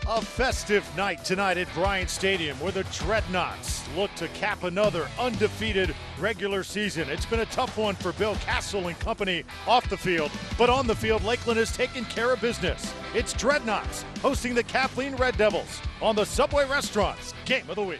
A festive night tonight at Bryant Stadium where the Dreadnaughts look to cap another undefeated regular season. It's been a tough one for Bill Castle and company off the field, but on the field, Lakeland has taken care of business. It's Dreadnaughts hosting the Kathleen Red Devils on the Subway Restaurants Game of the Week.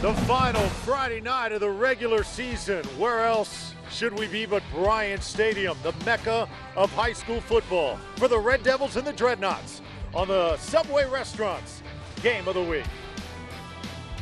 The final Friday night of the regular season. Where else should we be but Bryant Stadium, the mecca of high school football, for the Red Devils and the Dreadnaughts on the Subway Restaurants Game of the Week.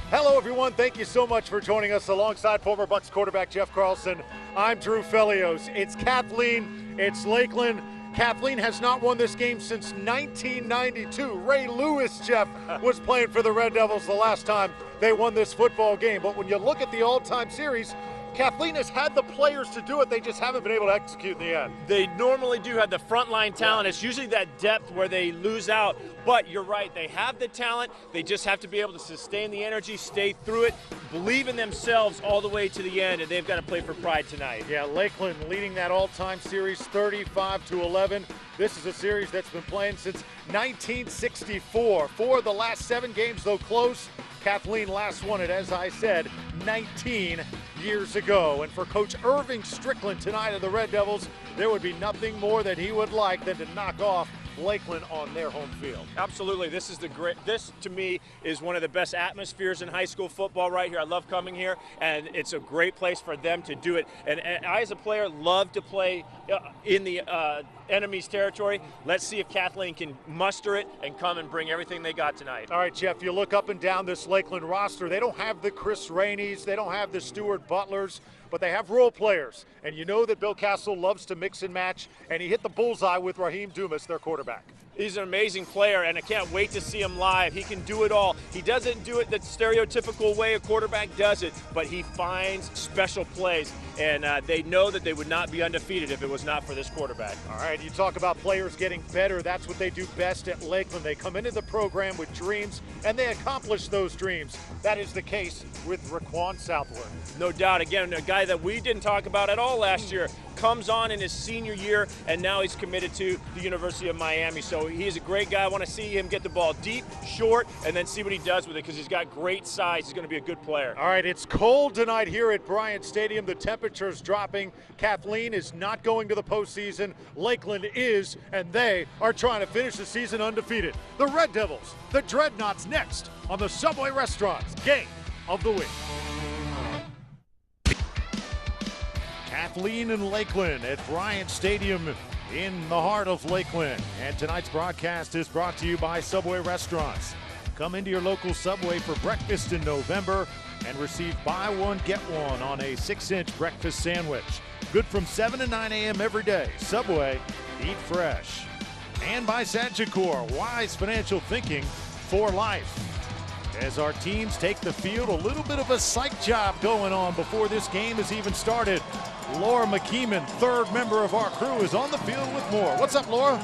Hello everyone, thank you so much for joining us alongside former Bucks quarterback Jeff Carlson. I'm Drew Felios. It's Kathleen, it's Lakeland. Kathleen has not won this game since 1992. Ray Lewis, Jeff, was playing for the Red Devils the last time they won this football game. But when you look at the all-time series, Kathleen has had the players to do it. They just haven't been able to execute in the end. They normally do have the frontline talent. Yeah. It's usually that depth where they lose out. But you're right, they have the talent. They just have to be able to sustain the energy, stay through it, believe in themselves all the way to the end, and they've got to play for pride tonight. Yeah, Lakeland leading that all-time series 35-11. This is a series that's been playing since 1964. For the last 7 games, though close, Kathleen last won it, as I said, 19 years ago. And for Coach Irving Strickland tonight of the Red Devils, there would be nothing more that he would like than to knock off Lakeland on their home field. Absolutely. This to me is one of the best atmospheres in high school football right here. I love coming here, and it's a great place for them to do it. And I, as a player, love to play in the enemy's territory. Let's see if Kathleen can muster it and come and bring everything they got tonight. All right, Jeff, you look up and down this Lakeland roster. They don't have the Chris Rainey's, they don't have the Stuart Butlers, but they have role players. And you know that Bill Castle loves to mix and match, and he hit the bullseye with Raheem Dumas, their quarterback. He's an amazing player, and I can't wait to see him live. He can do it all. He doesn't do it the stereotypical way a quarterback does it, but he finds special plays, and they know that they would not be undefeated if it was not for this quarterback. All right, you talk about players getting better. That's what they do best at Lakeland. They come into the program with dreams, and they accomplish those dreams. That is the case with Raquan Southward. No doubt. Again, a guy that we didn't talk about at all last year comes on in his senior year, and now he's committed to the University of Miami. So he's a great guy. I want to see him get the ball deep, short, and then see what he does with it because he's got great size. He's going to be a good player. All right, it's cold tonight here at Bryant Stadium. The temperature's dropping. Kathleen is not going to the postseason. Lakeland is, and they are trying to finish the season undefeated. The Red Devils, the Dreadnaughts, next on the Subway Restaurants Game of the Week. Kathleen and Lakeland at Bryant Stadium in the heart of Lakeland. And tonight's broadcast is brought to you by Subway Restaurants. Come into your local Subway for breakfast in November and receive buy one, get one on a 6-inch breakfast sandwich. Good from 7 to 9 a.m. every day. Subway, eat fresh. And by Sagicor, wise financial thinking for life. As our teams take the field, a little bit of a psych job going on before this game has even started. Laura McKeeman, third member of our crew, is on the field with more. What's up, Laura?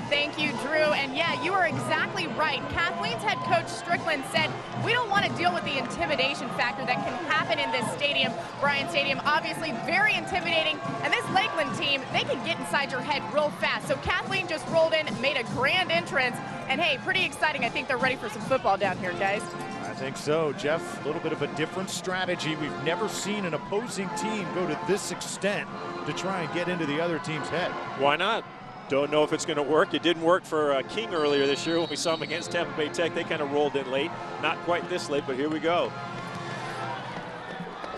Thank you, Drew. And yeah, you are exactly right. Kathleen's head coach Strickland said, we don't want to deal with the intimidation factor that can happen in this stadium. Bryant Stadium, obviously very intimidating. And this Lakeland team, they can get inside your head real fast. So Kathleen just rolled in, made a grand entrance. And hey, pretty exciting. I think they're ready for some football down here, guys. I think so, Jeff. A little bit of a different strategy. We've never seen an opposing team go to this extent to try and get into the other team's head. Why not? Don't know if it's going to work. It didn't work for King earlier this year when we saw him against Tampa Bay Tech. They kind of rolled in late. Not quite this late, but here we go.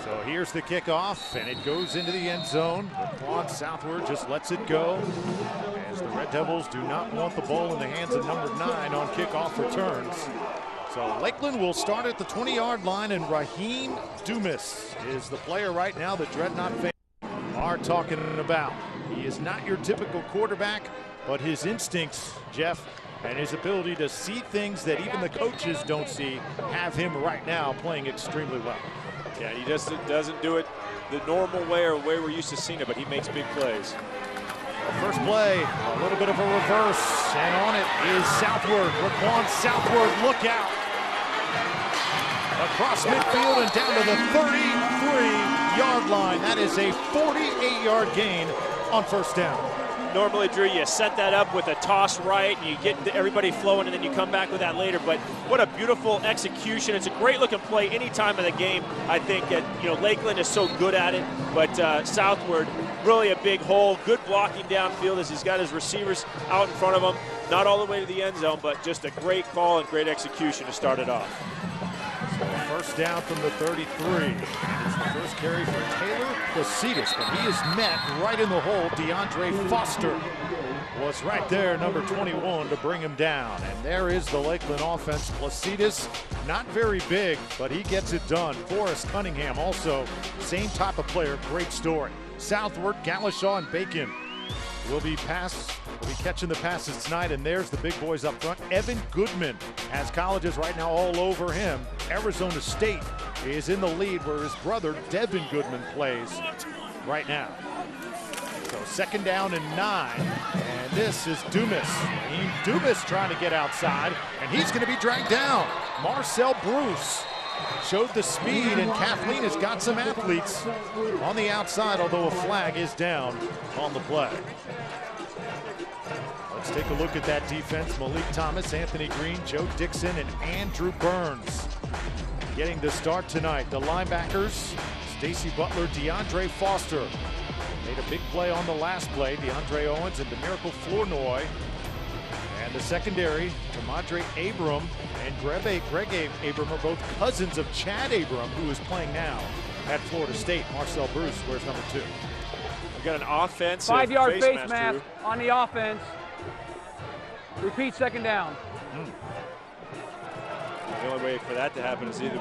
So here's the kickoff, and it goes into the end zone. Raquan Southward just lets it go, as the Red Devils do not want the ball in the hands of number 9 on kickoff returns. So Lakeland will start at the 20-yard line, and Raheem Dumas is the player right now that Dreadnaught fans are talking about. He is not your typical quarterback, but his instincts, Jeff, and his ability to see things that even the coaches don't see have him right now playing extremely well. Yeah, he just doesn't do it the normal way or the way we're used to seeing it, but he makes big plays. First play, a little bit of a reverse, and on it is Southward. Raquan Southward, look out. Across midfield and down to the 33 28-yard line. That is a 48-yard gain on first down. Normally, Drew, you set that up with a toss right, and you get everybody flowing, and then you come back with that later. But what a beautiful execution. It's a great-looking play any time of the game. I think that, Lakeland is so good at it, but Southward, really a big hole. Good blocking downfield as he's got his receivers out in front of him. Not all the way to the end zone, but just a great call and great execution to start it off. So first down from the 33. And it's the first carry for Taylor Placidus, but he is met right in the hole. DeAndre Foster was right there, number 21, to bring him down. And there is the Lakeland offense. Placidus, not very big, but he gets it done. Forrest Cunningham, also same type of player, great story. Southward, Galashaw and Bacon will be catching the passes tonight, and there's the big boys up front. Evan Goodman has colleges right now all over him. Arizona State is in the lead, where his brother Devin Goodman plays right now. So second down and 9, and this is Dumas. Dumas trying to get outside, and he's going to be dragged down. Marcel Bruce showed the speed, and Kathleen has got some athletes on the outside, although a flag is down on the play. Let's take a look at that defense. Malik Thomas, Anthony Green, Joe Dixon, and Andrew Burns getting the start tonight. The linebackers, Stacy Butler, DeAndre Foster. Made a big play on the last play. DeAndre Owens and DeMiracle Flournoy. And the secondary, Tamadre Abram and Greg Abram are both cousins of Chad Abram, who is playing now at Florida State. Marcel Bruce wears number 2. We've got an offensive 5-yard face mask mask on the offense. Repeat second down. The only way for that to happen is either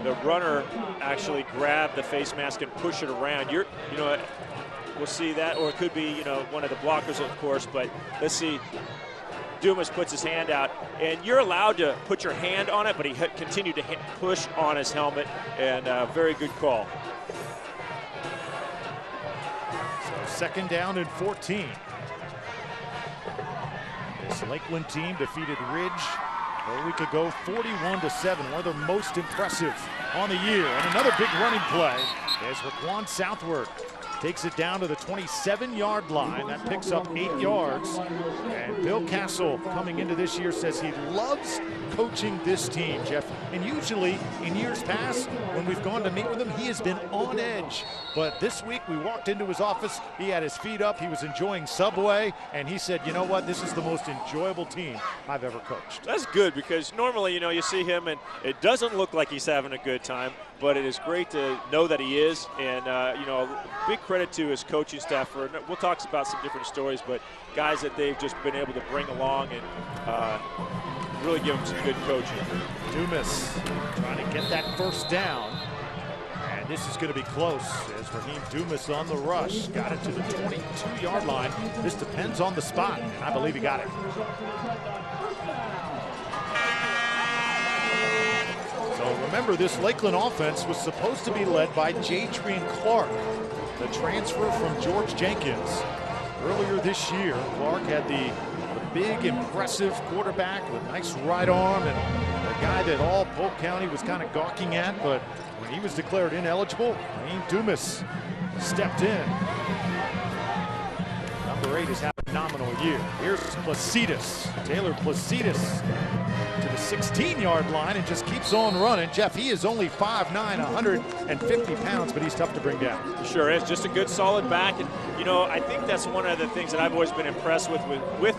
the runner actually grab the face mask and push it around. We'll see that, or it could be, one of the blockers, of course, but let's see. Dumas puts his hand out, and you're allowed to put your hand on it, but he continued to push on his helmet, and very good call. So second down and 14. This Lakeland team defeated Ridge a week ago, 41-7, one of their most impressive on the year. And another big running play as Raquan Southward takes it down to the 27-yard line. That picks up 8 yards. And Bill Castle, coming into this year, says he loves coaching this team, Jeff. And usually, in years past, when we've gone to meet with him, he has been on edge. But this week, we walked into his office, he had his feet up, he was enjoying Subway, and he said, you know what, this is the most enjoyable team I've ever coached. That's good, because normally, you see him, and it doesn't look like he's having a good time, but it is great to know that he is. And, big credit to his coaching staff. We'll talk about some different stories, but guys that they've just been able to bring along and really give them some good coaching. Dumas trying to get that first down. And this is going to be close as Raheem Dumas on the rush. Got it to the 22-yard line. This depends on the spot, and I believe he got it. So remember, this Lakeland offense was supposed to be led by Jadrian Clark, the transfer from George Jenkins. Earlier this year, Clark had the big, impressive quarterback with nice right arm, and a guy that all Polk County was kind of gawking at, but when he was declared ineligible, Raheem Dumas stepped in. Number 8 has had a phenomenal year. Here's Placidus, Taylor Placidus, to the 16-yard line and just keeps on running. Jeff, he is only 5'9", 150 pounds, but he's tough to bring down. He sure is. Just a good, solid back. And, I think that's one of the things that I've always been impressed with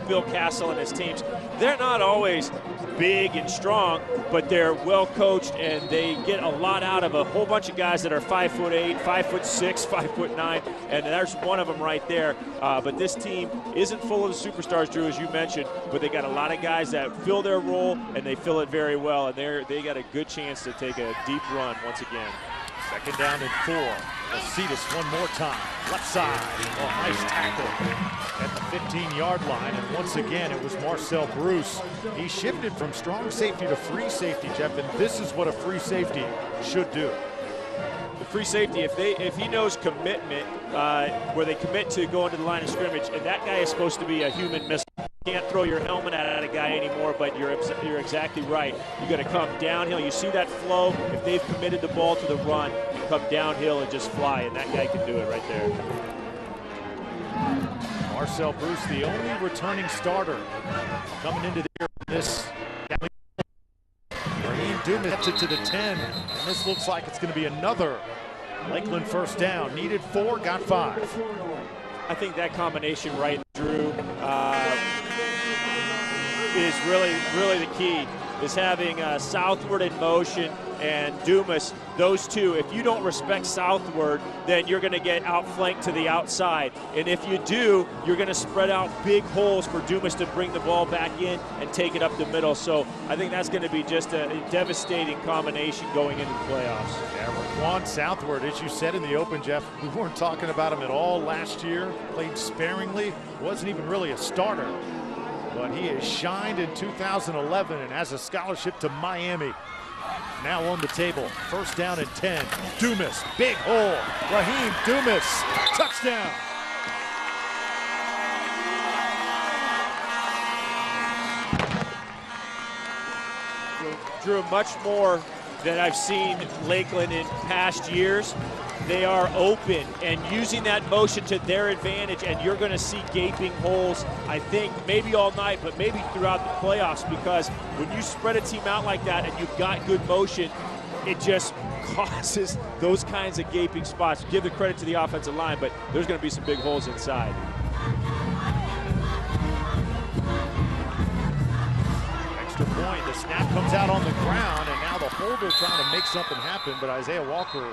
Bill Castle and his teams. They're not always big and strong, but they're well coached, and they get a lot out of a whole bunch of guys that are 5'8", 5'6", 5'9", and there's one of them right there. But this team isn't full of superstars, Drew, as you mentioned, but they got a lot of guys that fill their role, and they fill it very well, and they got a good chance to take a deep run once again. Second down and 4. Placidus one more time. Left side. Oh, nice tackle at the 15-yard line. And once again, it was Marcel Bruce. He shifted from strong safety to free safety, Jeff, and this is what a free safety should do. The free safety, if he knows commitment, where they commit to going to the line of scrimmage, and that guy is supposed to be a human missile. You can't throw your helmet at a guy anymore, but you're exactly right. You got to come downhill. You see that flow. If they've committed the ball to the run, you come downhill and just fly, and that guy can do it right there. Marcel Bruce, the only returning starter coming into this. Raheem Dumas gets it to the 10, and this looks like it's going to be another Lakeland first down. Needed 4, got 5. I think that combination right Drew is really the key, is having Southward in motion and Dumas. Those two, if you don't respect Southward, then you're going to get outflanked to the outside. And if you do, you're going to spread out big holes for Dumas to bring the ball back in and take it up the middle. So I think that's going to be just a devastating combination going into the playoffs. Yeah, Raquan Southward, as you said in the open, Jeff, we weren't talking about him at all last year. Played sparingly, wasn't even really a starter. But he has shined in 2011 and has a scholarship to Miami. Now on the table, first down and 10. Dumas, big hole. Raheem Dumas, touchdown. Drew, much more than I've seen Lakeland in past years. They are open and using that motion to their advantage, and you're going to see gaping holes, I think, maybe all night, but maybe throughout the playoffs, because when you spread a team out like that and you've got good motion, it just causes those kinds of gaping spots. Give the credit to the offensive line, but there's going to be some big holes inside. Extra point, the snap comes out on the ground, and now the holder trying to make something happen, but Isaiah Walker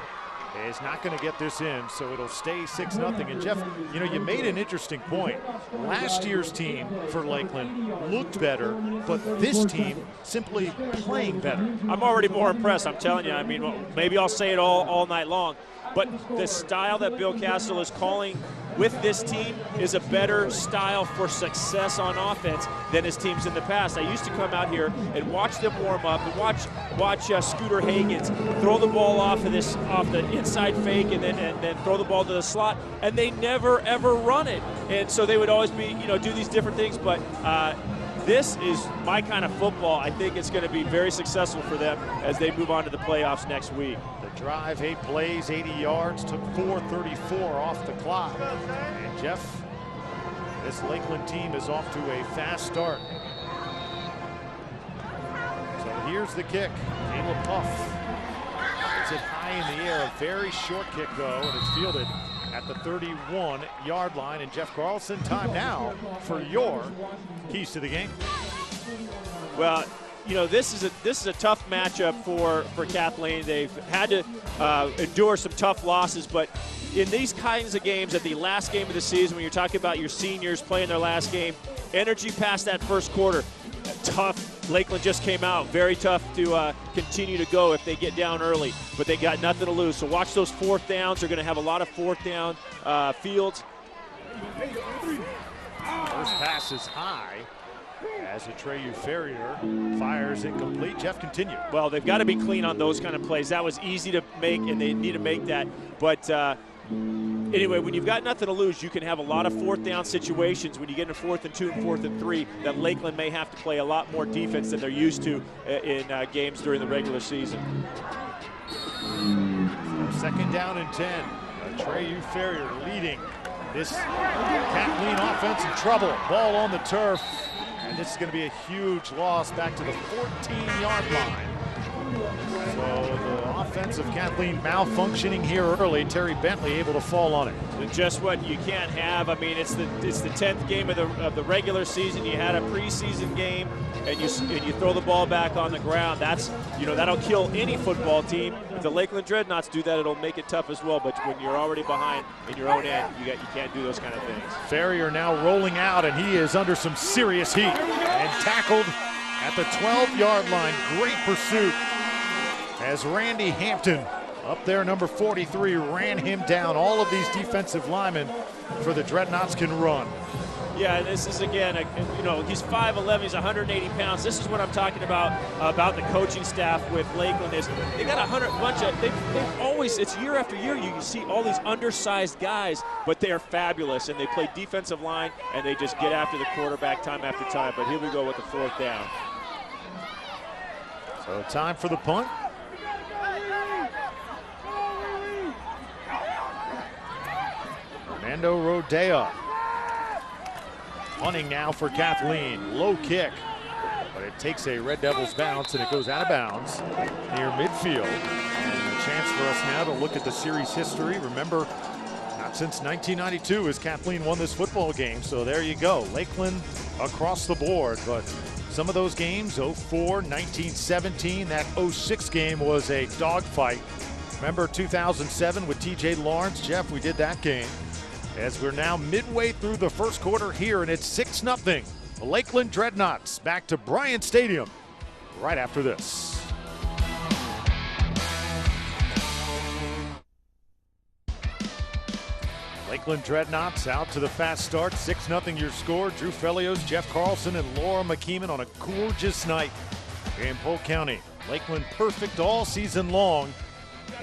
is not going to get this in, so it'll stay 6-0. And Jeff, you know, you made an interesting point. Last year's team for Lakeland looked better, but this team simply playing better. I'm already more impressed, I'm telling you. I mean, maybe I'll say it all night long, but the style that Bill Castle is calling with this team is a better style for success on offense than his teams in the past. I used to come out here and watch them warm up and watch Scooter Hagens throw the ball off the inside fake and then throw the ball to the slot, and they never ever run it. And so they would always be, you know, do these different things, but this is my kind of football. I think it's going to be very successful for them as they move on to the playoffs next week. The drive, 8 plays, 80 yards, took 4:34 off the clock. And Jeff, this Lakeland team is off to a fast start. So here's the kick. Caleb Puff gets it high in the air. A very short kick, though, and it's fielded at the 31-yard line. And Jeff Carlson, time now for your keys to the game. Well, you know, this is a tough matchup for Kathleen. They've had to endure some tough losses, but in these kinds of games, at the last game of the season, when you're talking about your seniors playing their last game, energy past that first quarter, tough. Lakeland just came out, very tough to continue to go if they get down early, but they got nothing to lose. So watch those 4th downs. They're going to have a lot of 4th down fields. First pass is high as Atreyu Ferrier fires incomplete. Jeff, continue. Well, they've got to be clean on those kind of plays. That was easy to make, and they need to make that. But anyway, when you've got nothing to lose, you can have a lot of 4th down situations when you get into 4th and 2 and 4th and 3 that Lakeland may have to play a lot more defense than they're used to in games during the regular season. So 2nd down and 10. Atreyu Ferrier leading this Kathleen offense in trouble. Ball on the turf. And this is going to be a huge loss back to the 14-yard line. So the offense of Kathleen malfunctioning here early. Terry Bentley able to fall on it. And just what you can't have. I mean, it's the 10th game of the regular season. You had a preseason game, and you throw the ball back on the ground. That's, you know, that'll kill any football team. If the Lakeland Dreadnaughts do that, it'll make it tough as well. But when you're already behind in your own end, you can't do those kind of things. Ferrier now rolling out, and he is under some serious heat and tackled at the 12-yard line. Great pursuit as Randy Hampton, up there, number 43, ran him down. All of these defensive linemen for the Dreadnaughts can run. Yeah, this is, again, you know, he's 5'11", he's 180 pounds. This is what I'm talking about the coaching staff with Lakeland. Is they got they've always, it's year after year, you see all these undersized guys, but they are fabulous, and they play defensive line, and they just get after the quarterback time after time. But here we go with the 4th down. So time for the punt. Fernando Rodea. Punting now for Kathleen. Low kick. But it takes a Red Devils bounce and it goes out of bounds near midfield. And a chance for us now to look at the series history. Remember, not since 1992 has Kathleen won this football game. So there you go. Lakeland across the board. But some of those games, 04, 1917, that 06 game was a dogfight. Remember 2007 with TJ Lawrence? Jeff, we did that game. As we're now midway through the first quarter here, and it's 6-0. The Lakeland Dreadnaughts back to Bryant Stadium right after this. Lakeland Dreadnaughts out to the fast start. 6-0 your score. Drew Felios, Jeff Carlson, and Laura McKeeman on a gorgeous night in Polk County. Lakeland perfect all season long.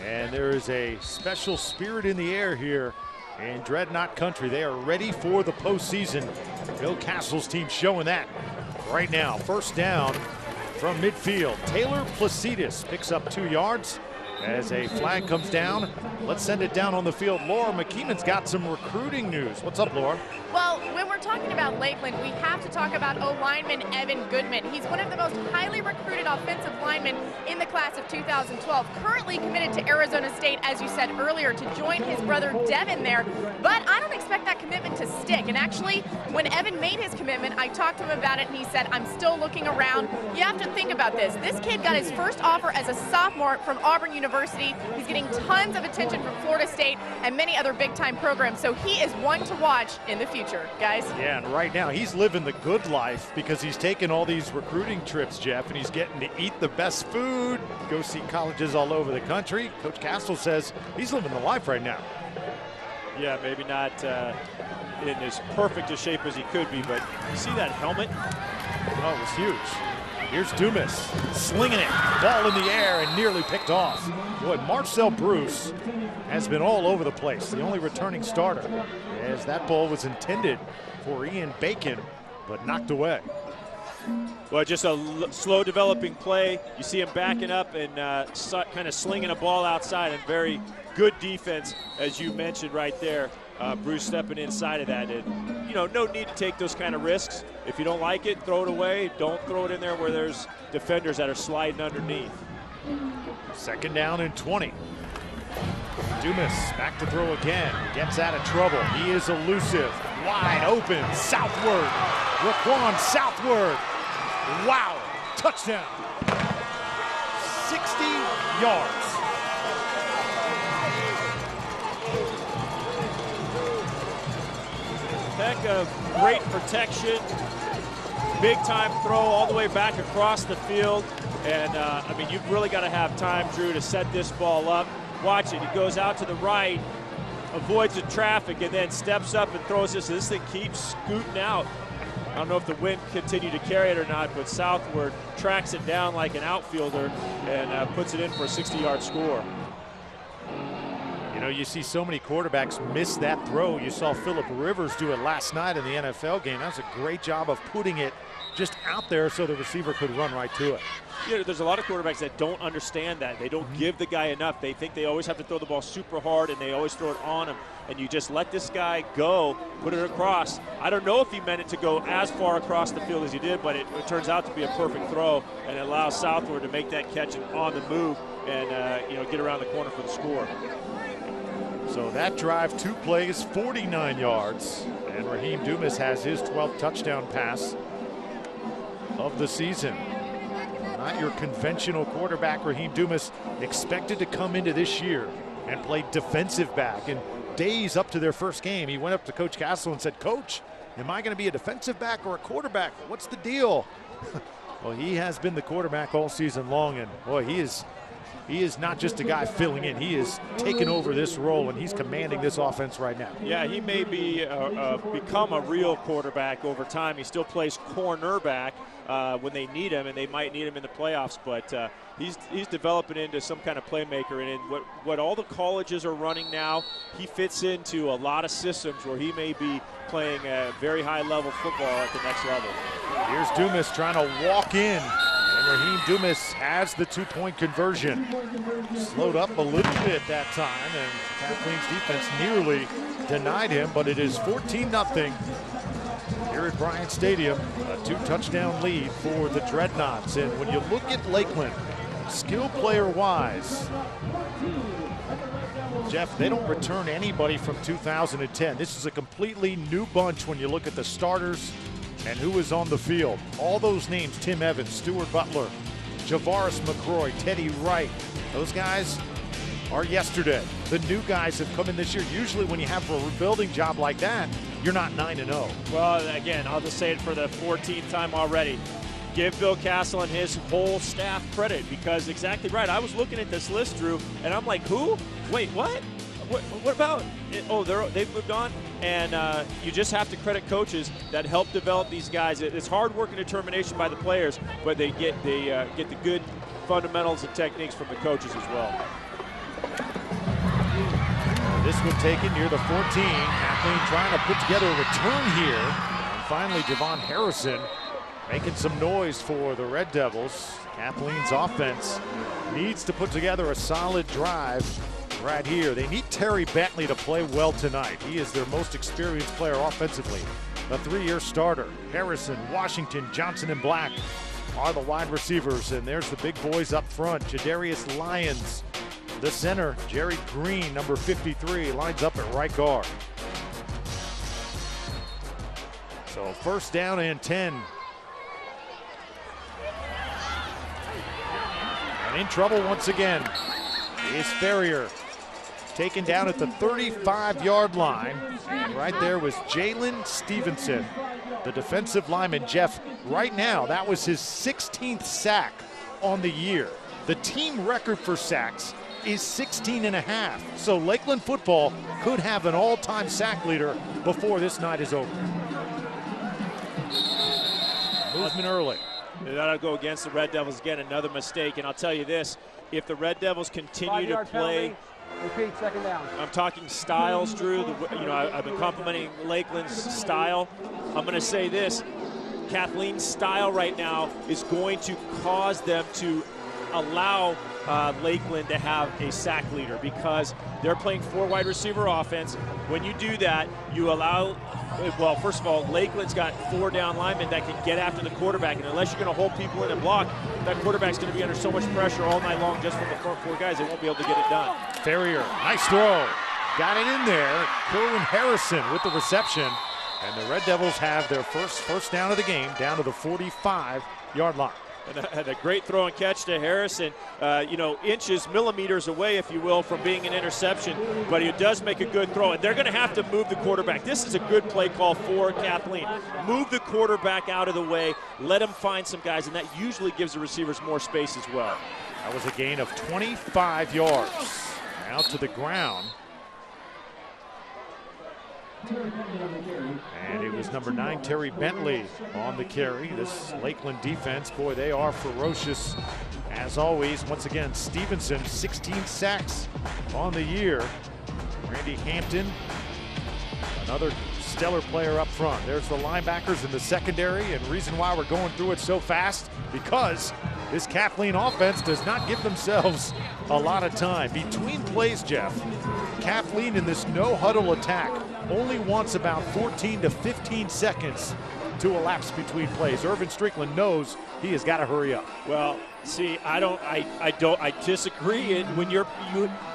And there is a special spirit in the air here in Dreadnought country. They are ready for the postseason. Bill Castle's team showing that right now. First down from midfield. Taylor Placidis picks up 2 yards as a flag comes down. Let's send it down on the field. Laura McKeeman's got some recruiting news. What's up, Laura? Well, when we're talking about Lakeland, we have to talk about O-lineman Evan Goodman. He's one of the most highly recruited offensive linemen in the class of 2012. Currently committed to Arizona State, as you said earlier, to join his brother Devin there. But I don't expect that commitment to stick. And actually, when Evan made his commitment, I talked to him about it, and he said, I'm still looking around. You have to think about this. This kid got his first offer as a sophomore from Auburn University. He's getting tons of attention from Florida State and many other big-time programs. So he is one to watch in the future, guys. Yeah, and right now he's living the good life because he's taking all these recruiting trips, Jeff, and he's getting to eat the best food, go see colleges all over the country. Coach Castle says he's living the life right now. Yeah, maybe not in as perfect a shape as he could be, but you see that helmet? Oh, it was huge. Here's Dumas slinging it, ball in the air and nearly picked off. Boy, Marcel Bruce has been all over the place, the only returning starter, as that ball was intended for Ian Bacon, but knocked away. Well, just a slow developing play. You see him backing up and kind of slinging a ball outside, and very good defense, as you mentioned right there. Bruce stepping inside of that. And, you know, no need to take those kind of risks. If you don't like it, throw it away. Don't throw it in there where there's defenders that are sliding underneath. Second down and 20. Dumas back to throw again. Gets out of trouble. He is elusive. Wide open. Southward. Raquan southward. Wow. Touchdown. 60 yards. Heck of great protection. Big time throw all the way back across the field. And I mean, you've really got to have time, Drew, to set this ball up. Watch it. He goes out to the right, avoids the traffic, and then steps up and throws this. This thing keeps scooting out. I don't know if the wind continued to carry it or not, but southward tracks it down like an outfielder and puts it in for a 60-yard score. You know, you see so many quarterbacks miss that throw. You saw Phillip Rivers do it last night in the NFL game. That was a great job of putting it just out there so the receiver could run right to it. You know, there's a lot of quarterbacks that don't understand that. They don't give the guy enough. They think they always have to throw the ball super hard, and they always throw it on him. And you just let this guy go, put it across. I don't know if he meant it to go as far across the field as he did, but it turns out to be a perfect throw, and it allows Southward to make that catch on the move and you know, get around the corner for the score. So that drive, 2 plays, 49 yards, and Raheem Dumas has his 12th touchdown pass of the season. Not your conventional quarterback, Raheem Dumas, expected to come into this year and play defensive back. And days up to their first game, he went up to Coach Castle and said, Coach, am I going to be a defensive back or a quarterback? What's the deal? Well, he has been the quarterback all season long, and boy, he is not just a guy filling in. He is taking over this role, and he's commanding this offense right now. Yeah, he may be become a real quarterback over time. He still plays cornerback when they need him, and they might need him in the playoffs. But he's developing into some kind of playmaker. And in what all the colleges are running now, he fits into a lot of systems where he may be playing a very high-level football at the next level. Here's Dumas trying to walk in. And Raheem Dumas has the two-point conversion. Slowed up a little bit that time, and Kathleen's defense nearly denied him, but it is 14-0 here at Bryant Stadium. A 2-touchdown lead for the Dreadnaughts. And when you look at Lakeland, skill player-wise, Jeff, they don't return anybody from 2010. This is a completely new bunch when you look at the starters and who is on the field. All those names, Tim Evans, Stuart Butler, Javaris McCroy, Teddy Wright, those guys are yesterday. The new guys have come in this year. Usually when you have a rebuilding job like that, you're not 9-0. Well, again, I'll just say it for the 14th time already. Give Bill Castle and his whole staff credit, because exactly right. I was looking at this list, Drew, and I'm like, who? Wait, what? What about? Oh, they've moved on. And you just have to credit coaches that help develop these guys. It's hard work and determination by the players, but they get the good fundamentals and techniques from the coaches as well. This one taken near the 14. Kathleen trying to put together a return here. And finally, Javon Harrison making some noise for the Red Devils. Kathleen's offense needs to put together a solid drive right here. They need Terry Bentley to play well tonight. He is their most experienced player offensively. A 3-year starter. Harrison, Washington, Johnson, and Black are the wide receivers. And there's the big boys up front. Jadarius Lyons, the center. Jerry Green, number 53, lines up at right guard. So first down and 10. And in trouble once again is Ferrier. Taken down at the 35-yard line. And right there was Jalen Stevenson, the defensive lineman. Jeff, right now, that was his 16th sack on the year. The team record for sacks is 16.5. So Lakeland football could have an all-time sack leader before this night is over. Movement early. That'll go against the Red Devils again. Another mistake. And I'll tell you this, if the Red Devils continue to play, repeat, second down. I'm talking styles, Drew. I've been complimenting Lakeland's style. I'm going to say this, Kathleen's style right now is going to cause them to allow Lakeland to have a sack leader, because they're playing 4 wide receiver offense. When you do that, you allow, well, first of all, Lakeland's got 4 down linemen that can get after the quarterback, and unless you're going to hold people in and block, that quarterback's going to be under so much pressure all night long just from the front 4 guys, they won't be able to get it done. Ferrier, nice throw. Got it in there. Kerwin Harrison with the reception. And the Red Devils have their first down of the game, down to the 45-yard line. And a great throw and catch to Harrison, inches, millimeters away, if you will, from being an interception, but he does make a good throw, and they're going to have to move the quarterback. This is a good play call for Kathleen. Move the quarterback out of the way, let him find some guys, and that usually gives the receivers more space as well. That was a gain of 25 yards. Now to the ground. And it was number 9, Terry Bentley, on the carry. This Lakeland defense, boy, they are ferocious as always. Once again, Stevenson, 16 sacks on the year. Randy Hampton, another stellar player up front. There's the linebackers in the secondary, and reason why we're going through it so fast, because this Kathleen offense does not give themselves a lot of time. Between plays, Jeff, Kathleen in this no-huddle attack only wants about 14 to 15 seconds to elapse between plays. Irvin Strickland knows he has got to hurry up. Well, see, I disagree.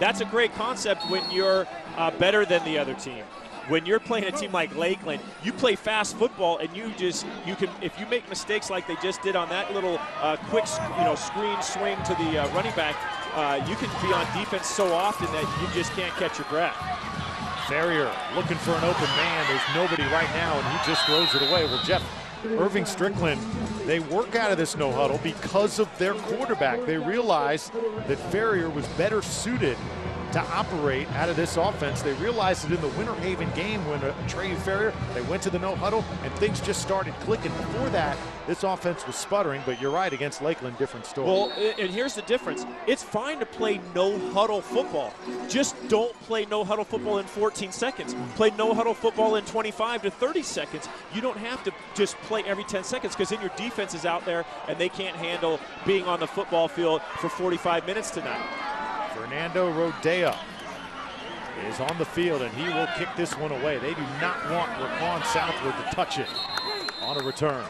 That's a great concept when you're better than the other team. When you're playing a team like Lakeland, you play fast football, and you can, if you make mistakes like they just did on that little quick, screen swing to the running back, you can be on defense so often that you just can't catch your breath. Ferrier looking for an open man. There's nobody right now, and he just throws it away. Well, Jeff, Irving Strickland, they work out of this no huddle because of their quarterback. They realized that Ferrier was better suited to operate out of this offense. They realized it in the Winter Haven game when Trey Ferrier, they went to the no huddle and things just started clicking. Before that, this offense was sputtering, but you're right, against Lakeland, different story. Well, and here's the difference. It's fine to play no huddle football. Just don't play no huddle football in 14 seconds. Play no huddle football in 25 to 30 seconds. You don't have to just play every 10 seconds, because then your defense is out there and they can't handle being on the football field for 45 minutes tonight. Fernando Rodea is on the field, and he will kick this one away. They do not want Raquan Southwood to touch it on a return.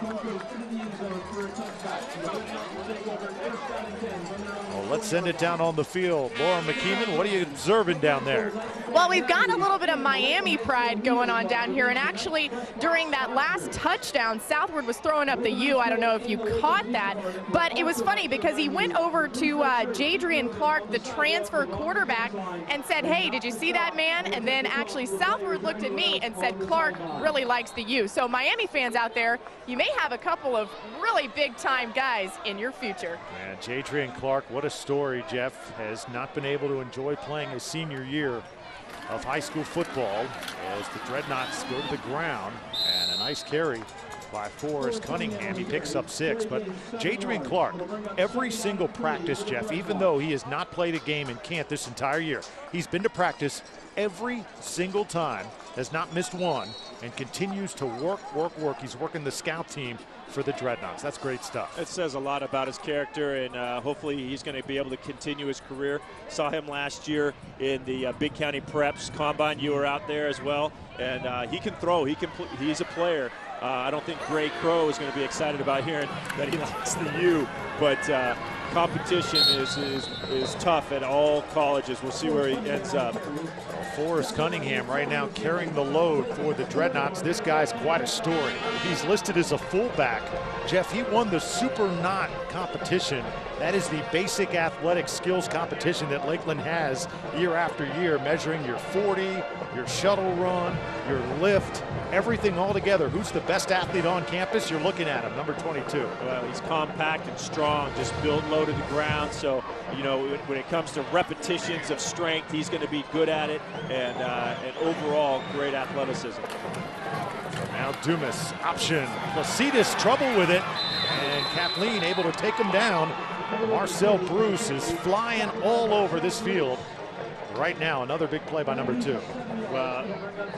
Well, let's send it down on the field. Laura McKeeman, what are you observing down there? Well, we've got a little bit of Miami pride going on down here, and actually during that last touchdown, Southward was throwing up the U. I don't know if you caught that, but it was funny because he went over to Jadrian Clark, the transfer quarterback, and said, hey, did you see that man? And then actually Southward looked at me and said, Clark really likes the U. So Miami fans out there, you may have a couple of really big-time guys in your future. And Jadrian Clark, what a story. Jeff has not been able to enjoy playing his senior year of high school football as the Dreadnaughts go to the ground, and a nice carry by Forrest Cunningham. He picks up 6, but Jadrian Clark, every single practice, Jeff, even though he has not played a game in camp this entire year, he's been to practice every single time, has not missed one, and continues to work. He's working the scout team for the Dreadnaughts. That's great stuff. It says a lot about his character, and hopefully he's going to be able to continue his career. Saw him last year in the Big County Preps Combine. You were out there as well, and he can throw. He's a player. I don't think Gray Crow is going to be excited about hearing that he likes the U, but competition is tough at all colleges. We'll see where he ends up. Forrest Cunningham right now carrying the load for the Dreadnaughts. This guy's quite a story. He's listed as a fullback. Jeff, he won the Super Knot competition. That is the basic athletic skills competition that Lakeland has year after year, measuring your 40, your shuttle run, your lift, everything all together. Who's the best athlete on campus? You're looking at him, number 22. Well, he's compact and strong, just built low to the ground. So, you know, when it comes to repetitions of strength, he's going to be good at it, and overall, great athleticism. Now Dumas, option. Placidus, trouble with it, and Kathleen able to take him down. Marcel Bruce is flying all over this field right now. Another big play by number 2. Well,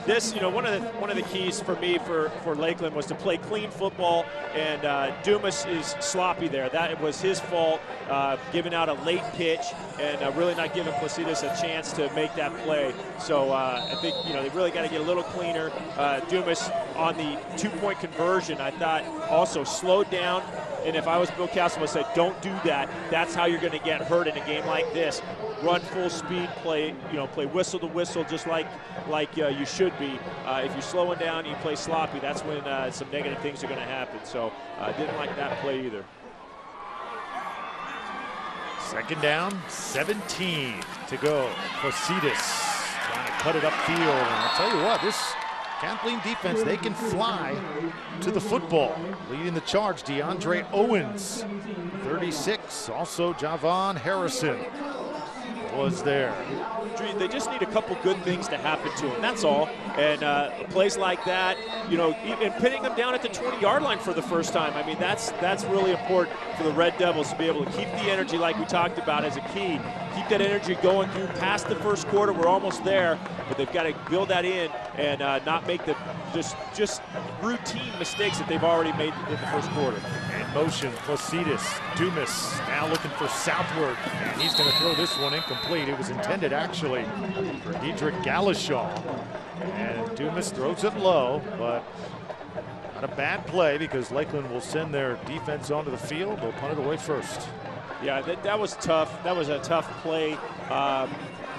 this, you know, one of the keys for me for Lakeland was to play clean football, and Dumas is sloppy there. That was his fault, giving out a late pitch and really not giving Placidus a chance to make that play. So I think, you know, they really got to get a little cleaner. Dumas on the 2-point conversion, I thought, also slowed down. And if I was Bill Castle, I would say, don't do that. That's how you're going to get hurt in a game like this. Run full speed, play whistle to whistle, just like you should be. If you're slowing down, you play sloppy. That's when some negative things are going to happen. So I didn't like that play either. Second down, 17 to go. Placidus trying to cut it upfield. And I'll tell you what, this Kathleen defense, they can fly to the football. Leading the charge, DeAndre Owens, 36. Also, Javon Harrison was there. They just need a couple good things to happen to them, that's all. And plays like that, you know, even pinning them down at the 20-yard line for the first time. I mean, that's really important for the Red Devils to be able to keep the energy like we talked about as a key. Keep that energy going through past the first quarter. We're almost there, but they've got to build that in and not make the just routine mistakes that they've already made in the first quarter. And motion, Placidus, Dumas now looking for Southward, and he's going to throw this one incomplete. It was intended actually for Diedrich Galashaw, and Dumas throws it low, but not a bad play because Lakeland will send their defense onto the field. They'll punt it away first. Yeah, that was tough. That was a tough play.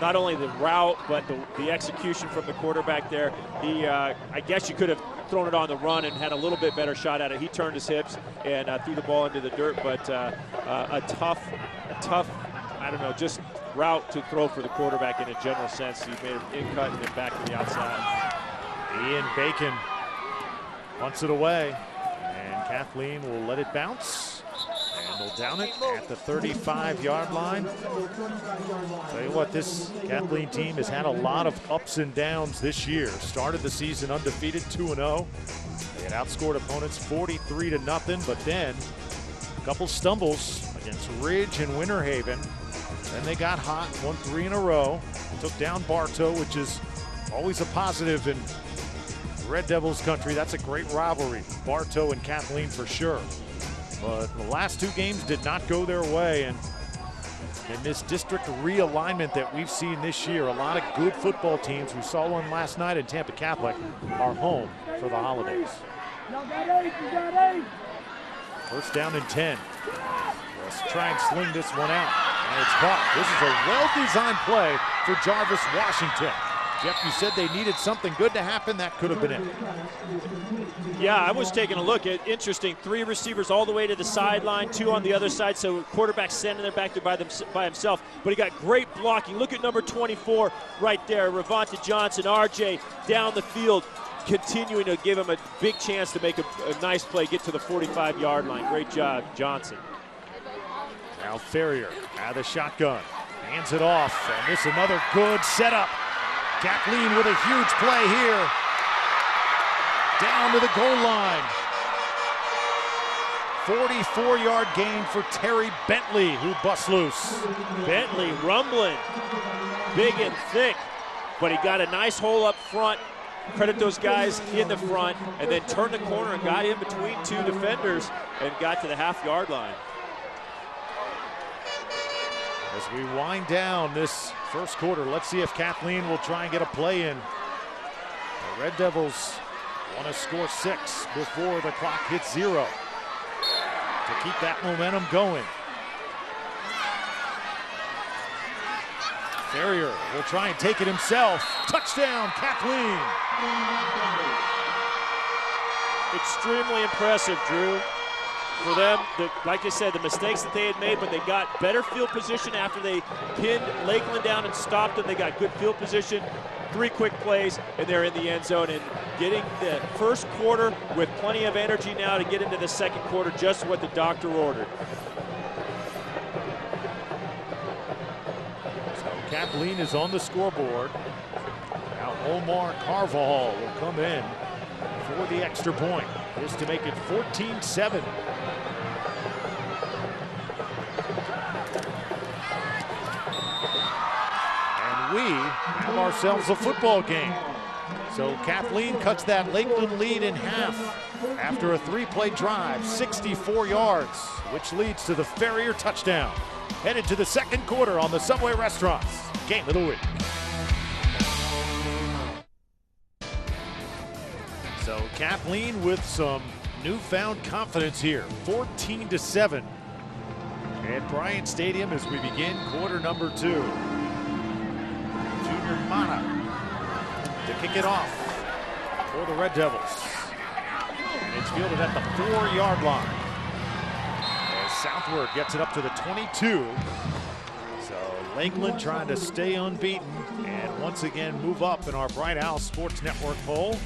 Not only the route, but the execution from the quarterback there. He, I guess you could have thrown it on the run and had a little bit better shot at it. He turned his hips and threw the ball into the dirt, but a tough, I don't know, just route to throw for the quarterback in a general sense. He made an in-cut and then back to the outside. Ian Bacon punts it away, and Kathleen will let it bounce. And They'll down it at the 35-yard line. Tell you what, this Kathleen team has had a lot of ups and downs this year. Started the season undefeated, 2-0. They had outscored opponents 43-0, but then a couple stumbles against Ridge and Winter Haven. Then they got hot, won 3 in a row. Took down Bartow, which is always a positive in Red Devils country. That's a great rivalry, Bartow and Kathleen for sure. But the last 2 games did not go their way, and in this district realignment that we've seen this year, a lot of good football teams, we saw one last night in Tampa Catholic, are home for the holidays. First down and 10. Let's try and sling this one out, and it's caught. This is a well-designed play for Jarvis Washington. Jeff, you said they needed something good to happen. That could have been it. Yeah, I was taking a look at, interesting, 3 receivers all the way to the sideline, 2 on the other side, so quarterback standing there back there by himself, but he got great blocking. Look at number 24 right there, Ravonta Johnson, RJ down the field, continuing to give him a big chance to make a nice play, get to the 45-yard line. Great job, Johnson. Now Ferrier out of the shotgun, hands it off, and this is another good setup. Kathleen with a huge play here. Down to the goal line. 44-yard gain for Terry Bentley, who busts loose. Bentley rumbling, big and thick, but he got a nice hole up front. Credit those guys in the front, and then turned the corner and got in between 2 defenders and got to the half-yard line. As we wind down this first quarter, let's see if Kathleen will try and get a play in. The Red Devils want to score 6 before the clock hits 0 to keep that momentum going. Ferrier will try and take it himself. Touchdown, Kathleen. Extremely impressive, Drew. For them, like I said, the mistakes that they had made, but they got better field position after they pinned Lakeland down and stopped them. They got good field position, 3 quick plays, and they're in the end zone. And getting the first quarter with plenty of energy now to get into the second quarter, just what the doctor ordered. So Kathleen is on the scoreboard. Now Omar Carvajal will come in for the extra point. This to make it 14-7. And we have ourselves a football game. So Kathleen cuts that Lakeland lead in half after a 3-play drive, 64 yards, which leads to the Ferrier touchdown. Headed to the second quarter on the Subway Restaurants Game of the Week. So Kathleen with some newfound confidence here, 14-7 at Bryant Stadium as we begin quarter number 2. Junior Mana to kick it off for the Red Devils. And it's fielded at the 4-yard line. As Southward gets it up to the 22. So Lakeland trying to stay unbeaten and once again move up in our Bright Owl Sports Network poll.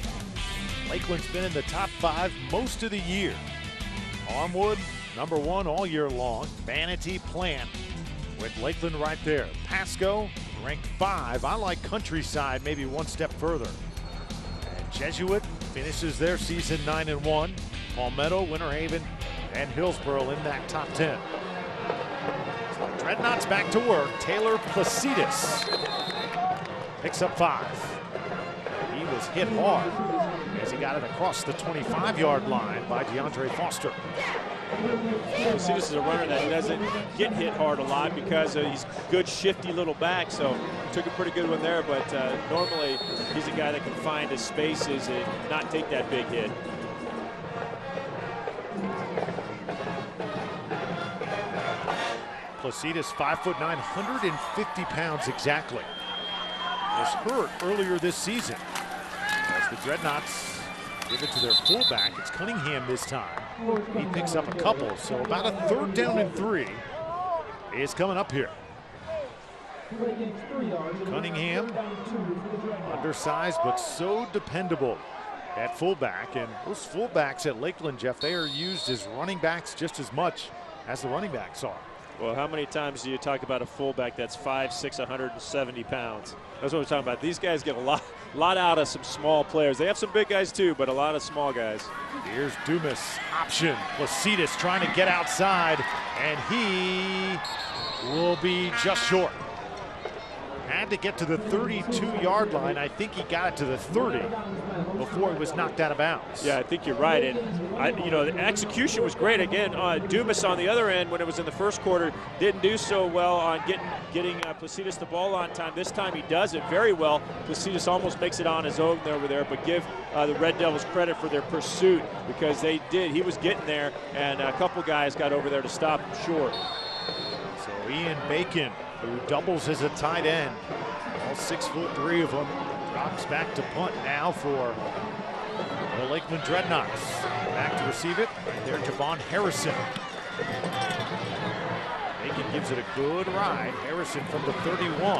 Lakeland's been in the top 5 most of the year. Armwood, number 1 all year long. Manatee Plant with Lakeland right there. Pasco, ranked 5. I like Countryside maybe one step further. And Jesuit finishes their season 9-1. Palmetto, Winter Haven, and Hillsborough in that top 10. So the Dreadnaughts back to work. Taylor Placidus picks up 5. He was hit hard as he got it across the 25-yard line by DeAndre Foster. Placidus is a runner that doesn't get hit hard a lot because he's a good shifty little back, so took a pretty good one there, but normally he's a guy that can find his spaces and not take that big hit. Placidus, 5'9", 150 pounds exactly. Was hurt earlier this season. As the Dreadnaughts give it to their fullback, it's Cunningham this time. He picks up a couple, so about a 3rd down and 3 is coming up here. Cunningham, undersized but so dependable at fullback, and those fullbacks at Lakeland, Jeff, they are used as running backs just as much as the running backs are. Well, how many times do you talk about a fullback that's 5'6", 170 pounds? That's what we're talking about. These guys get a lot out of some small players. They have some big guys too, but a lot of small guys. Here's Dumas, option. Placidus trying to get outside, and he will be just short. Had to get to the 32-yard line. I think he got it to the 30 before he was knocked out of bounds. Yeah, I think you're right. And, the execution was great. Again, Dumas on the other end, when it was in the first quarter, didn't do so well on getting Placidus the ball on time. This time he does it very well. Placidus almost makes it on his own over there, but give the Red Devils credit for their pursuit, because they did. He was getting there, and a couple guys got over there to stop him short. So Ian Bacon, who doubles as a tight end, all 6'3" of them, drops back to punt now for the Lakeland Dreadnaughts. Back to receive it, right there, Javon Harrison. Bacon gives it a good ride. Harrison from the 31,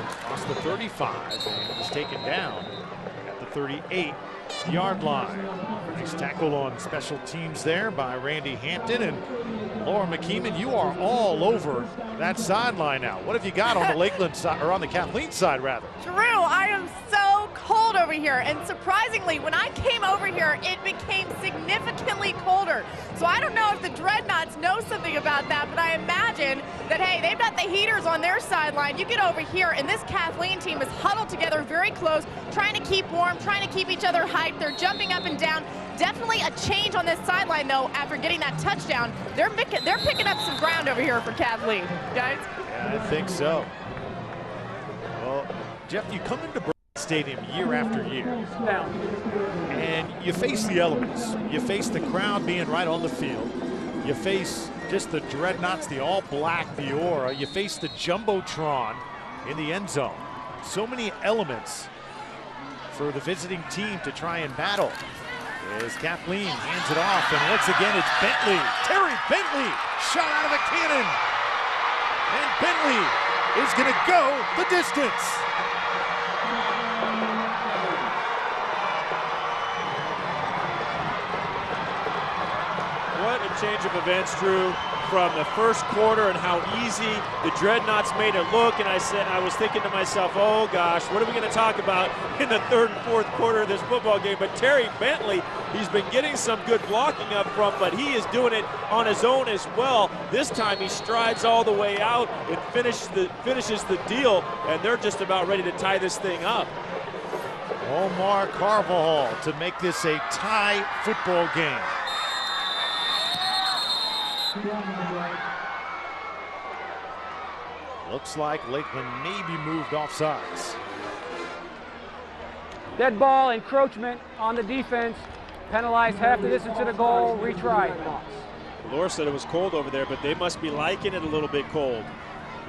across the 35, and is taken down at the 38-yard line. Nice tackle on special teams there by Randy Hampton, and Laura McKeeman, you are all over that sideline now. What have you got on the Lakeland side, or on the Kathleen side rather? Drew, I am so cold over here, and surprisingly, when I came over here, it became significantly colder. So I don't know if the Dreadnaughts know something about that, but I imagine that, hey, they've got the heaters on their sideline. You get over here, and this Kathleen team is huddled together very close, trying to keep warm, trying to keep each other hyped. They're jumping up and down. Definitely a change on this sideline, though, after getting that touchdown. They're picking up some ground over here for Kathleen, guys. Yeah, I think so. Well, Jeff, you come into Bryant Stadium year after year, and you face the elements. You face the crowd being right on the field. You face just the Dreadnaughts, the all-black, the aura. You face the Jumbotron in the end zone. So many elements for the visiting team to try and battle. As Kathleen hands it off, and once again it's Bentley. Terry Bentley, shot out of a cannon. And Bentley is going to go the distance. What a change of events, Drew, from the first quarter and how easy the Dreadnaughts made it look. And I was thinking to myself, oh gosh, what are we going to talk about in the third and fourth quarter of this football game? But Terry Bentley, he's been getting some good blocking up front, but he is doing it on his own as well. This time he strides all the way out and finishes the deal, and they're just about ready to tie this thing up. Omar Carvajal to make this a tie football game. Looks like Lakeland maybe moved off sides. Dead ball, encroachment on the defense. Penalized half the distance to the goal, retry. Laura said it was cold over there, but they must be liking it a little bit cold,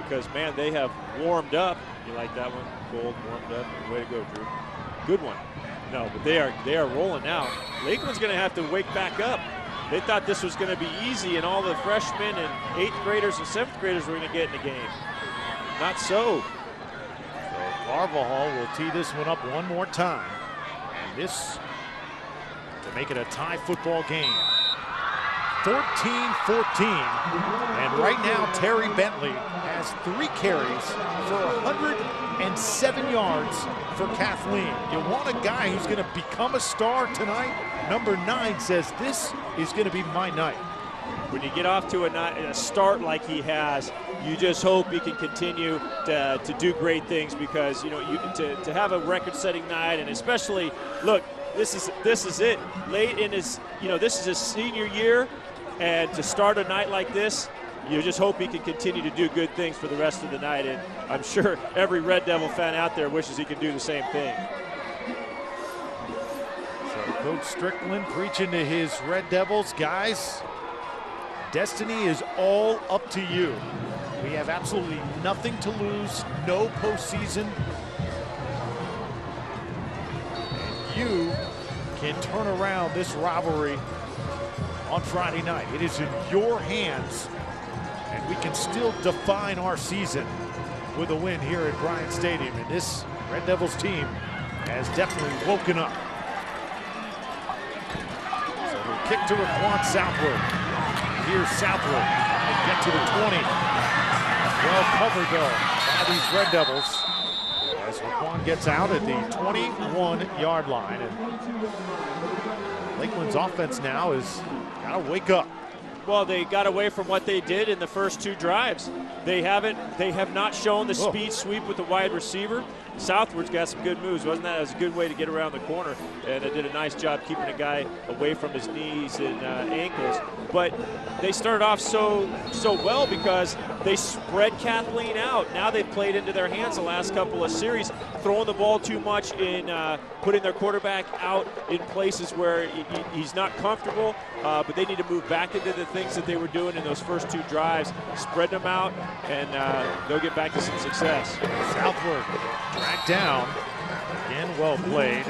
because, man, they have warmed up. You like that one? Cold, warmed up. Way to go, Drew. Good one. No, but they are rolling now. Lakeland's going to have to wake back up. They thought this was going to be easy, and all the freshmen and 8th graders and 7th graders were going to get in the game. Not so. So Carvajal will tee this one up one more time. And this to make it a tie football game. 14-14. And right now, Terry Bentley has 3 carries for 107 yards for Kathleen. You want a guy who's going to become a star tonight? Number 9 says, this is going to be my night. When you get off to a start like he has, you just hope he can continue to do great things, because, you know, to have a record-setting night, and especially, look, this is it. Late in his, this is his senior year, and to start a night like this, you just hope he can continue to do good things for the rest of the night. And I'm sure every Red Devil fan out there wishes he could do the same thing. So Coach Strickland preaching to his Red Devils, guys, destiny is all up to you. We have absolutely nothing to lose, no postseason. And you can turn around this rivalry on Friday night. It is in your hands, and we can still define our season with a win here at Bryant Stadium. And this Red Devils team has definitely woken up. So we'll kick to Raquan Southward. Here's Southwood. And get to the 20. Well covered, though, by these Red Devils. As Laquan gets out at the 21-yard line. And Lakeland's offense now is got to wake up. Well, they got away from what they did in the first 2 drives. They have not shown the speed sweep with the wide receiver. Southwood's got some good moves, wasn't that? That was a good way to get around the corner, and it did a nice job keeping a guy away from his knees and ankles. But they started off so well because they spread Kathleen out. Now they've played into their hands the last couple of series, throwing the ball too much in putting their quarterback out in places where he's not comfortable, but they need to move back into the things that they were doing in those first 2 drives, spread them out, and they'll get back to some success. Southward dragged down. Again, well played.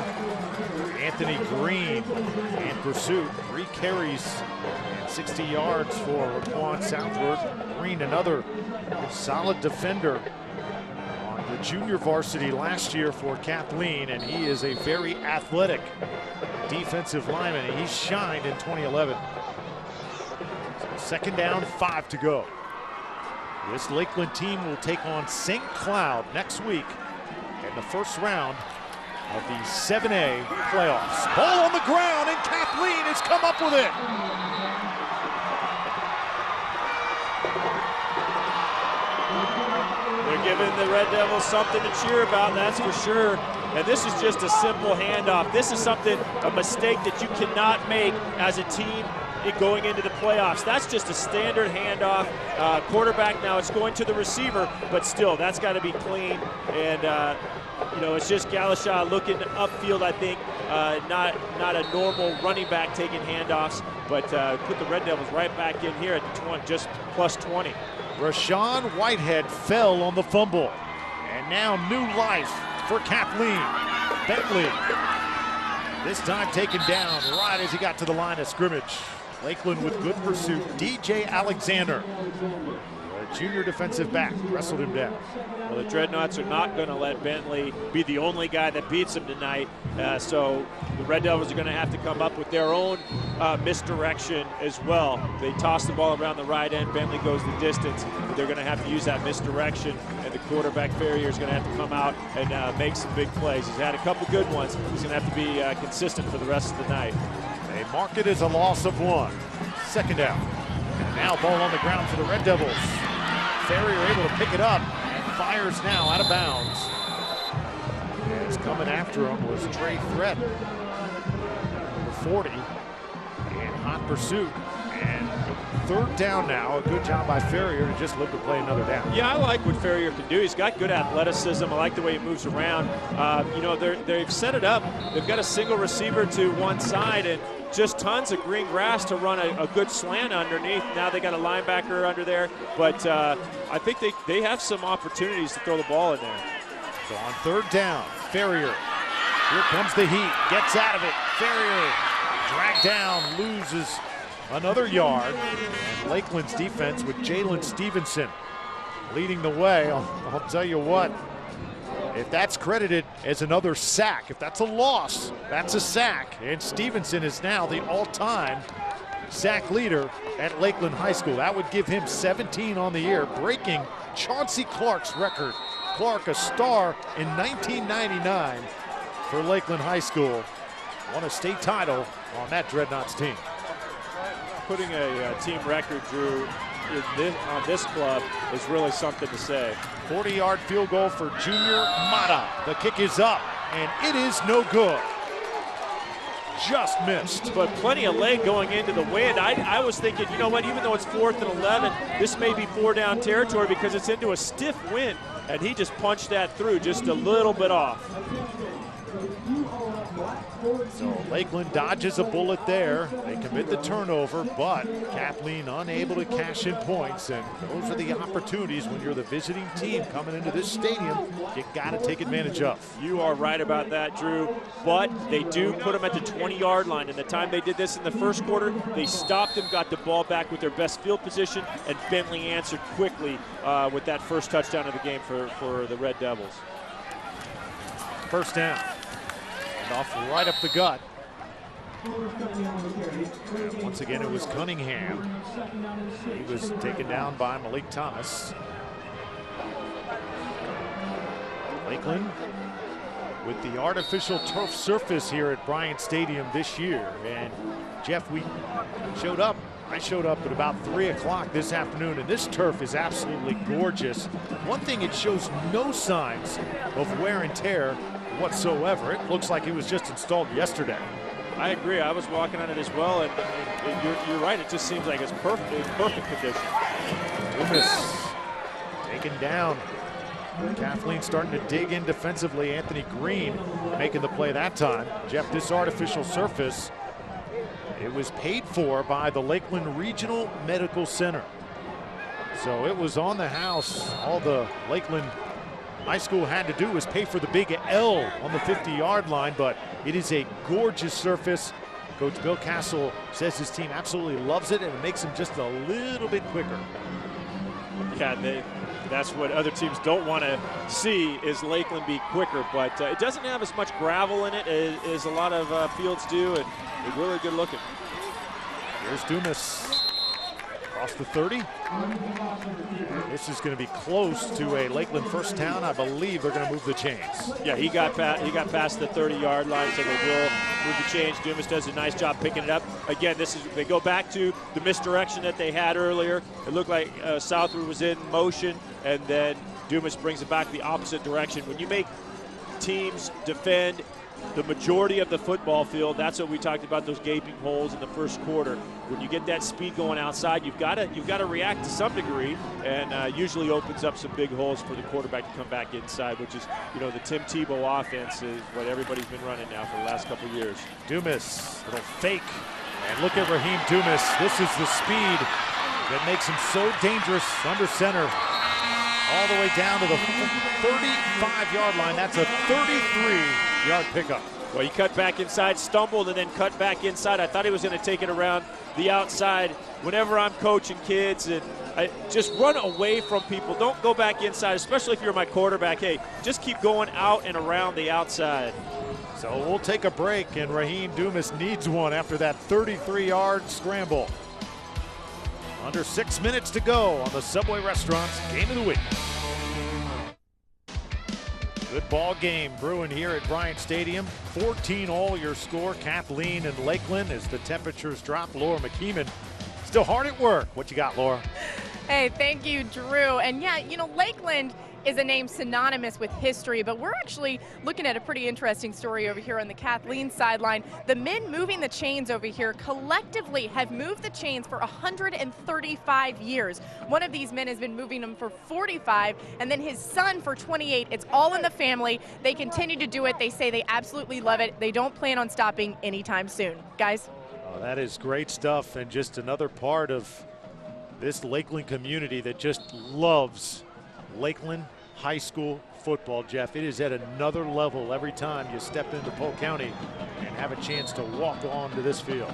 Anthony Green in pursuit. 3 carries and 60 yards for Laquan Southward. Green, another solid defender on the junior varsity last year for Kathleen, and he is a very athletic defensive lineman. He shined in 2011. So 2nd down, 5 to go. This Lakeland team will take on St. Cloud next week in the first round of the 7A playoffs. Ball on the ground, and Kathleen has come up with it. They're giving the Red Devils something to cheer about, that's for sure. And this is just a simple handoff. This is a mistake that you cannot make as a team going into the playoffs. That's just a standard handoff. Quarterback now, it's going to the receiver, but still, that's got to be clean. And it's just Galasha looking upfield, I think. Not a normal running back taking handoffs, but put the Red Devils right back in here at the 20, just plus 20. Rashawn Whitehead fell on the fumble. And now new life for Kathleen. Bentley, this time taken down right as he got to the line of scrimmage. Lakeland with good pursuit. DJ Alexander, a junior defensive back, wrestled him down. Well, the Dreadnaughts are not going to let Bentley be the only guy that beats him tonight. So the Red Devils are going to have to come up with their own misdirection as well. They toss the ball around the right end. Bentley goes the distance. But they're going to have to use that misdirection, and the quarterback Ferrier is going to have to come out and make some big plays. He's had a couple good ones. He's going to have to be consistent for the rest of the night. They mark it as a loss of 1. 2nd down. And now ball on the ground for the Red Devils. Ferrier able to pick it up and fires now out of bounds. As coming after him was Trey Threat, number 40, in hot pursuit. And 3rd down now. A good job by Ferrier to just look to play another down. Yeah, I like what Ferrier can do. He's got good athleticism. I like the way he moves around. They've set it up. They've got a single receiver to one side and just tons of green grass to run a good slant underneath. Now they got a linebacker under there, but I think they have some opportunities to throw the ball in there. So on 3rd down, Ferrier. Here comes the heat. Gets out of it. Ferrier dragged down, loses another yard. And Lakeland's defense with Jalen Stevenson leading the way. I'll tell you what, if that's credited as another sack, if that's a loss, that's a sack. And Stevenson is now the all-time sack leader at Lakeland High School. That would give him 17 on the year, breaking Chauncey Clark's record. Clark, a star in 1999 for Lakeland High School. Won a state title on that Dreadnaughts team. Putting a team record, Drew, on this club is really something to say. 40-yard field goal for junior Mata. The kick is up, and it is no good. Just missed. But plenty of leg going into the wind. I was thinking, you know what, even though it's 4th and 11, this may be 4-down territory because it's into a stiff wind, and he just punched that through just a little bit off. So Lakeland dodges a bullet there. They commit the turnover, but Kathleen unable to cash in points, and those are the opportunities when you're the visiting team coming into this stadium you got to take advantage of. You are right about that, Drew, but they do put them at the 20-yard line, and the time they did this in the first quarter, they stopped them, got the ball back with their best field position, and Bentley answered quickly with that first touchdown of the game for the Red Devils. 1st down. And off right up the gut. And once again, it was Cunningham. He was taken down by Malik Thomas. Lakeland with the artificial turf surface here at Bryant Stadium this year. And Jeff, I showed up at about 3 o'clock this afternoon, and this turf is absolutely gorgeous. One thing, it shows no signs of wear and tear whatsoever. It looks like it was just installed yesterday. I agree. I was walking on it as well, and you're right. It just seems like it's perfect condition. Dumas taken down. Kathleen starting to dig in defensively. Anthony Green making the play that time. Jeff, this artificial surface, it was paid for by the Lakeland Regional Medical Center. So it was on the house. All the Lakeland High School had to do was pay for the big L on the 50-yard line, but it is a gorgeous surface. Coach Bill Castle says his team absolutely loves it, and it makes them just a little bit quicker. Yeah, that's what other teams don't want to see, is Lakeland be quicker, but it doesn't have as much gravel in it as a lot of fields do, and it's really good looking. Here's Dumas across the 30. This is going to be close to a Lakeland first down. I believe they're going to move the chains. Yeah, he got past the 30-yard line, so they will move the chains. Dumas does a nice job picking it up. Again, they go back to the misdirection that they had earlier. It looked like Southwood was in motion, and then Dumas brings it back the opposite direction. When you make teams defend the majority of the football field, that's what we talked about, those gaping holes in the first quarter. When you get that speed going outside, you've got to react to some degree, and usually opens up some big holes for the quarterback to come back inside, which is, the Tim Tebow offense is what everybody's been running now for the last couple of years. Dumas, little fake, and look at Raheem Dumas. This is the speed that makes him so dangerous under center, all the way down to the 35-yard line. That's a 33-yard pickup. Well, he cut back inside, stumbled, and then cut back inside. I thought he was going to take it around the outside. Whenever I'm coaching kids, and just run away from people. Don't go back inside, especially if you're my quarterback. Hey, just keep going out and around the outside. So we'll take a break, and Raheem Dumas needs one after that 33-yard scramble. Under 6 minutes to go on the Subway Restaurants Game of the Week. Good ball game brewing here at Bryant Stadium. 14 all your score. Kathleen and Lakeland as the temperatures drop. Laura McKeeman still hard at work. What you got, Laura? Hey, thank you, Drew. And yeah, Lakeland is a name synonymous with history, but we're actually looking at a pretty interesting story over here on the Kathleen sideline. The men moving the chains over here collectively have moved the chains for 135 years. One of these men has been moving them for 45, and then his son for 28. It's all in the family. They continue to do it. They say they absolutely love it. They don't plan on stopping anytime soon. Guys? Oh, that is great stuff, and just another part of this Lakeland community that just loves Lakeland High School football, Jeff. It is at another level every time you step into Polk County and have a chance to walk onto this field.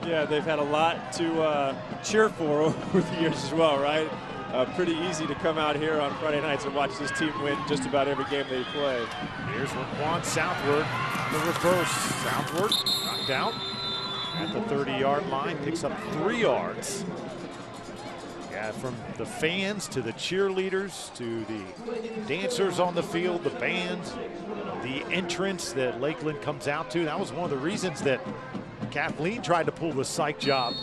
Yeah, they've had a lot to cheer for over the years as well, right? Pretty easy to come out here on Friday nights and watch this team win just about every game they play. Here's Raquan Southward, the reverse. Southward knocked out at the 30-yard line, picks up 3 yards. Yeah, from the fans to the cheerleaders to the dancers on the field, the band, the entrance that Lakeland comes out to. That was one of the reasons that Kathleen tried to pull the psych job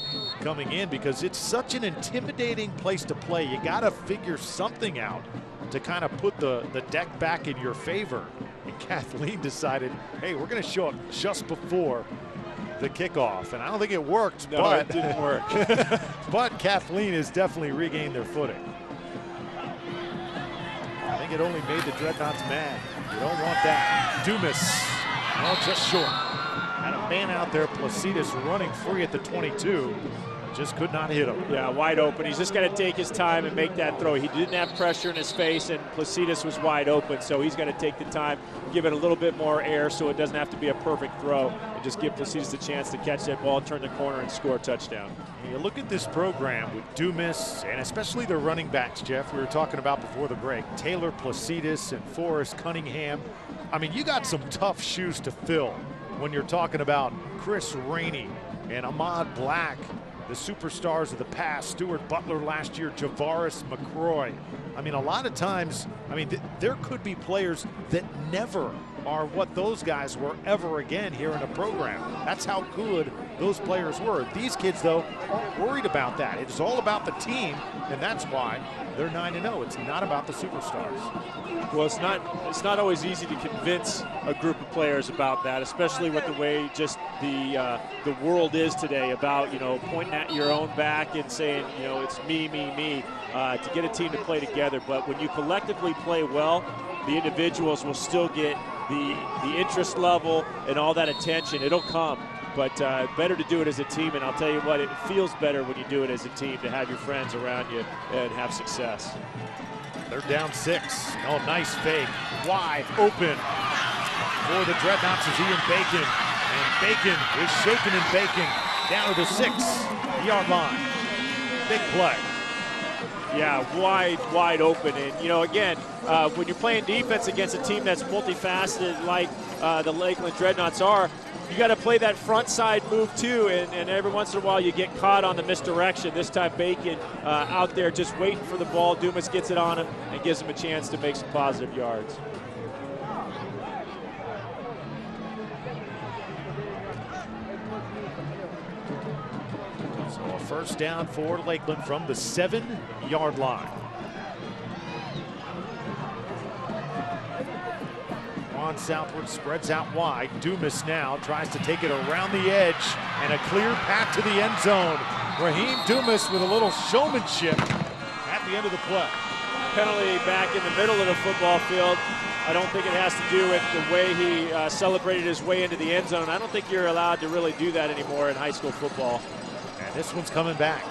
coming in, because it's such an intimidating place to play. You got to figure something out to kind of put the deck back in your favor. And Kathleen decided, hey, we're going to show up just before the kickoff, and I don't think it worked. No, but it didn't work. But Kathleen has definitely regained their footing. I think it only made the Dreadnaughts mad. You don't want that. Dumas, well, just short. Had a man out there, Placidus, running free at the 22. Just could not hit him. Yeah, wide open. He's just got to take his time and make that throw. He didn't have pressure in his face, and Placidus was wide open, so he's got to take the time, give it a little bit more air so it doesn't have to be a perfect throw, and just give Placidus a chance to catch that ball, turn the corner, and score a touchdown. You look at this program with Dumas, and especially the running backs, Jeff, we were talking about before the break, Taylor Placidus and Forrest Cunningham. I mean, you got some tough shoes to fill when you're talking about Chris Rainey and Ahmad Black, the superstars of the past, Stuart Butler last year, Javaris McCroy. I mean, a lot of times, I mean, there could be players that never are what those guys were ever again here in a program. That's how good those players were. These kids, though, aren't worried about that. It's all about the team, and that's why they're 9-0. It's not about the superstars. Well, it's not always easy to convince a group of players about that, especially with the way just the world is today about, you know, pointing at your own back and saying, you know, it's me, to get a team to play together. But when you collectively play well, the individuals will still get the interest level and all that attention. It'll come, but better to do it as a team. And I'll tell you what, it feels better when you do it as a team, to have your friends around you and have success. They're down 6. Oh, nice fake. Wide open for the Dreadnaughts is Ian Bacon. And Bacon is shaking and baking down to the 6-yard line. Big play. Yeah, wide open. And, you know, again, when you're playing defense against a team that's multifaceted like the Lakeland Dreadnaughts are, you got to play that front side move too, and every once in a while you get caught on the misdirection. This time Bacon out there just waiting for the ball. Dumas gets it on him and gives him a chance to make some positive yards. So a first down for Lakeland from the 7-yard line. On southward, spreads out wide. Dumas now tries to take it around the edge, and a clear path to the end zone. Raheem Dumas with a little showmanship at the end of the play. Penalty back in the middle of the football field. I don't think it has to do with the way he celebrated his way into the end zone. I don't think you're allowed to really do that anymore in high school football. And this one's coming back.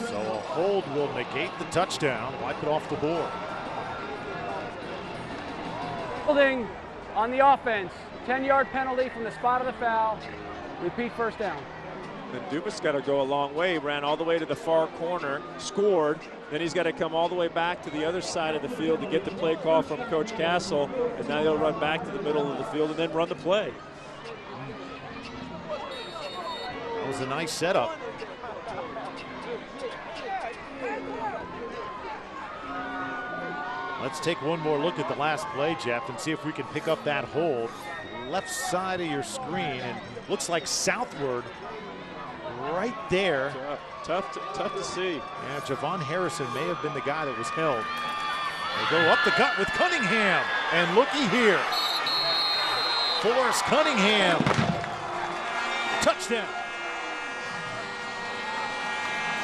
So a hold will negate the touchdown, wipe it off the board. Holding on the offense. 10-yard penalty from the spot of the foul. Repeat first down. Then Dumas got to go a long way. He ran all the way to the far corner, scored. Then he's got to come all the way back to the other side of the field to get the play call from Coach Castle. And now he'll run back to the middle of the field and then run the play. That was a nice setup. Let's take one more look at the last play, Jeff, and see if we can pick up that hold. Left side of your screen, and looks like southward right there. Tough to see. Yeah, Javon Harrison may have been the guy that was held. They go up the gut with Cunningham, and looky here. Forrest Cunningham. Touchdown.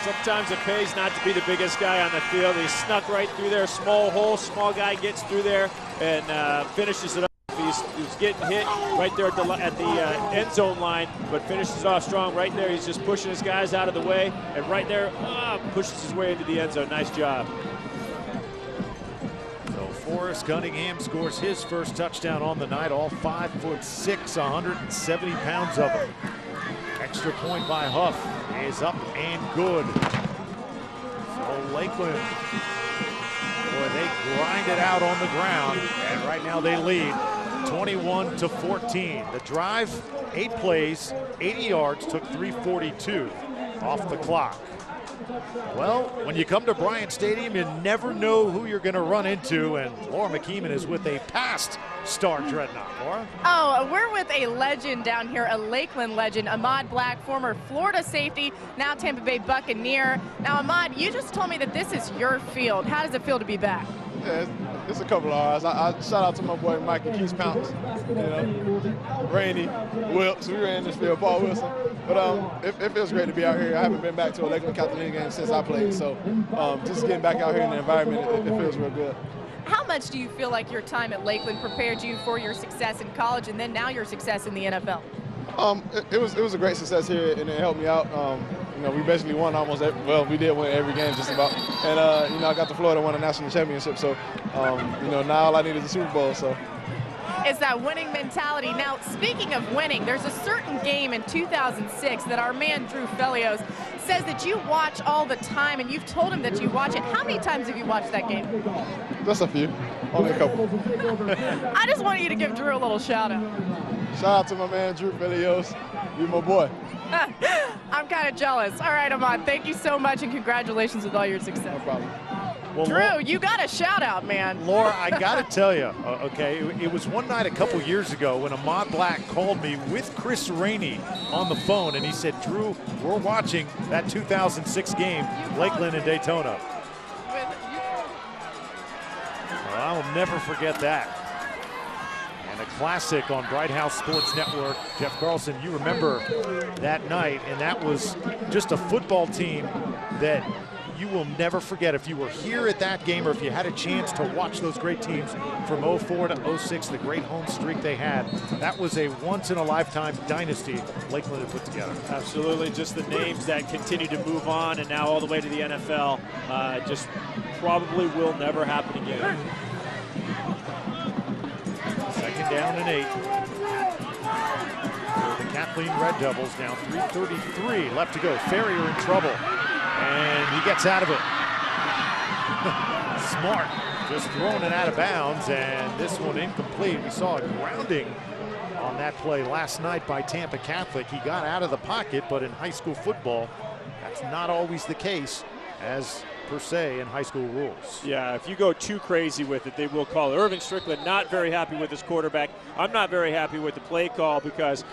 Sometimes it pays not to be the biggest guy on the field. He snuck right through there, small hole, small guy gets through there and finishes it up. He's getting hit right there at the end zone line, but finishes off strong right there. He's just pushing his guys out of the way, and right there pushes his way into the end zone. Nice job. So Forrest Cunningham scores his first touchdown on the night, all 5'6", 170 pounds of him. Extra point by Huff is up and good. So Lakeland, boy, they grind it out on the ground, and right now they lead 21-14. The drive, 8 plays, 80 yards, took 3:42 off the clock. Well, when you come to Bryant Stadium, you never know who you're going to run into, and Laura McKeeman is with a past star Dreadnaught. Laura? Oh, we're with a legend down here, a Lakeland legend, Ahmad Black, former Florida safety, now Tampa Bay Buccaneer. Now, Ahmad, you just told me that this is your field. How does it feel to be back? Yeah, it's a couple of hours. I shout out to my boy Mike and Keith Pounce, you know, Randy, Wilkes. We ran this field, Paul Wilson. But it feels great to be out here. I haven't been back to a Lakeland Kathleen game since I played, so just getting back out here in the environment, it feels real good. How much do you feel like your time at Lakeland prepared you for your success in college and then now your success in the NFL? It was a great success here, and it helped me out. You know, we basically won we did win every game just about. And, you know, I got to Florida, won a national championship. So, you know, now all I need is a Super Bowl. So. It's that winning mentality. Now, speaking of winning, there's a certain game in 2006 that our man Drew Felios says that you watch all the time, and you've told him that you watch it. How many times have you watched that game? Just a few, only a couple. I just want you to give Drew a little shout out. Shout out to my man Drew Felios. You my boy. I'm kind of jealous. All right, Ahmad, thank you so much, and congratulations with all your success. No problem. Well, Drew, you got a shout out, man. Laura, I got to tell you, okay, it was one night a couple years ago when Ahmad Black called me with Chris Rainey on the phone, and he said, Drew, we're watching that 2006 game, Lakeland and Daytona. Well, I will never forget that. And a classic on Bright House Sports Network. Jeff Carlson, you remember that night, and that was just a football team that you will never forget. If you were here at that game or if you had a chance to watch those great teams from 04 to 06, the great home streak they had, that was a once-in-a-lifetime dynasty Lakeland had put together. Absolutely, just the names that continue to move on and now all the way to the NFL just probably will never happen again. Second down and 8. For the Kathleen Red Devils, now 3:33 left to go. Ferrier in trouble. And he gets out of it. Smart, just throwing it out of bounds, and this one incomplete. We saw a grounding on that play last night by Tampa Catholic. He got out of the pocket, but in high school football, that's not always the case, as per se in high school rules. Yeah, if you go too crazy with it, they will call it. Irving Strickland not very happy with his quarterback. I'm not very happy with the play call because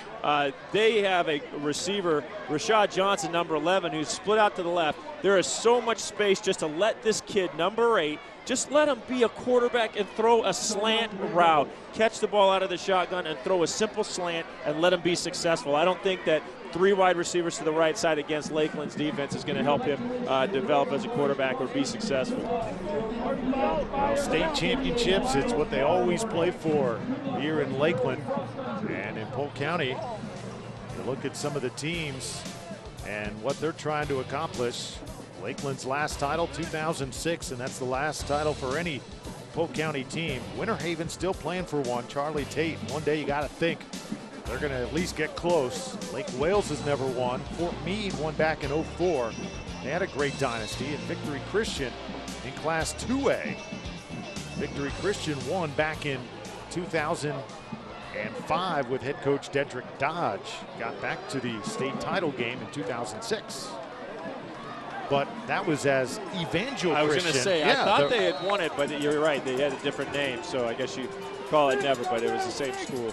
they have a receiver, Rashad Johnson, number 11, who's split out to the left. There is so much space just to let this kid, number 8, just let him be a quarterback and throw a slant route. Catch the ball out of the shotgun and throw a simple slant and let him be successful. I don't think that 3 wide receivers to the right side against Lakeland's defense is going to help him develop as a quarterback or be successful. Well, state championships, it's what they always play for here in Lakeland. And in Polk County, you look at some of the teams and what they're trying to accomplish. Lakeland's last title, 2006, and that's the last title for any Polk County team. Winter Haven still playing for one. Charlie Tate, one day you got to think they're going to at least get close. Lake Wales has never won. Fort Meade won back in 04. They had a great dynasty. And Victory Christian in Class 2A. Victory Christian won back in 2005 with head coach Dedrick Dodge. Got back to the state title game in 2006. But that was as Evangel Christian. I was going to say, yeah, I thought they had won it, but you're right. They had a different name, so I guess you call it never, but it was the same school.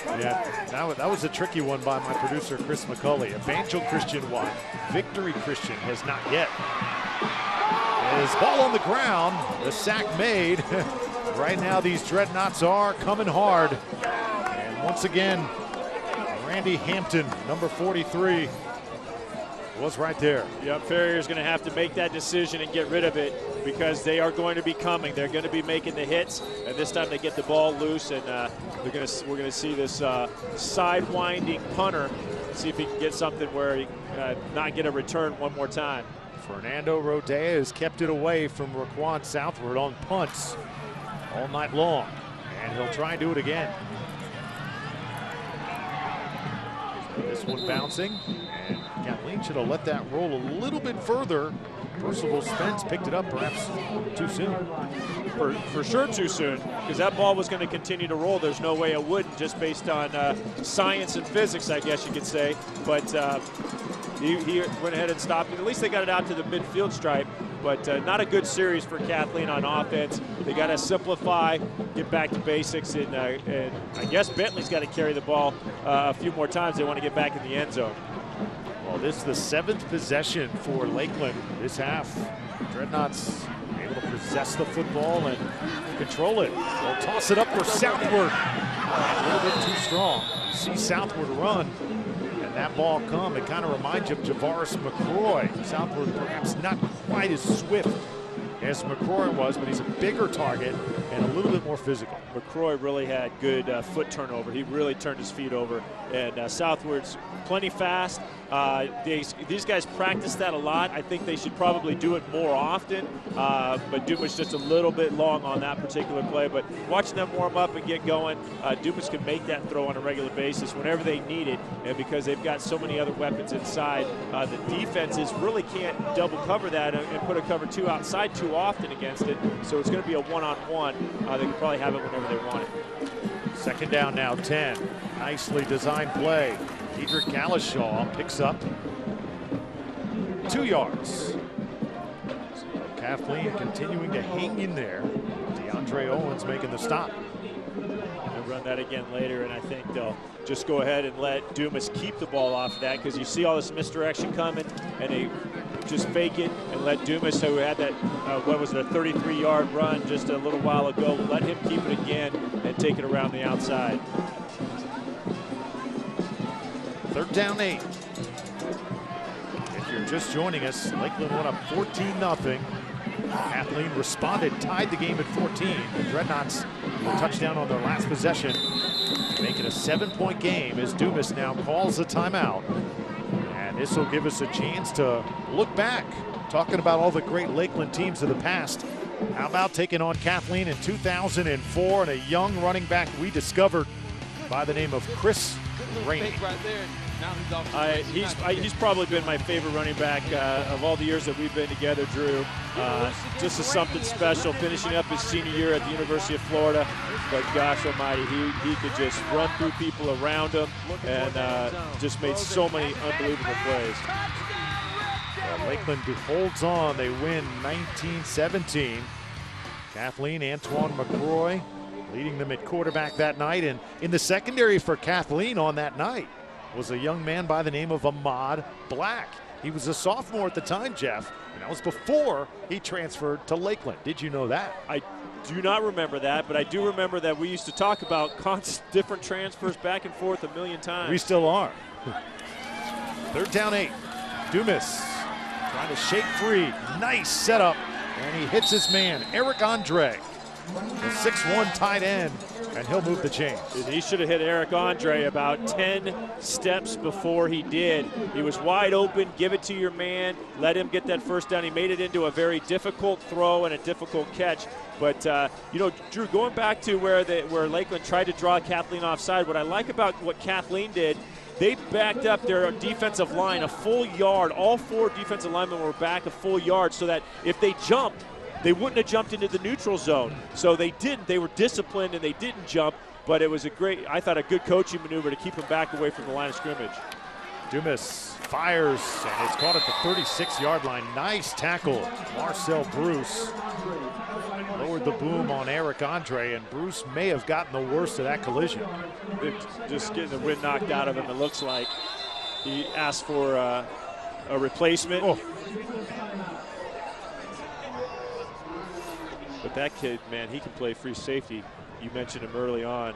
Yeah, that was a tricky one by my producer, Chris McCulley. Evangel Christian won. Victory Christian has not yet. His ball on the ground, the sack made. Right now, these Dreadnaughts are coming hard. And once again, Randy Hampton, number 43, was right there. Yep, Ferrier's going to have to make that decision and get rid of it because they are going to be coming. They're going to be making the hits, and this time they get the ball loose, and we're going to see this side-winding punter, see if he can get something where he not get a return one more time. Fernando Rodea has kept it away from Raquan Southward on punts all night long, and he'll try and do it again. This one bouncing, and Kathleen should have let that roll a little bit further. Percival Spence picked it up perhaps too soon. For sure too soon, because that ball was going to continue to roll. There's no way it wouldn't, just based on science and physics, I guess you could say. But he went ahead and stopped it. At least they got it out to the midfield stripe. But not a good series for Kathleen on offense. They got to simplify, get back to basics, and I guess Bentley's got to carry the ball a few more times. They want to get back in the end zone. Well, this is the 7th possession for Lakeland this half. Dreadnaughts able to possess the football and control it. They'll toss it up for Southward. A little bit too strong. See Southward run. That ball come, it kind of reminds you of Javaris McCroy. Southward perhaps not quite as swift as McCroy was, but he's a bigger target and a little bit more physical. McCroy really had good foot turnover. He really turned his feet over. And Southward's plenty fast. These guys practice that a lot. I think they should probably do it more often. But Dumas just a little bit long on that particular play. But watching them warm up and get going, Dumas can make that throw on a regular basis whenever they need it. And because they've got so many other weapons inside, the defenses really can't double cover that and put a cover 2 outside too often against it. So it's going to be a one-on-one. They can probably have it whenever they want it. Second down now, 10. Nicely designed play. Dedrick Galashaw picks up 2 yards. So Kathleen continuing to hang in there. DeAndre Owens making the stop. They'll run that again later, and I think they'll just go ahead and let Dumas keep the ball off of that, because you see all this misdirection coming, and they just fake it and let Dumas, who had that, what was it, a 33-yard run just a little while ago, let him keep it again and take it around the outside. Third down 8. If you're just joining us, Lakeland went up 14-0. Kathleen responded, tied the game at 14. The Dreadnaughts a touchdown on their last possession, make it a 7-point game as Dumas now calls a timeout. And this will give us a chance to look back, talking about all the great Lakeland teams of the past. How about taking on Kathleen in 2004 and a young running back we discovered by the name of Chris Rainey. He's probably been my favorite running back of all the years that we've been together, Drew. Just as something special, finishing up his senior year at the University of Florida. But gosh almighty, he could just run through people around him and just made so many unbelievable plays. Well, Lakeland holds on. They win 19-17. Kathleen, Antoine McCroy leading them at quarterback that night. And in the secondary for Kathleen on that night was a young man by the name of Ahmad Black. He was a sophomore at the time, Jeff, and that was before he transferred to Lakeland. Did you know that? I do not remember that, but I do remember that we used to talk about different transfers back and forth a million times. We still are. Third down 8. Dumas trying to shake free. Nice setup, and he hits his man, Eric Andre, the 6'1" tight end, and he'll move the chains. He should have hit Eric Andre about 10 steps before he did. He was wide open, give it to your man, let him get that first down. He made it into a very difficult throw and a difficult catch. But, you know, Drew, going back to where Lakeland tried to draw Kathleen offside, what I like about what Kathleen did, they backed up their defensive line a full yard. All 4 defensive linemen were back a full yard so that if they jumped, they wouldn't have jumped into the neutral zone. So they didn't. They were disciplined and they didn't jump, but it was I thought a good coaching maneuver to keep them back away from the line of scrimmage. Dumas fires, and it's caught at the 36-yard line. Nice tackle. Marcel Bruce lowered the boom on Eric Andre, and Bruce may have gotten the worst of that collision. Just getting the wind knocked out of him, it looks like. He asked for a replacement. Oh. But that kid, man, he can play free safety. You mentioned him early on.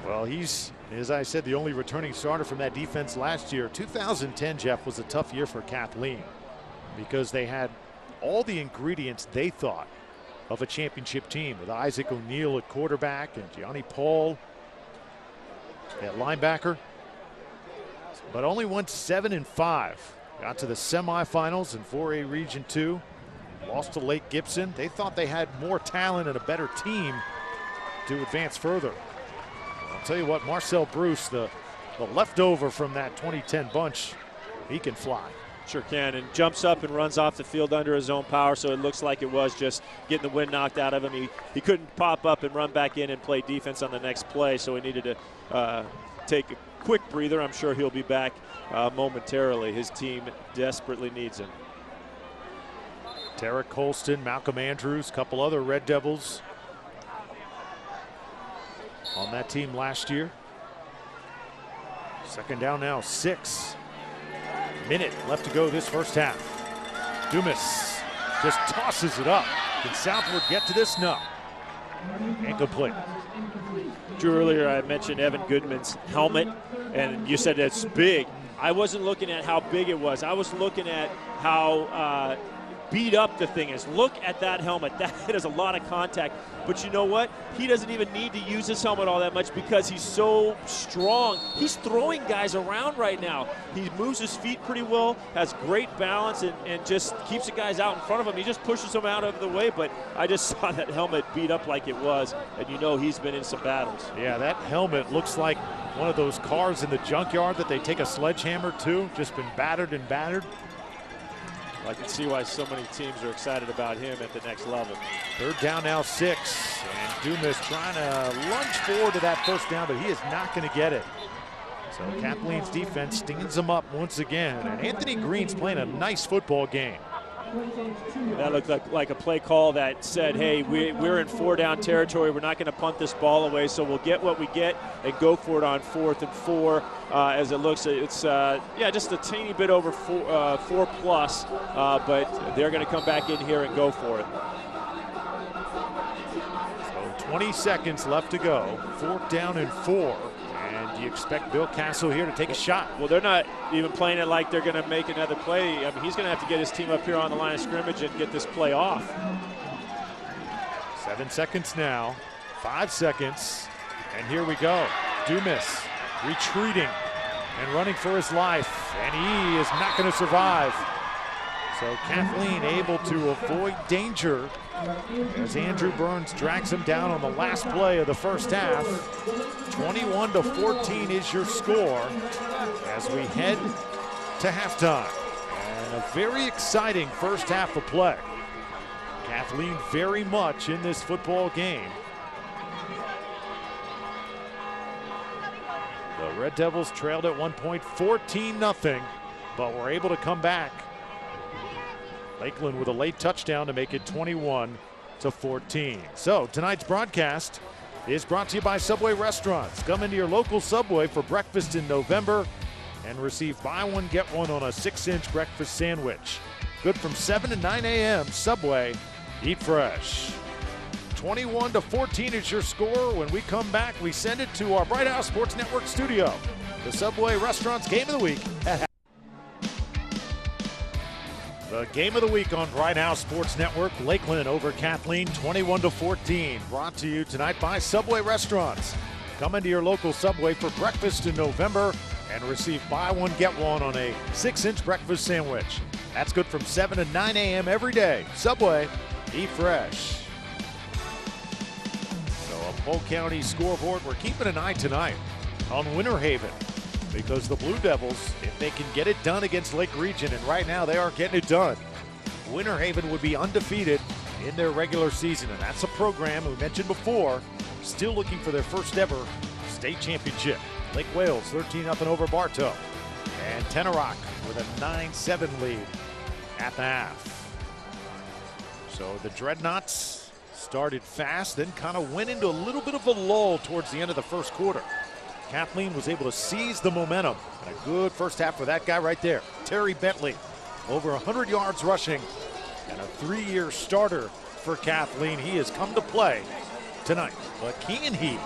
Well, he's, as I said, the only returning starter from that defense last year. 2010, Jeff, was a tough year for Kathleen because they had all the ingredients they thought of a championship team, with Isaac O'Neal at quarterback and Gianni Paul at linebacker, but only went 7-5. Got to the semifinals in 4A Region 2, lost to Lake Gibson. They thought they had more talent and a better team to advance further. I'll tell you what, Marcel Bruce, the leftover from that 2010 bunch, he can fly. Sure can, and jumps up and runs off the field under his own power, so it looks like it was just getting the wind knocked out of him. He couldn't pop up and run back in and play defense on the next play, so he needed to take a quick breather. I'm sure he'll be back momentarily. His team desperately needs him. Tarek Colston, Malcolm Andrews, couple other Red Devils on that team last year. Second down now, 6. Minute left to go this first half. Dumas just tosses it up. Can Southward get to this? No. Incomplete. Drew, earlier I mentioned Evan Goodman's helmet, and you said it's big. I wasn't looking at how big it was. I was looking at how beat up the thing is. Look at that helmet. That is a lot of contact. But you know what? He doesn't even need to use his helmet all that much because he's so strong. He's throwing guys around right now. He moves his feet pretty well, has great balance, and just keeps the guys out in front of him. He just pushes them out of the way, but I just saw that helmet beat up like it was, and you know he's been in some battles. Yeah, that helmet looks like one of those cars in the junkyard that they take a sledgehammer to, just been battered and battered. I can see why so many teams are excited about him at the next level. Third down now 6, and Dumas trying to lunge forward to that first down, but he is not going to get it. So Kathleen's defense stands him up once again, and Anthony Green's playing a nice football game. That looked like a play call that said, hey, we're in 4-down territory. We're not going to punt this ball away, so we'll get what we get and go for it on 4th and 4. As it looks, it's yeah, just a teeny bit over 4 plus, but they're going to come back in here and go for it. So 20 seconds left to go. 4th down and 4. And you expect Bill Castle here to take a shot. Well, they're not even playing it like they're going to make another play. I mean, he's going to have to get his team up here on the line of scrimmage and get this play off. 7 seconds now, 5 seconds, and here we go. Dumas retreating and running for his life, and he is not going to survive. So Kathleen able to avoid danger as Andrew Burns drags him down on the last play of the first half. 21-14 is your score as we head to halftime. And a very exciting first half of play. Kathleen very much in this football game. The Red Devils trailed at one point 14-0, but were able to come back. Lakeland with a late touchdown to make it 21-14. So tonight's broadcast is brought to you by Subway Restaurants. Come into your local Subway for breakfast in November and receive buy one, get one on a 6-inch breakfast sandwich. Good from 7 to 9 a.m. Subway, eat fresh. 21-14 is your score. When we come back, we send it to our Bright House Sports Network studio. The Subway Restaurants Game of the Week at the Game of the Week on Bright House Sports Network. Lakeland over Kathleen 21-14. Brought to you tonight by Subway Restaurants. Come into your local Subway for breakfast in November and receive buy one, get one on a 6-inch breakfast sandwich. That's good from 7 to 9 a.m. every day. Subway, eat fresh. So a Polk County scoreboard. We're keeping an eye tonight on Winter Haven, because the Blue Devils, if they can get it done against Lake Region, and right now they are getting it done, Winter Haven would be undefeated in their regular season. And that's a program we mentioned before, still looking for their first ever state championship. Lake Wales 13-0 over Bartow. And Tenarock with a 9-7 lead at the half. So the Dreadnaughts started fast, then kind of went into a little bit of a lull towards the end of the first quarter. Kathleen was able to seize the momentum. And a good first half for that guy right there, Terry Bentley. Over 100 yards rushing and a 3-year starter for Kathleen. He has come to play tonight. But can he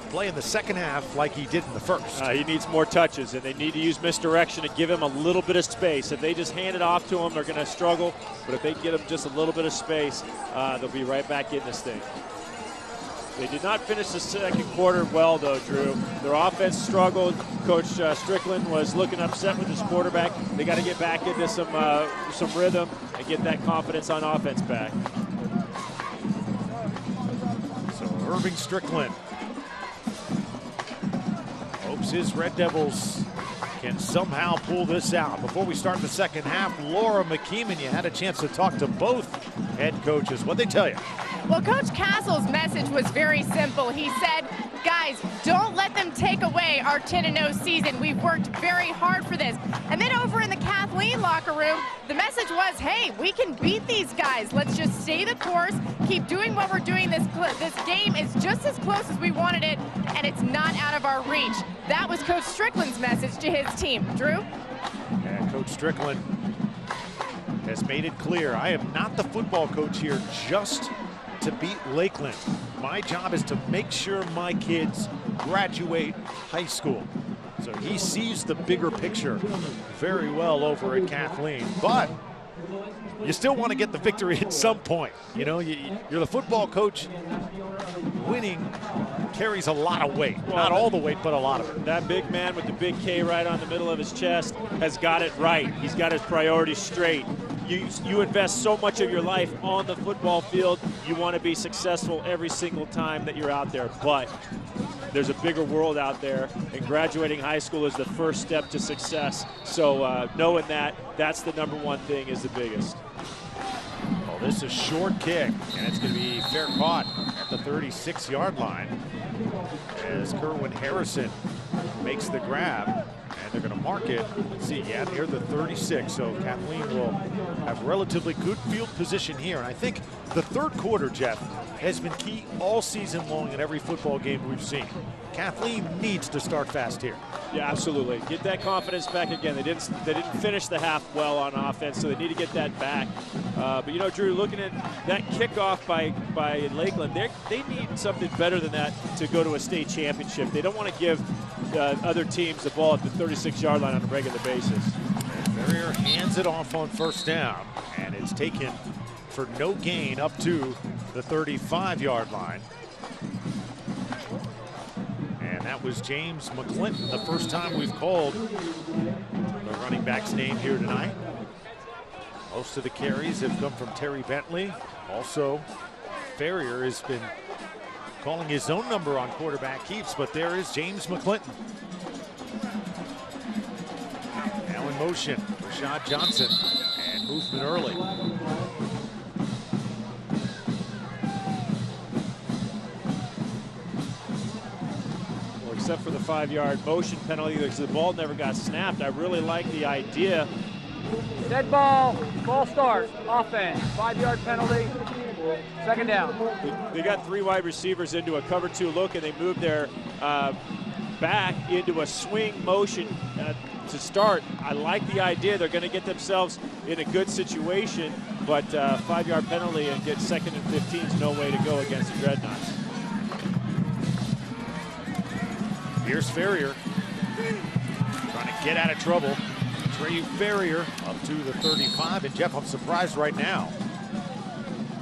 play in the second half like he did in the first? He needs more touches, and they need to use misdirection to give him a little bit of space. If they just hand it off to him, they're going to struggle. But if they get him just a little bit of space, they'll be right back in this thing. They did not finish the second quarter well, though, Drew. Their offense struggled. Coach Strickland was looking upset with his quarterback. They got to get back into some rhythm and get that confidence on offense back. So Irving Strickland hopes his Red Devils can somehow pull this out. Before we start the second half, Laura McKeeman, you had a chance to talk to both head coaches. What'd they tell you? Well, Coach Castle's message was very simple. He said, guys, don't let them take away our 10-0 season. We've worked very hard for this. And then over in the Kathleen locker room, the message was, hey, we can beat these guys. Let's just stay the course, keep doing what we're doing. This game is just as close as we wanted it, and it's not out of our reach. That was Coach Strickland's message to his team. Drew? Yeah, Coach Strickland has made it clear, I am not the football coach here just to beat Lakeland. My job is to make sure my kids graduate high school. So he sees the bigger picture very well over at Kathleen. But you still want to get the victory at some point. You know, you're the football coach. Winning carries a lot of weight. Well, not all the weight, but a lot of it. That big man with the big K right on the middle of his chest has got it right. He's got his priorities straight. You invest so much of your life on the football field. You want to be successful every single time that you're out there. But there's a bigger world out there, and graduating high school is the first step to success. So knowing that, that's the number one thing, is the biggest. Well, this is a short kick, and it's going to be fair caught at the 36-yard line as Kerwin Harrison makes the grab, and they're going to mark it. Let's see, yeah, near the 36. So Kathleen will have relatively good field position here. And I think the third quarter, Jeff, has been key all season long in every football game we've seen. Kathleen needs to start fast here. Yeah, absolutely. Get that confidence back again. They didn't finish the half well on offense, so they need to get that back. But you know, Drew, looking at that kickoff by Lakeland, they need something better than that to go to a state championship. They don't want to give other teams the ball at the 36-yard line on a regular basis. And Ferrier hands it off on first down, and it's taken for no gain up to the 35-yard line. And that was James McClinton, the first time we've called the running back's name here tonight. Most of the carries have come from Terry Bentley. Also, Ferrier has been calling his own number on quarterback keeps, but there is James McClinton. Now in motion, Rashad Johnson, and movement early. Except for the 5-yard motion penalty, because the ball never got snapped. I really like the idea. Dead ball, ball start, offense, 5-yard penalty, second down. They got 3 wide receivers into a cover 2 look, and they moved their back into a swing motion to start. I like the idea. They're going to get themselves in a good situation, but 5-yard penalty and get 2nd and 15 is no way to go against the Dreadnaughts. Here's Ferrier trying to get out of trouble. Trey Ferrier up to the 35. And Jeff, I'm surprised right now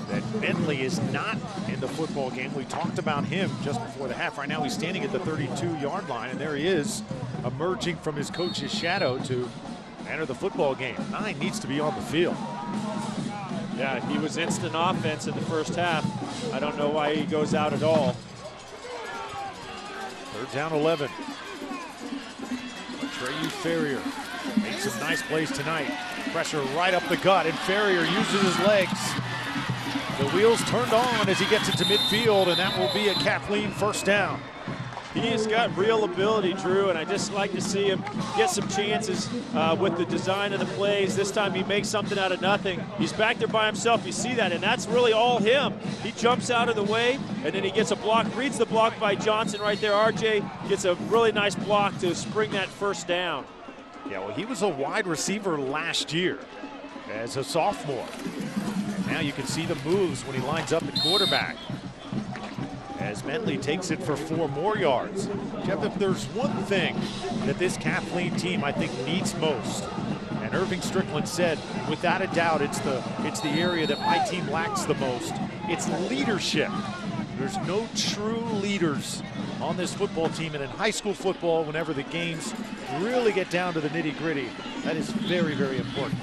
that Bentley is not in the football game. We talked about him just before the half. Right now he's standing at the 32-yard line, and there he is, emerging from his coach's shadow to enter the football game. 9 needs to be on the field. Yeah, he was instant offense in the first half. I don't know why he goes out at all. Third down 11. Trey Ferrier made some nice plays tonight. Pressure right up the gut, and Ferrier uses his legs. The wheels turned on as he gets it to midfield, and that will be a Kathleen first down. He's got real ability, Drew, and I just like to see him get some chances with the design of the plays. This time he makes something out of nothing. He's back there by himself. You see that, and that's really all him. He jumps out of the way, and then he gets a block, reads the block by Johnson right there. RJ gets a really nice block to spring that first down. Yeah, well, he was a wide receiver last year as a sophomore. And now you can see the moves when he lines up at quarterback, as Bentley takes it for 4 more yards. Jeff, if there's one thing that this Kathleen team I think needs most, and Irving Strickland said, without a doubt, it's the area that my team lacks the most. It's leadership. There's no true leaders on this football team, and in high school football, whenever the games really get down to the nitty-gritty, that is very, very important.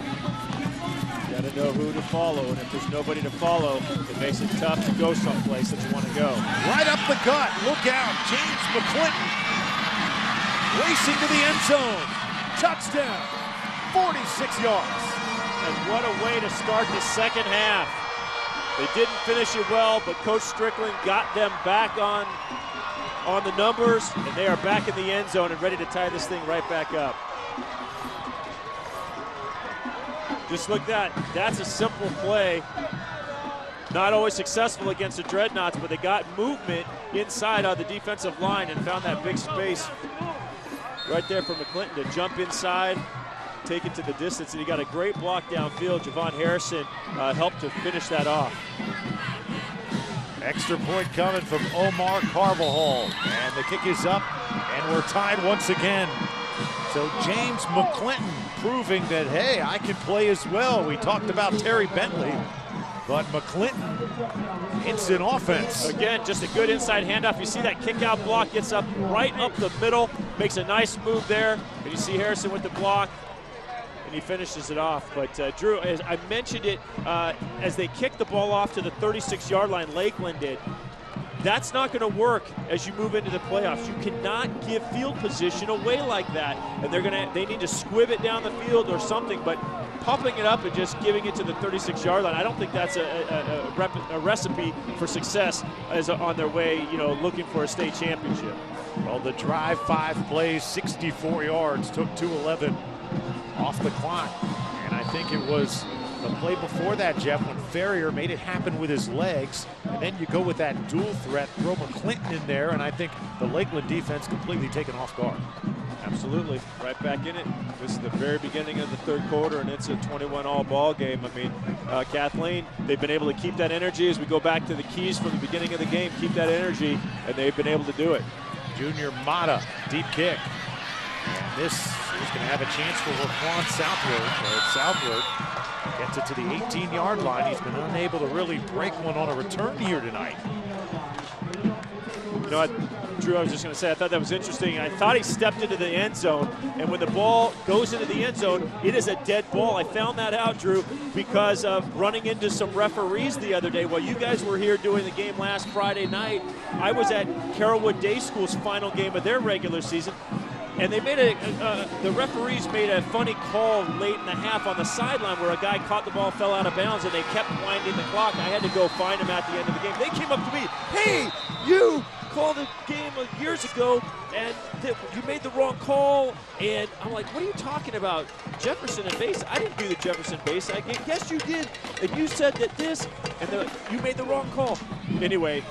You got to know who to follow, and if there's nobody to follow, it makes it tough to go someplace that you want to go. Right up the gut, look out, James McClinton racing to the end zone. Touchdown, 46 yards. And what a way to start the second half. They didn't finish it well, but Coach Strickland got them back on the numbers, and they are back in the end zone and ready to tie this thing right back up. Just look at that. That's a simple play. Not always successful against the Dreadnaughts, but they got movement inside on the defensive line and found that big space right there for McClinton to jump inside, take it to the distance, and he got a great block downfield. Javon Harrison helped to finish that off. Extra point coming from Omar Carvajal, and the kick is up, and we're tied once again. So James McClinton proving that, hey, I can play as well. We talked about Terry Bentley, but McClinton, instant offense. Again, just a good inside handoff. You see that kick out block, gets up right up the middle, makes a nice move there. And you see Harrison with the block, and he finishes it off. But Drew, as I mentioned it, as they kicked the ball off to the 36-yard line, Lakeland did. That's not going to work as you move into the playoffs. You cannot give field position away like that, and they need to squib it down the field or something. But pumping it up and just giving it to the 36-yard line, I don't think that's a recipe for success as on their way, looking for a state championship. Well, the drive, 5 plays, 64 yards, took 2:11 off the clock, and I think it was the play before that, Jeff, when Ferrier made it happen with his legs, and then you go with that dual threat, throw McClinton in there, and I think the Lakeland defense completely taken off guard. Absolutely, right back in it. This is the very beginning of the third quarter, and it's a 21-all ball game. I mean, Kathleen, they've been able to keep that energy as we go back to the keys from the beginning of the game, keep that energy, and they've been able to do it. Junior Mata, deep kick. And this is going to have a chance for Raquan Southward. Gets it to the 18-yard line. He's been unable to really break one on a return here tonight. Drew, I was just going to say, I thought that was interesting. I thought he stepped into the end zone, and when the ball goes into the end zone, it is a dead ball. I found that out, Drew, because of running into some referees the other day. While you guys were here doing the game last Friday night, I was at Carrollwood Day School's final game of their regular season. And they made the referees made a funny call late in the half on the sideline where a guy caught the ball, fell out of bounds, and they kept winding the clock. I had to go find him at the end of the game. They came up to me, hey, you called a game years ago, and you made the wrong call. And I'm like, what are you talking about? Jefferson and base? I didn't do the Jefferson base. I guess yes, you did. And you said that this, and you made the wrong call. Anyway,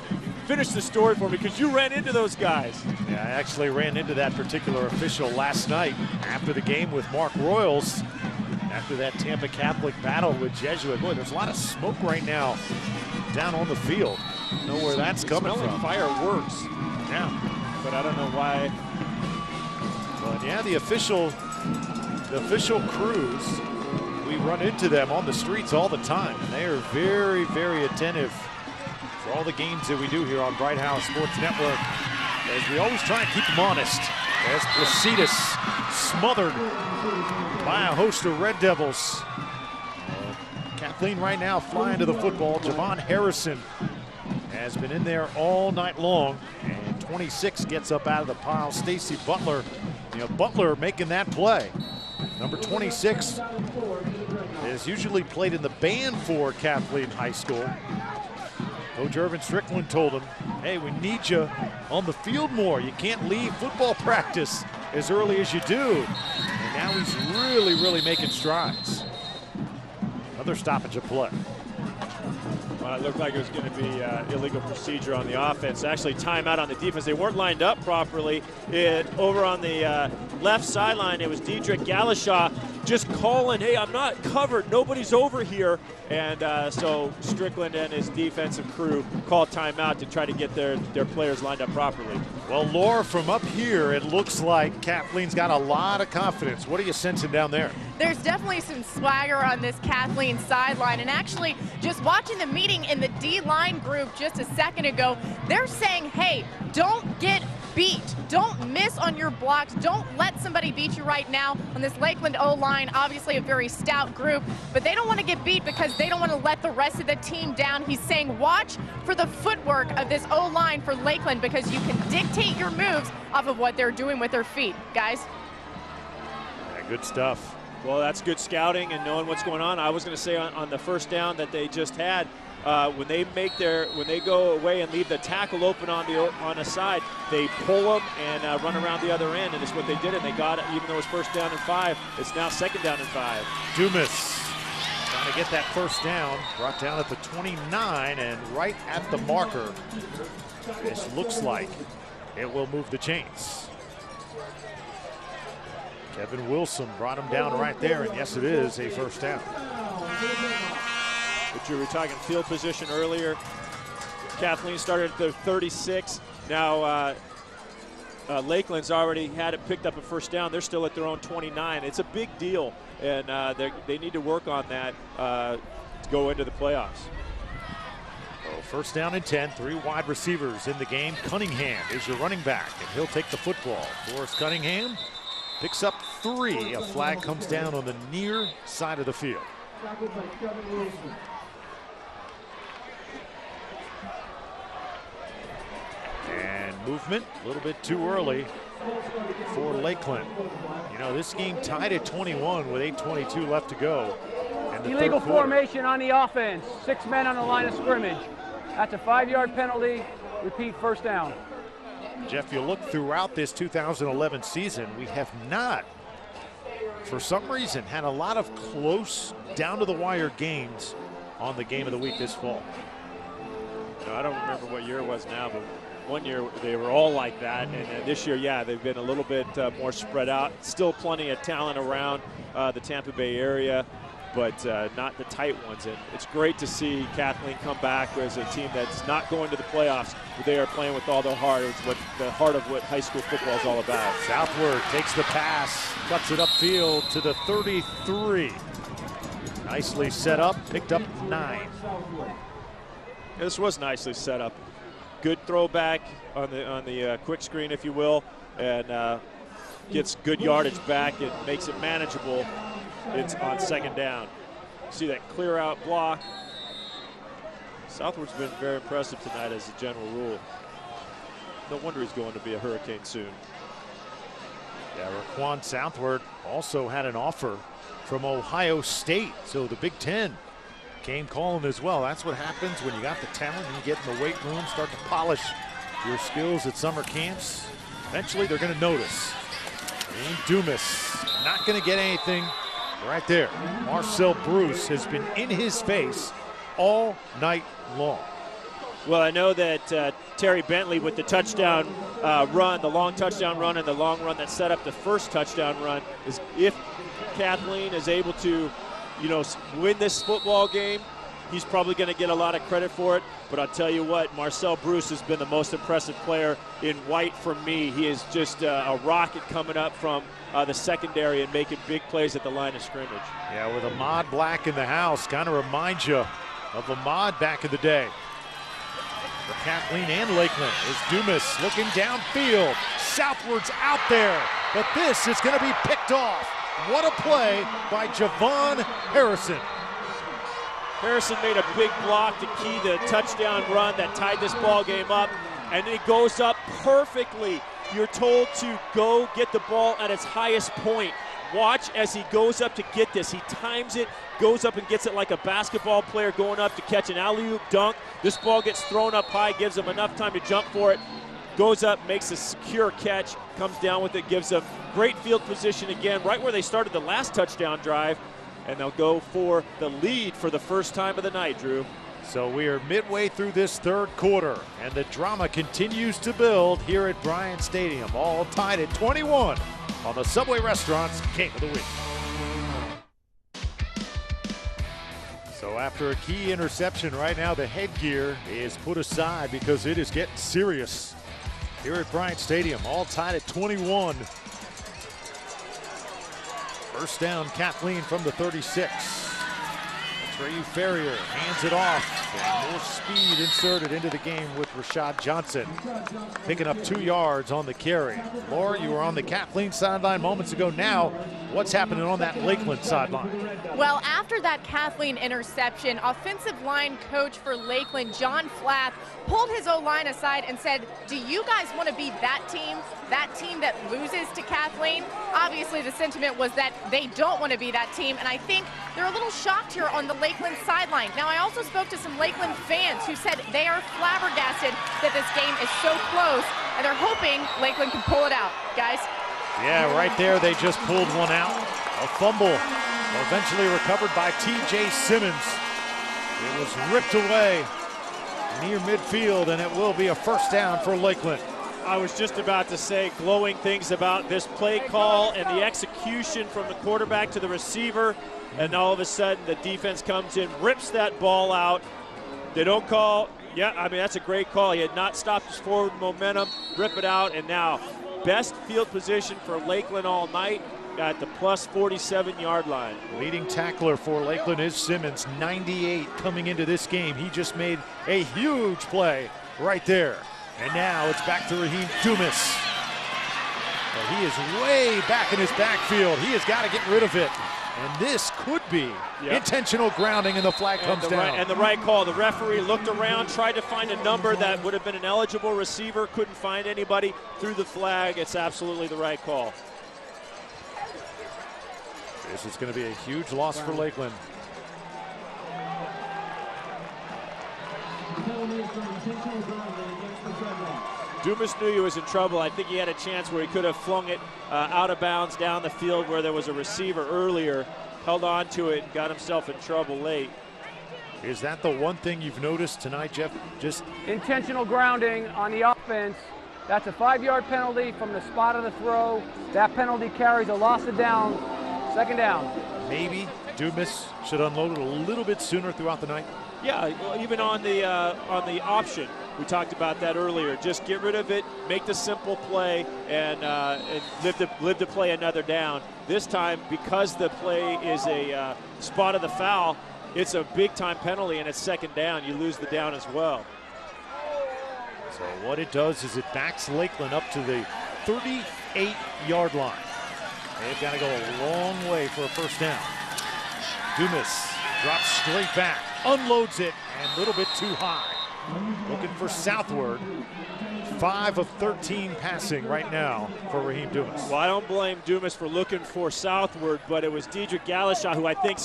finish the story for me, because you ran into those guys. Yeah, I actually ran into that particular official last night after the game with Mark Royals, after that Tampa Catholic battle with Jesuit. Boy, there's a lot of smoke right now down on the field. I don't know where that's coming from. Like fireworks. Yeah. But I don't know why. But yeah, the official crews, we run into them on the streets all the time, and they are very, very attentive for all the games that we do here on Bright House Sports Network, as we always try and keep them honest. As Placitas smothered by a host of Red Devils. Kathleen right now flying to the football. Javon Harrison has been in there all night long, and 26 gets up out of the pile. Stacy Butler, Butler making that play. Number 26 is usually played in the band for Kathleen High School. Coach Irvin Strickland told him, hey, we need you on the field more. You can't leave football practice as early as you do. And now he's really, really making strides. Another stoppage of play. Well, it looked like it was going to be illegal procedure on the offense. Actually, timeout on the defense. They weren't lined up properly. Over on the left sideline, it was Dedrick Galashaw just calling, hey, I'm not covered. Nobody's over here. And so Strickland and his defensive crew called timeout to try to get their players lined up properly. Well, Laura, from up here, it looks like Kathleen's got a lot of confidence. What are you sensing down there? There's definitely some swagger on this Kathleen sideline. And actually, just watching the meeting in the D-line group just a second ago, they're saying, hey, don't get beat. Don't miss on your blocks. Don't let somebody beat you right now on this Lakeland O-line. Obviously a very stout group, but they don't want to get beat because they don't want to let the rest of the team down. He's saying watch for the footwork of this O-line for Lakeland, because you can dictate your moves off of what they're doing with their feet. Guys? Yeah, good stuff. Well, that's good scouting and knowing what's going on. I was going to say on the first down that they just had, when they go away and leave the tackle open on a side, they pull them and run around the other end, and it's what they did, and they got it. Even though it's first down and 5, it's now second down and 5. Dumas trying to get that first down, brought down at the 29 and right at the marker. This looks like it will move the chains. Kevin Wilson brought him down right there, and yes, it is a first down. But you were talking field position earlier. Kathleen started at the 36. Now Lakeland's already had it picked up a first down. They're still at their own 29. It's a big deal, and they need to work on that to go into the playoffs. Well, first down and 10, 3 wide receivers in the game. Cunningham is your running back, and he'll take the football. Forrest Cunningham picks up 3. A flag comes down on the near side of the field. And movement a little bit too early for Lakeland. You know, this game tied at 21 with 8:22 left to go. And the Illegal third quarter. formation on the offense. 6 men on the line of scrimmage. That's a 5-yard penalty. Repeat, first down. Jeff, you look throughout this 2011 season, we have not, for some reason, had a lot of close, down-to-the-wire games on the game of the week this fall. No, I don't remember what year it was now, but one year they were all like that, and this year, yeah, they've been a little bit more spread out. Still plenty of talent around the Tampa Bay area, but not the tight ones. And it's great to see Kathleen come back as a team that's not going to the playoffs, but they are playing with all their heart. It's what the heart of what high school football is all about. Southward takes the pass, cuts it upfield to the 33. Nicely set up, picked up 9. Yeah, this was nicely set up. Good throwback on the quick screen, if you will, and gets good yardage back. It makes it manageable. It's on second down. See that clear out block. Southward's been very impressive tonight as a general rule. No wonder he's going to be a Hurricane soon. Yeah, Raquan Southward also had an offer from Ohio State, so the Big Ten came calling as well. That's what happens when you got the talent and you get in the weight room, start to polish your skills at summer camps. Eventually they're going to notice. And Dumas not going to get anything right there. Marcel Bruce has been in his face all night long. Well, I know that Terry Bentley with the touchdown run, the long touchdown run and the long run that set up the first touchdown run, is if Kathleen is able to, you know, win this football game, he's probably going to get a lot of credit for it. But I'll tell you what, Marcel Bruce has been the most impressive player in white for me. He is just a rocket coming up from the secondary and making big plays at the line of scrimmage. Yeah, with Ahmad Black in the house, kind of reminds you of Ahmad back in the day. For Kathleen and Lakeland is Dumas looking downfield. Southward's out there, but this is going to be picked off. What a play by Javon Harrison. Harrison made a big block to key the touchdown run that tied this ball game up, and it goes up perfectly. You're told to go get the ball at its highest point. Watch as he goes up to get this. He times it, goes up and gets it like a basketball player going up to catch an alley-oop dunk. This ball gets thrown up high, gives him enough time to jump for it. Goes up, makes a secure catch, comes down with it, gives them great field position again, right where they started the last touchdown drive. And they'll go for the lead for the first time of the night, Drew. So we are midway through this third quarter, and the drama continues to build here at Bryant Stadium, all tied at 21 on the Subway Restaurants Game of the Week. So after a key interception right now, the headgear is put aside because it is getting serious here at Bryant Stadium, all tied at 21. First down, Kathleen from the 36. Trey Ferrier hands it off, and more speed inserted into the game with Rashad Johnson, picking up 2 yards on the carry. Laura, you were on the Kathleen sideline moments ago. Now, what's happening on that Lakeland sideline? Well, after that Kathleen interception, offensive line coach for Lakeland, John Flath, pulled his O-line aside and said, do you guys want to be that team that loses to Kathleen? Obviously, the sentiment was that they don't want to be that team, and I think they're a little shocked here on the Lakeland sideline. Now, I also spoke to some Lakeland fans who said they are flabbergasted that this game is so close, and they're hoping Lakeland can pull it out. Guys? Yeah, right there, they just pulled one out. A fumble, eventually recovered by T.J. Simmons. It was ripped away near midfield, and it will be a first down for Lakeland. I was just about to say glowing things about this play call and the execution from the quarterback to the receiver, and all of a sudden the defense comes in, rips that ball out. They don't call, yeah, I mean, that's a great call. He had not stopped his forward momentum, rip it out, and now best field position for Lakeland all night at the plus 47-yard line. Leading tackler for Lakeland is Simmons, 98 coming into this game. He just made a huge play right there. And now it's back to Raheem Dumas. But he is way back in his backfield. He has got to get rid of it. And this could be intentional grounding, and the flag comes down. And the right call. The referee looked around, tried to find a number that would have been an eligible receiver, couldn't find anybody, threw the flag. It's absolutely the right call. This is going to be a huge loss for Lakeland. Dumas knew he was in trouble. I think he had a chance where he could have flung it out of bounds down the field where there was a receiver earlier, held on to it and got himself in trouble late. Is that the one thing you've noticed tonight, Jeff? Just intentional grounding on the offense. That's a 5-yard penalty from the spot of the throw. That penalty carries a loss of down. Second down. Maybe Dumas should unload it a little bit sooner throughout the night. Yeah, well, even on the option, we talked about that earlier. Just get rid of it, make the simple play, and live to play another down. This time, because the play is a spot of the foul, it's a big-time penalty, and it's second down. You lose the down as well. So what it does is it backs Lakeland up to the 38-yard line. They've got to go a long way for a first down. Dumas drops straight back, unloads it, and a little bit too high. Looking for southward. 5 of 13 passing right now for Raheem Dumas. Well, I don't blame Dumas for looking for southward, but it was Dedrick Galashaw who I think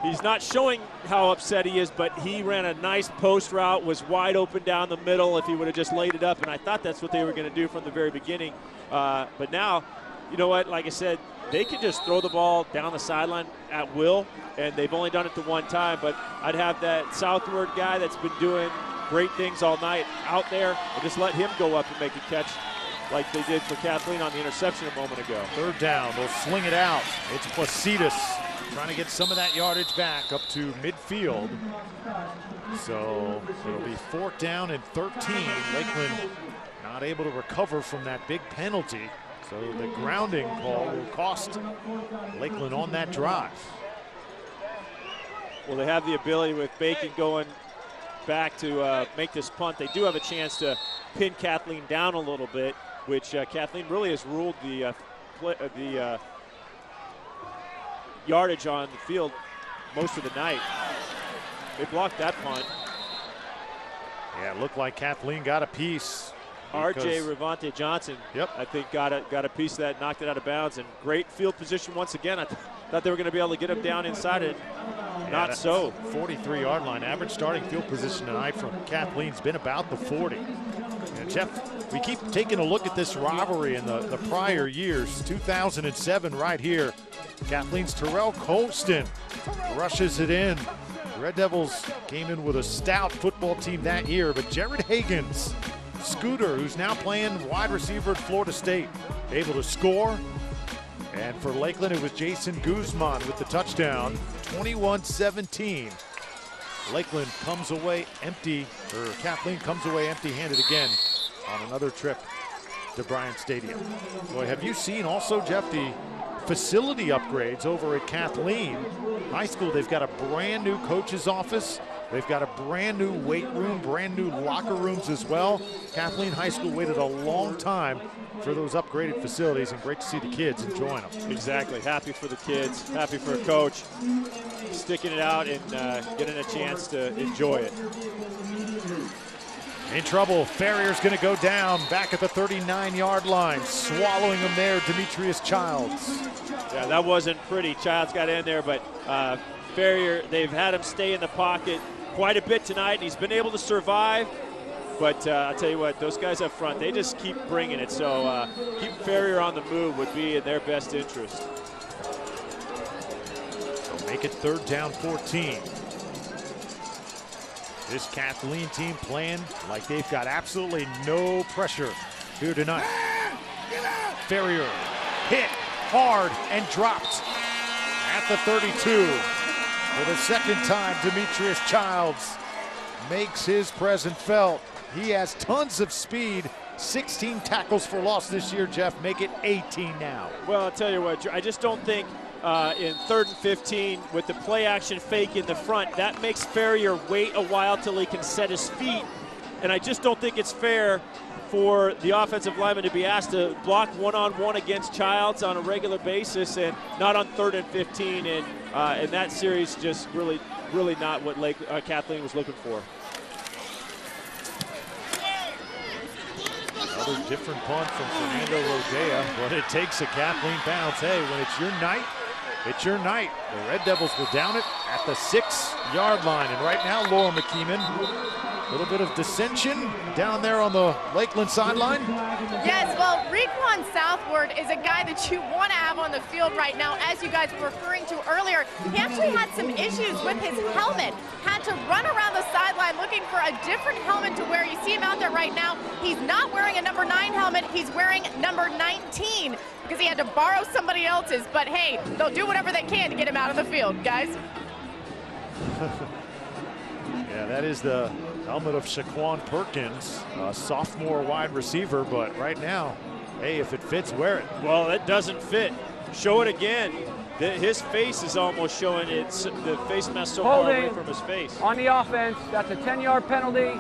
he's not showing how upset he is, but he ran a nice post route, was wide open down the middle if he would have just laid it up, and I thought that's what they were going to do from the very beginning. But now, you know what, like I said, they can just throw the ball down the sideline at will, and they've only done it the one time, but I'd have that southward guy that's been doing great things all night out there and just let him go up and make a catch like they did for Kathleen on the interception a moment ago. Third down, they'll sling it out. It's Placidus trying to get some of that yardage back up to midfield. So it'll be 4th down and 13. Lakeland not able to recover from that big penalty. So the grounding call will cost Lakeland on that drive. Well, they have the ability with Bacon going back to make this punt. They do have a chance to pin Kathleen down a little bit, which Kathleen really has ruled the yardage on the field most of the night. They blocked that punt. Yeah, it looked like Kathleen got a piece. R.J. Revante Johnson, I think, got a piece of that, knocked it out of bounds, and great field position once again. I thought they were going to be able to get him down inside it. Not so. 43-yard line. Average starting field position tonight from Kathleen's been about the 40. And Jeff, we keep taking a look at this rivalry in the prior years. 2007 right here. Kathleen's Terrell Colston rushes it in. Red Devils came in with a stout football team that year, but Jared Hagan's Scooter, who's now playing wide receiver at Florida State, able to score. And for Lakeland, it was Jason Guzman with the touchdown, 21-17. Lakeland comes away empty, or Kathleen comes away empty-handed again on another trip to Bryant Stadium. Boy, have you seen also, Jeff, the facility upgrades over at Kathleen High School? They've got a brand new coach's office. They've got a brand new weight room, brand new locker rooms as well. Kathleen High School waited a long time for those upgraded facilities, and great to see the kids enjoying them. Exactly. Happy for the kids, happy for a coach, sticking it out and getting a chance to enjoy it. In trouble, Ferrier's going to go down back at the 39-yard line. Swallowing him there, Demetrius Childs. Yeah, that wasn't pretty. Childs got in there, but Ferrier, they've had him stay in the pocket quite a bit tonight, and he's been able to survive. But I'll tell you what, those guys up front, they just keep bringing it. So keep Ferrier on the move would be in their best interest. So make it 3rd down 14. This Kathleen team playing like they've got absolutely no pressure here tonight. Ferrier hit hard and dropped at the 32. For the second time, Demetrius Childs makes his presence felt. He has tons of speed, 16 tackles for loss this year, Jeff. Make it 18 now. Well, I'll tell you what, I just don't think in 3rd and 15 with the play action fake in the front, that makes Ferrier wait a while till he can set his feet. And I just don't think it's fair for the offensive lineman to be asked to block one-on-one against Childs on a regular basis and not on 3rd and 15. And that series just really not what Kathleen was looking for. Another different punt from Fernando Rodea, but it takes a Kathleen bounce. Hey, when it's your night, it's your night. The Red Devils will down it at the 6-yard line. And right now, Laura McKeeman, a little bit of dissension down there on the Lakeland sideline. Yes, well, Requan Southward is a guy that you want to have on the field right now. As you guys were referring to earlier, he actually had some issues with his helmet. Had to run around the sideline looking for a different helmet to wear. You see him out there right now. He's not wearing a number 9 helmet. He's wearing number 19 because he had to borrow somebody else's. But hey, they'll do whatever they can to get him out of the field, guys. Yeah, that is the helmet of Shaquan Perkins, a sophomore wide receiver, but right now, hey, if it fits, wear it. Well, it doesn't fit. Show it again. His face is almost showing the face mask so far away from his face. On the offense, that's a 10-yard penalty.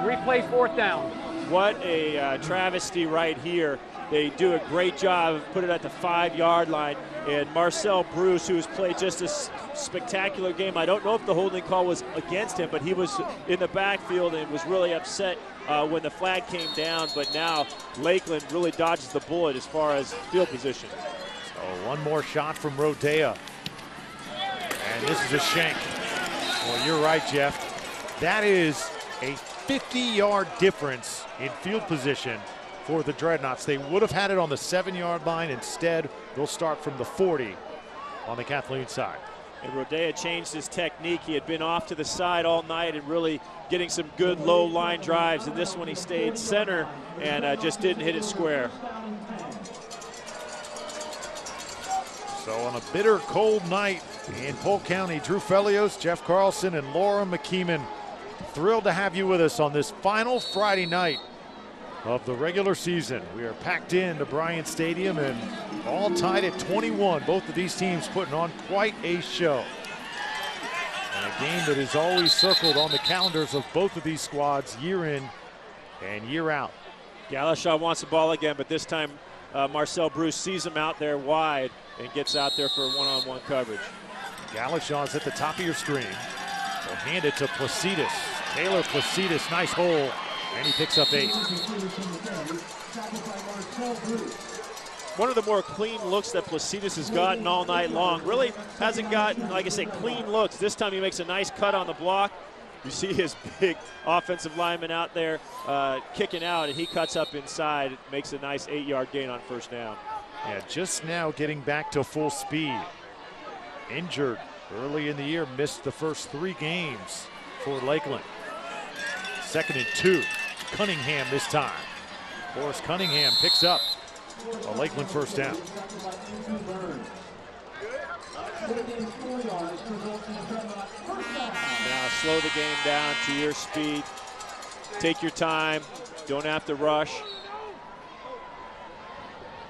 Replay 4th down. What a travesty right here. They do a great job of putting it at the 5-yard line. And Marcel Bruce, who has played just a spectacular game. I don't know if the holding call was against him, but he was in the backfield and was really upset when the flag came down. But now Lakeland really dodges the bullet as far as field position. So one more shot from Rodea. And this is a shank. Well, you're right, Jeff. That is a 50-yard difference in field position for the Dreadnaughts. They would have had it on the 7-yard line. Instead, they'll start from the 40 on the Kathleen side. And Rodea changed his technique. He had been off to the side all night and really getting some good low line drives. And this one he stayed center and just didn't hit it square. So on a bitter cold night in Polk County, Drew Felios, Jeff Carlson, and Laura McKeeman, thrilled to have you with us on this final Friday night of the regular season. We are packed into Bryant Stadium and all tied at 21. Both of these teams putting on quite a show. And a game that is always circled on the calendars of both of these squads year in and year out. Galashaw wants the ball again, but this time Marcel Bruce sees him out there wide and gets out there for one-on-one coverage. Galashaw's at the top of your screen. They'll hand it to Placidus. Taylor Placidus, nice hole. And he picks up 8. One of the more clean looks that Placidus has gotten all night long. Really hasn't gotten, like I say, clean looks. This time he makes a nice cut on the block. You see his big offensive lineman out there kicking out, and he cuts up inside. It makes a nice 8-yard gain on 1st down. Yeah, just now getting back to full speed. Injured early in the year, missed the first 3 games for Lakeland. 2nd and 2. Cunningham this time. Forrest Cunningham picks up a Lakeland 1st down. Now slow the game down to your speed. Take your time. Don't have to rush.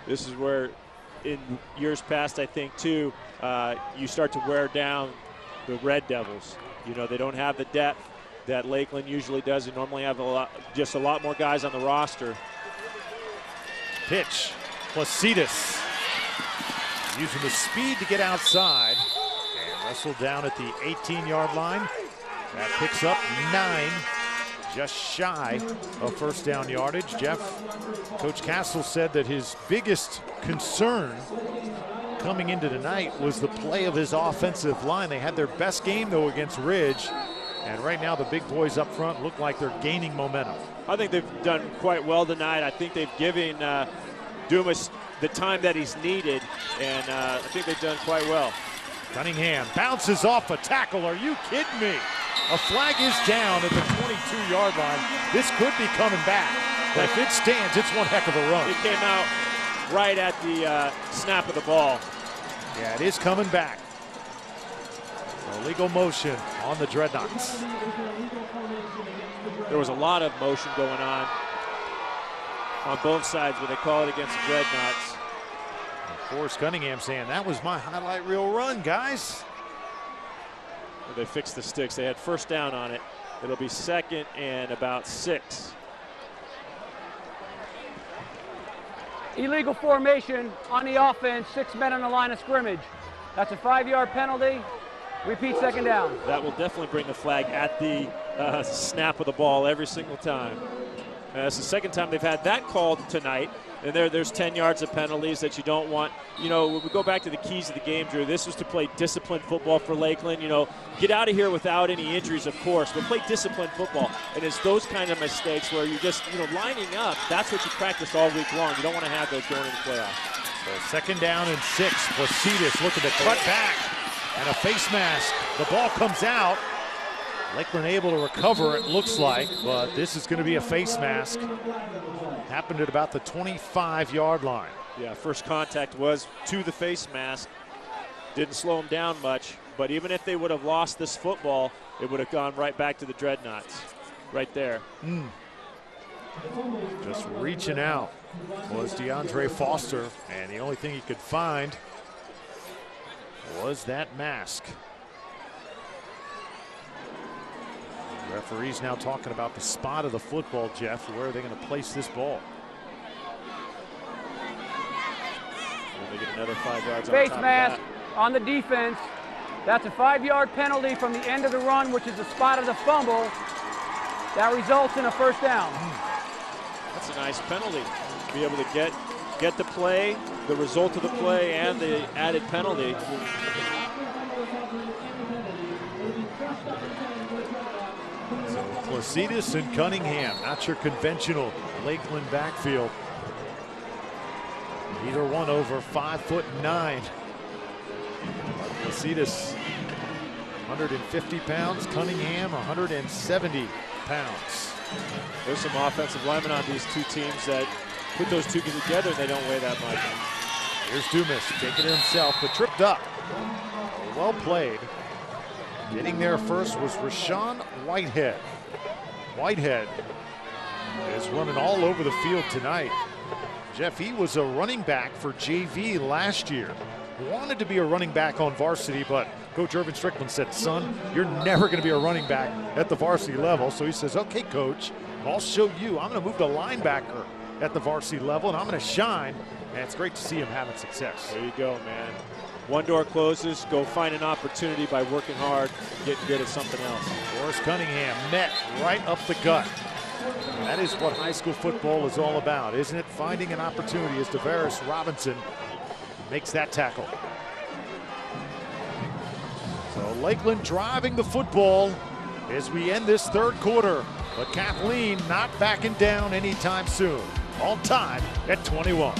This is where, in years past, I think, too, you start to wear down the Red Devils. You know, they don't have the depth that Lakeland usually does. They normally have just a lot more guys on the roster. Pitch. Placidus using the speed to get outside and wrestled down at the 18-yard line. That picks up 9, just shy of 1st down yardage. Jeff, Coach Castle said that his biggest concern coming into tonight was the play of his offensive line. They had their best game, though, against Ridge. And right now the big boys up front look like they're gaining momentum. I think they've done quite well tonight. I think they've given Dumas the time that he's needed, and I think they've done quite well. Cunningham bounces off a tackle. Are you kidding me? A flag is down at the 22-yard line. This could be coming back. But if it stands, it's one heck of a run. It came out right at the snap of the ball. Yeah, it is coming back. Illegal motion on the Dreadnaughts. There was a lot of motion going on on both sides, but they call it against the Dreadnaughts. Forrest Cunningham saying, that was my highlight reel run, guys. They fixed the sticks. They had first down on it. It'll be 2nd and about 6. Illegal formation on the offense, 6 men on the line of scrimmage. That's a 5-yard penalty. Repeat, 2nd down. That will definitely bring the flag at the snap of the ball every single time. It's the 2nd time they've had that called tonight. And there's 10 yards of penalties that you don't want. You know, when we go back to the keys of the game, Drew, this was to play disciplined football for Lakeland. You know, get out of here without any injuries, of course, but play disciplined football. And it's those kind of mistakes where you're just, you know, lining up. That's what you practice all week long. You don't want to have those going into the playoffs. So 2nd down and 6. Placidis looking to cut back. And a face mask. The ball comes out. Lakeland able to recover, it looks like, but this is going to be a face mask. Happened at about the 25-yard line. Yeah, first contact was to the face mask. Didn't slow him down much, but even if they would have lost this football, it would have gone right back to the Dreadnaughts. Right there. Just reaching out was DeAndre Foster, and the only thing he could find was that mask. Referees now talking about the spot of the football, Jeff. Where are they going to place this ball? They get another 5 yards Face on top mask of that. on the defense. That's a 5-yard penalty from the end of the run, which is the spot of the fumble. That results in a first down. That's a nice penalty. Be able to get the play, the result of the play, and the added penalty. So Placidis and Cunningham, not your conventional Lakeland backfield. Either one over 5'9". Placidis 150 pounds, Cunningham 170 pounds. There's some offensive linemen on these two teams that put those two together and they don't weigh that much. Here's Dumas taking it himself, but tripped up. Well played. Getting there first was Rashawn Whitehead. Whitehead is running all over the field tonight. Jeff, he was a running back for JV last year. Wanted to be a running back on varsity, but Coach Irvin Strickland said, son, you're never going to be a running back at the varsity level. So he says, okay, Coach, I'll show you. I'm going to move to linebacker at the varsity level, and I'm going to shine. And it's great to see him having success. There you go, man. One door closes, go find an opportunity by working hard, getting good at something else. Forrest Cunningham met right up the gut. That is what high school football is all about, isn't it? Finding an opportunity as Tavares Robinson makes that tackle. So Lakeland driving the football as we end this 3rd quarter. But Kathleen not backing down anytime soon. All tied at 21.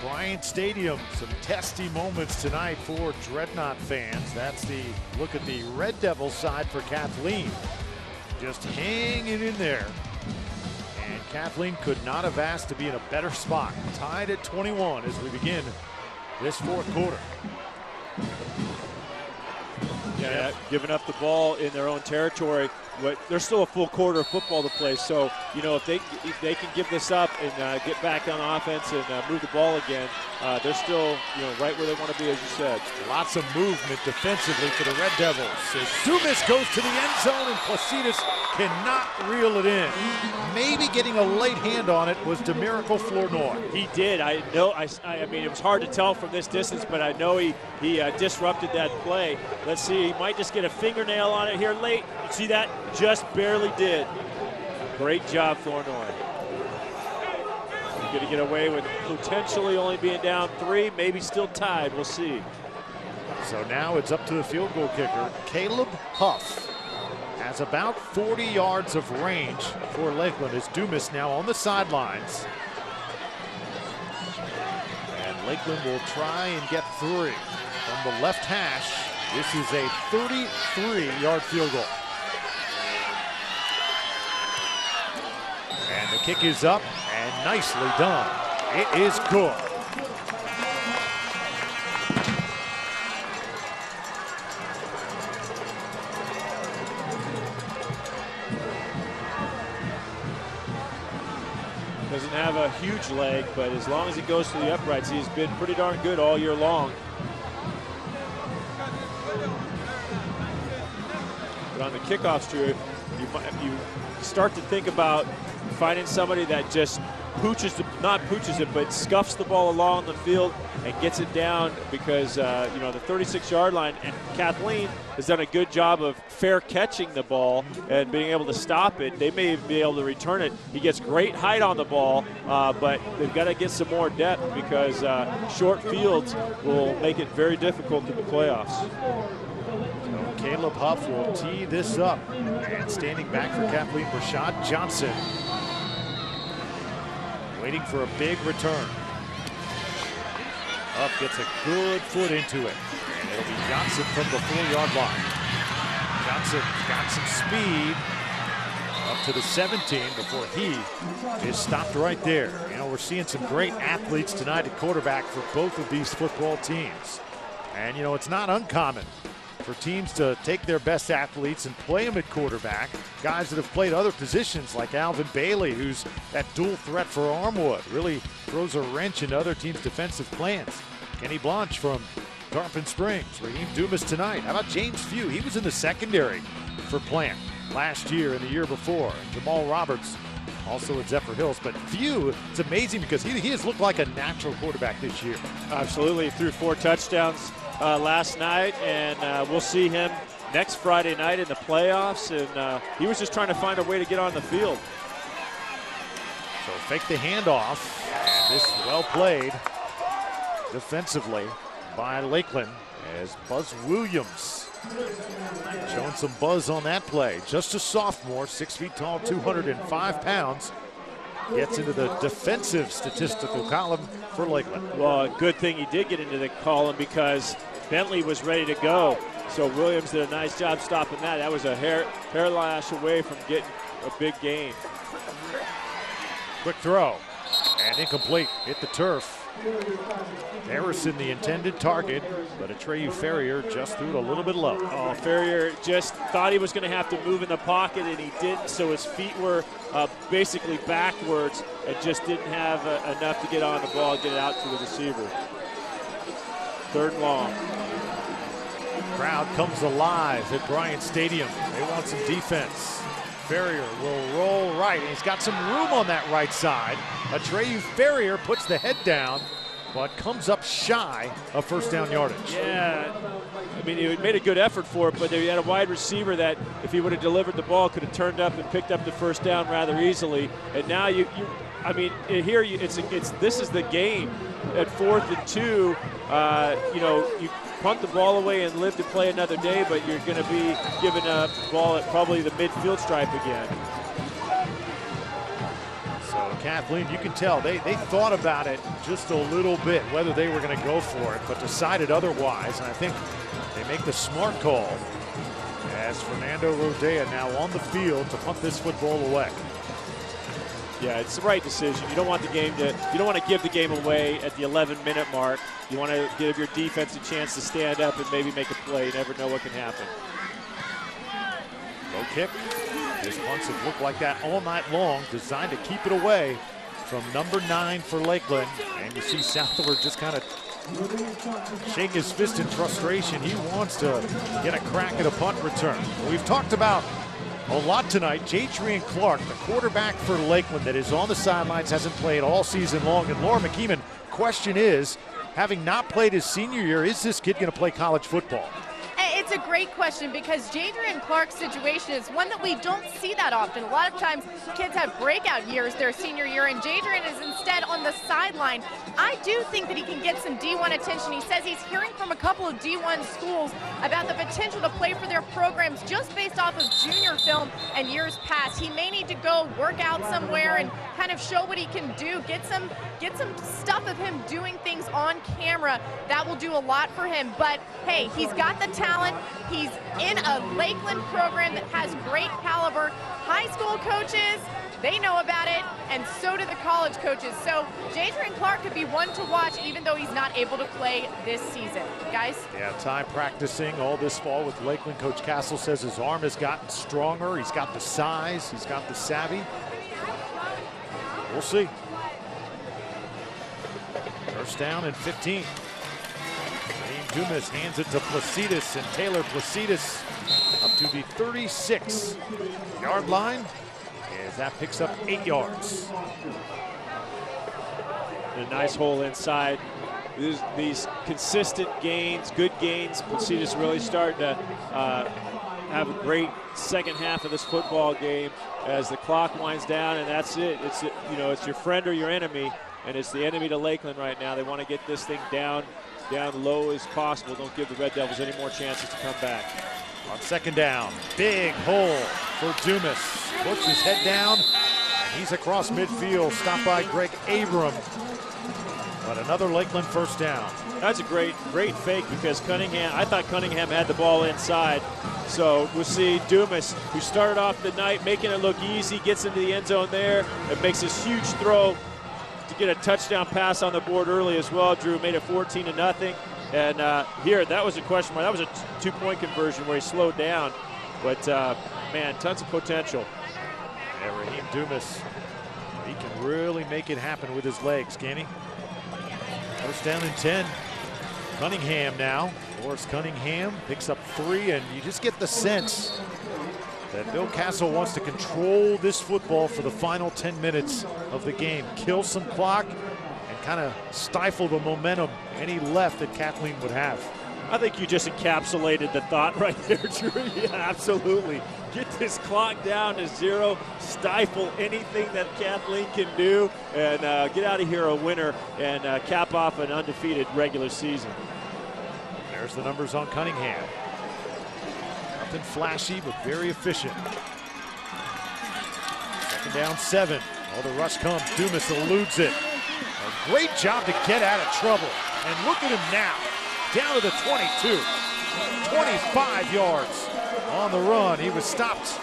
Bryant Stadium, some testy moments tonight for Dreadnought fans. That's the look at the Red Devil side for Kathleen. Just hanging in there. And Kathleen could not have asked to be in a better spot. Tied at 21 as we begin this 4th quarter. Yeah, giving up the ball in their own territory. But there's still a full quarter of football to play. So, you know, if they can give this up and get back on offense and move the ball again, they're still, you know, right where they want to be, as you said. Lots of movement defensively for the Red Devils. As Dumas goes to the end zone and Placidis cannot reel it in. Maybe getting a late hand on it was Demirical Flournoy. He did. I know. I mean, it was hard to tell from this distance, but I know he disrupted that play. Let's see. He might just get a fingernail on it here late. See that? Just barely did. Great job, Flournoy. Going to get away with potentially only being down 3, maybe still tied. We'll see. So now it's up to the field goal kicker, Caleb Huff. Has about 40 yards of range for Lakeland as Dumas now on the sidelines. And Lakeland will try and get 3 from the left hash. This is a 33-yard field goal. And the kick is up and nicely done. It is good. Doesn't have a huge leg, but as long as he goes to the uprights, he's been pretty darn good all year long. But on the kickoffs, Drew, you start to think about finding somebody that just not pooches it, but scuffs the ball along the field and gets it down, because the 36-yard line, and Kathleen has done a good job of fair catching the ball and being able to stop it. They may be able to return it. He gets great height on the ball, but they've got to get some more depth, because short fields will make it very difficult in the playoffs. So Caleb Huff will tee this up, and standing back for Kathleen, Rashad Johnson, waiting for a big return. Huff gets a good foot into it. And it'll be Johnson from the 4-yard line. Johnson got some speed up to the 17 before he is stopped right there. You know, we're seeing some great athletes tonight at quarterback for both of these football teams. And, you know, it's not uncommon for teams to take their best athletes and play them at quarterback. Guys that have played other positions, like Alvin Bailey, who's that dual threat for Armwood, really throws a wrench into other teams' defensive plans. Kenny Blanche from Tarpon Springs, Raheem Dumas tonight. How about James Few? He was in the secondary for Plant last year and the year before. And Jamal Roberts also at Zephyr Hills. But Few, it's amazing because he has looked like a natural quarterback this year. Absolutely, threw 4 touchdowns last night, and we'll see him next Friday night in the playoffs. And he was just trying to find a way to get on the field. So fake the handoff, and this well played defensively by Lakeland, as Buzz Williams showing some buzz on that play. Just a sophomore, 6 feet tall, 205 pounds. Gets into the defensive statistical column for Lakeland. Well, good thing he did get into the column, because Bentley was ready to go. So Williams did a nice job stopping that. That was a hair lash away from getting a big gain. Quick throw, and incomplete. Hit the turf. Harrison the intended target, but Atreyu Ferrier just threw it a little bit low. Oh, Ferrier just thought he was going to have to move in the pocket, and he didn't, so his feet were basically backwards and just didn't have enough to get on the ball and get it out to the receiver. 3rd and long. Crowd comes alive at Bryant Stadium. They want some defense. Ferrier will roll right, and he's got some room on that right side. Atreyu Ferrier puts the head down, but comes up shy of first down yardage. Yeah, I mean, he made a good effort for it, but they had a wide receiver that, if he would have delivered the ball, could have turned up and picked up the first down rather easily. And now this is the game at 4th and 2. You punt the ball away and live to play another day, but you're going to be giving a ball at probably the midfield stripe again. So Kathleen, you can tell they thought about it just a little bit, whether they were going to go for it, but decided otherwise. And I think they make the smart call, as Fernando Rodea now on the field to punt this football away. Yeah, it's the right decision. You don't want to give the game away at the 11-minute mark. You want to give your defense a chance to stand up and maybe make a play. You never know what can happen. Low kick. His punts have looked like that all night long, designed to keep it away from number 9 for Lakeland. And you see Southward just kind of shake his fist in frustration. He wants to get a crack at a punt return. We've talked about a lot tonight. Jadrian Clark, the quarterback for Lakeland that is on the sidelines, hasn't played all season long. And Laura McKeeman, question is, having not played his senior year, is this kid going to play college football? It's a great question, because Jadrian Clark's situation is one that we don't see that often. A lot of times kids have breakout years their senior year, and Jadrian is instead on the sideline. I do think that he can get some D1 attention. He says he's hearing from a couple of D1 schools about the potential to play for their programs just based off of junior film and years past. He may need to go work out somewhere and kind of show what he can do, get some stuff of him doing things on camera. That will do a lot for him. But hey, he's got the talent. He's in a Lakeland program that has great caliber. High school coaches, they know about it, and so do the college coaches. So Jadrian Clark could be one to watch, even though he's not able to play this season. Guys? Yeah, time practicing all this fall with Lakeland. Coach Castle says his arm has gotten stronger. He's got the size. He's got the savvy. We'll see. First down and 15. Raheem Dumas hands it to Placidus, and Taylor Placidus up to the 36-yard line as that picks up 8 yards. A nice hole inside. These consistent gains, good gains. Placidus really starting to have a great second half of this football game as the clock winds down, and that's it. It's, you know, it's your friend or your enemy, and it's the enemy to Lakeland right now. They want to get this thing down low as possible. Don't give the Red Devils any more chances to come back. On second down, big hole for Dumas. Puts his head down, and he's across midfield, stopped by Greg Abram. But another Lakeland first down. That's a great fake because I thought Cunningham had the ball inside. So we'll see Dumas, who started off the night making it look easy, gets into the end zone there and makes this huge throw to get a touchdown pass on the board early as well. Drew made it 14-0. And here, that was a question mark. That was a two-point conversion where he slowed down. But, man, tons of potential. Yeah, Raheem Dumas, he can really make it happen with his legs, can he? First down and 10. Cunningham now. Forrest Cunningham picks up 3, and you just get the sense that Bill Castle wants to control this football for the final 10 minutes of the game. Kill some clock and kind of stifle the momentum any left that Kathleen would have. I think you just encapsulated the thought right there, Drew. Yeah, absolutely. Get this clock down to 0, stifle anything that Kathleen can do, and get out of here a winner and cap off an undefeated regular season. There's the numbers on Cunningham. Nothing flashy, but very efficient. Second down 7. Oh, the rush comes. Dumas eludes it. A great job to get out of trouble. And look at him now. Down to the 22. 25 yards on the run. He was stopped